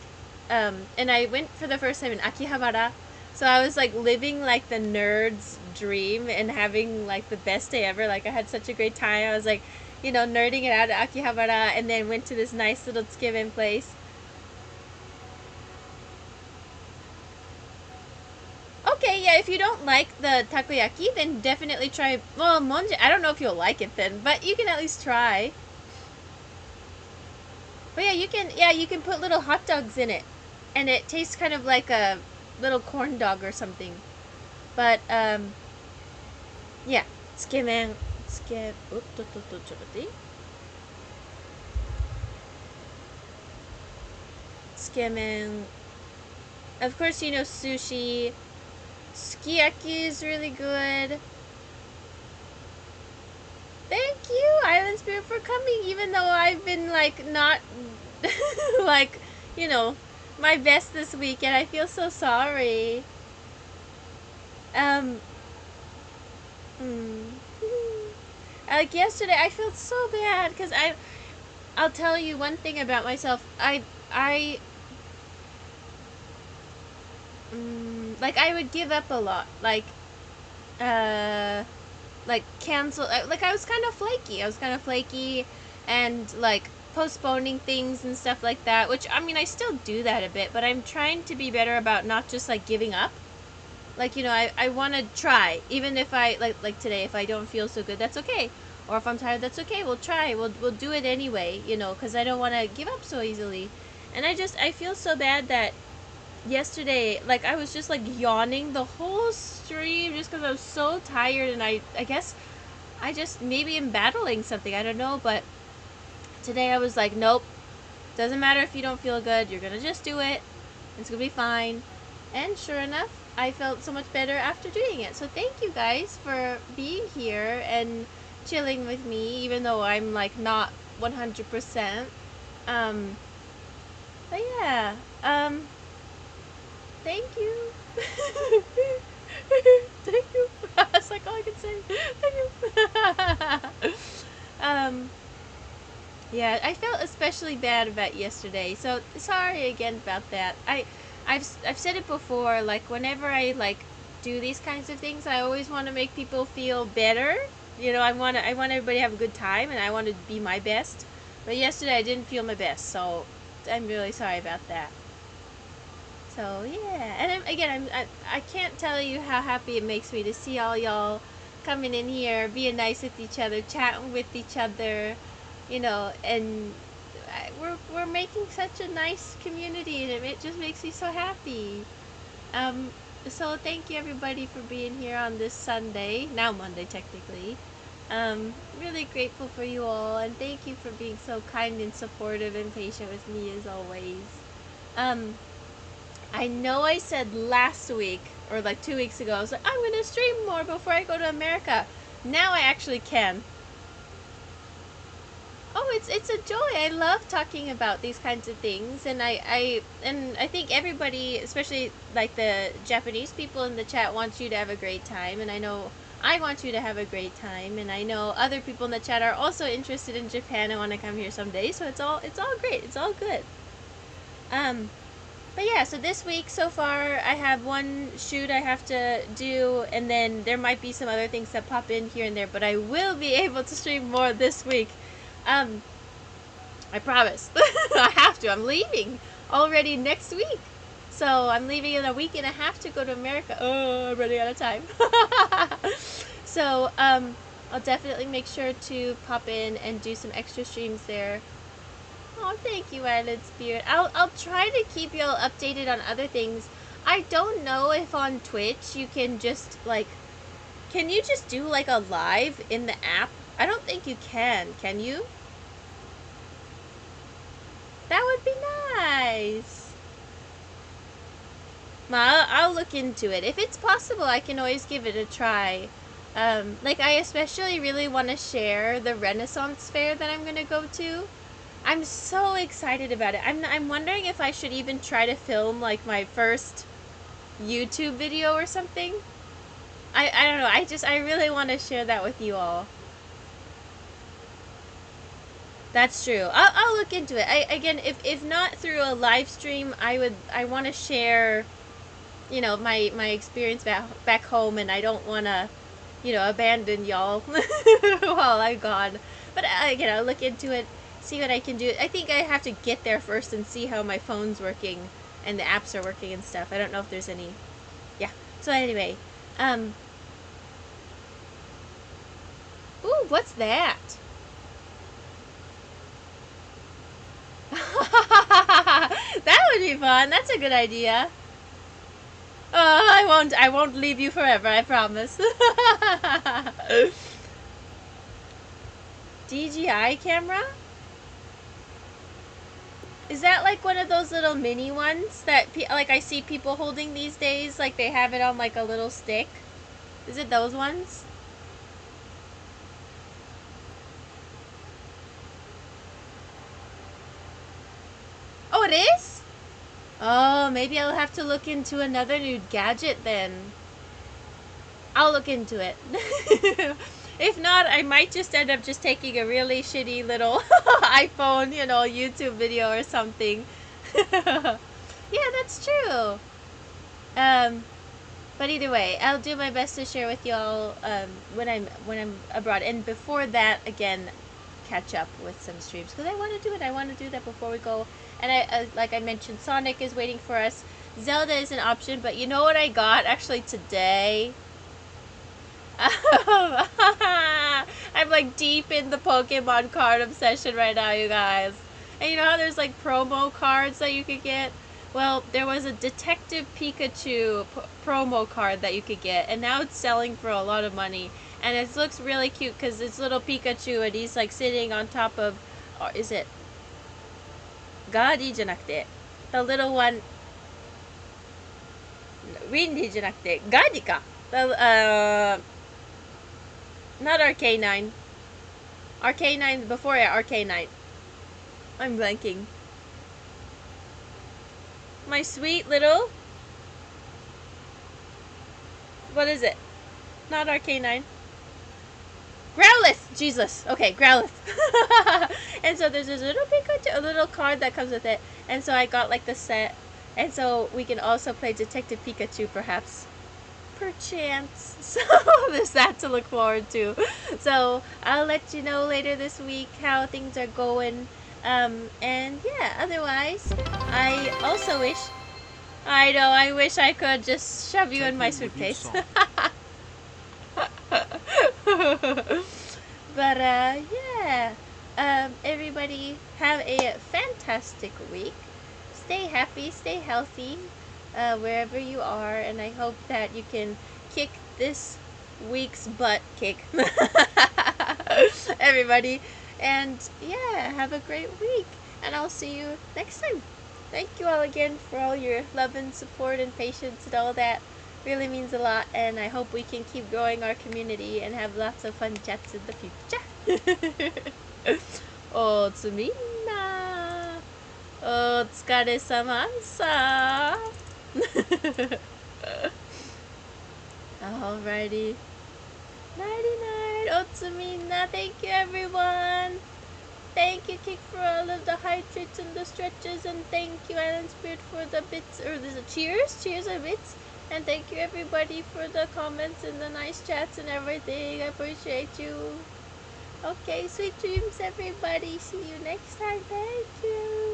And I went for the first time in Akihabara. So I was like living like the nerd's dream and having like the best day ever. Like I had such a great time. I was like, nerding it out at Akihabara, and then went to this nice little tsukemen place. Okay, yeah, if you don't like the takoyaki, then definitely try, well, I don't know if you'll like it then, but you can at least try. But yeah, you can put little hot dogs in it, and it tastes kind of like a little corn dog or something. But yeah, tsukemen. Tsukemen. Of course, sushi. Sukiyaki is really good. you, Island Spirit, for coming, even though I've been, like, not, like, you know, my best this week, and I feel so sorry. Like, yesterday, I felt so bad, because I'll tell you one thing about myself. Like, I would give up a lot. Like, cancel. Like, I was kind of flaky. And, like, postponing things and stuff like that. Which, I mean, I still do that a bit. But I'm trying to be better about not just, like, giving up. Like, you know, I want to try. Even if I, like today, if I don't feel so good, that's okay. Or if I'm tired, that's okay. We'll try. We'll do it anyway, you know, because I don't want to give up so easily. And I feel so bad that yesterday, like, I was just, like, yawning the whole stream just because I was so tired. And I guess I just maybe am battling something. I don't know. But today I was like, nope. Doesn't matter if you don't feel good. You're going to just do it. It's going to be fine. And sure enough, I felt so much better after doing it. So thank you guys for being here and chilling with me, even though I'm, like, not 100%. But yeah, thank you. Thank you. That's like all I can say. Thank you. Yeah, I felt especially bad about yesterday. So sorry again about that. I've said it before, like, whenever I, like, do these kinds of things, I always want to make people feel better. You know, I want everybody to have a good time, and I want to be my best. But yesterday I didn't feel my best, so I'm really sorry about that. So yeah, and I can't tell you how happy it makes me to see all y'all coming in here, being nice with each other, chatting with each other, you know, and we're making such a nice community, and it just makes me so happy. So thank you everybody for being here on this Sunday, now Monday technically. Really grateful for you all, and thank you for being so kind and supportive and patient with me as always. I know I said last week, or like 2 weeks ago, I was like, I'm gonna stream more before I go to America. Now I actually can. Oh, it's a joy. I love talking about these kinds of things, and I think everybody, especially like the Japanese people in the chat, wants you to have a great time, and I know I want you to have a great time, and I know other people in the chat are also interested in Japan and want to come here someday. So it's all great. It's all good. But yeah, so this week so far I have one shoot I have to do, and then there might be some other things that pop in here and there, but I will be able to stream more this week. I promise. I have to. I'm leaving already next week. So I'm leaving in a week and a half to go to America. Oh, I'm running out of time. So I'll definitely make sure to pop in and do some extra streams there. Oh, thank you, Island Spirit. I'll try to keep y'all updated on other things. I don't know if on Twitch you can just, like, can you just do, like, a live in the app? I don't think you can you? That would be nice. Well, I'll look into it. If it's possible, I can always give it a try. Like, I especially really want to share the Renaissance Fair that I'm going to go to. I'm so excited about it. I'm wondering if I should even try to film, like, my first YouTube video or something. I don't know. I really want to share that with you all. That's true. I'll look into it. Again, if not through a live stream, I want to share, you know, my experience back home, and I don't want to, you know, abandon y'all while I'm gone. But again, I'll look into it, see what I can do. I think I have to get there first and see how my phone's working and the apps are working and stuff. I don't know if there's any. Yeah. So anyway, ooh, what's that? That would be fun. That's a good idea. Oh, I won't leave you forever, I promise. DJI camera? Is that like one of those little mini ones that like I see people holding these days? Like they have it on like a little stick? Is it those ones? this? Oh, maybe I'll have to look into another new gadget then. I'll look into it. If not, I might just end up just taking a really shitty little iPhone, YouTube video or something. Yeah, that's true. But either way, I'll do my best to share with y'all when I'm abroad. And before that, again, catch up with some streams because I want to do it. I want to do that before we go. And I like I mentioned, Sonic is waiting for us. Zelda is an option, but you know what I got actually today? I'm like deep in the Pokemon card obsession right now, you guys. And you know how there's like promo cards that you could get? Well, there was a Detective Pikachu promo card that you could get, and now it's selling for a lot of money. And it looks really cute because it's little Pikachu and he's like sitting on top of, or is it Gadi じゃなくて the little one, Windy じゃなくて Gadi か the not Arcanine. Arcanine before it, Arcanine. I'm blanking. My sweet little... What is it? Not Arcanine. Growlithe! Jesus. Okay, Growlithe. And so there's this little Pikachu, a little card that comes with it. And so I got like the set. And so we can also play Detective Pikachu perhaps. Perchance. So there's that to look forward to. So I'll let you know later this week how things are going. And yeah, otherwise, I also wish, I know, I wish I could just shove you in my suitcase. But yeah, everybody have a fantastic week. Stay happy, stay healthy, wherever you are, and I hope that you can kick this week's butt kick. Everybody, and yeah, have a great week, and I'll see you next time. Thank you all again for all your love and support and patience and all that. Really means a lot, and I hope we can keep growing our community and have lots of fun chats in the future. おつみんな、お疲れ様さ。Alrighty. Nighty night, Otsuminna. Thank you, everyone. Thank you, Kick, for all of the hydrates and the stretches, and thank you, Island Spirit, for the bits, or there's a cheers and bits, and thank you, everybody, for the comments and the nice chats and everything. I appreciate you. Okay, sweet dreams, everybody. See you next time. Thank you.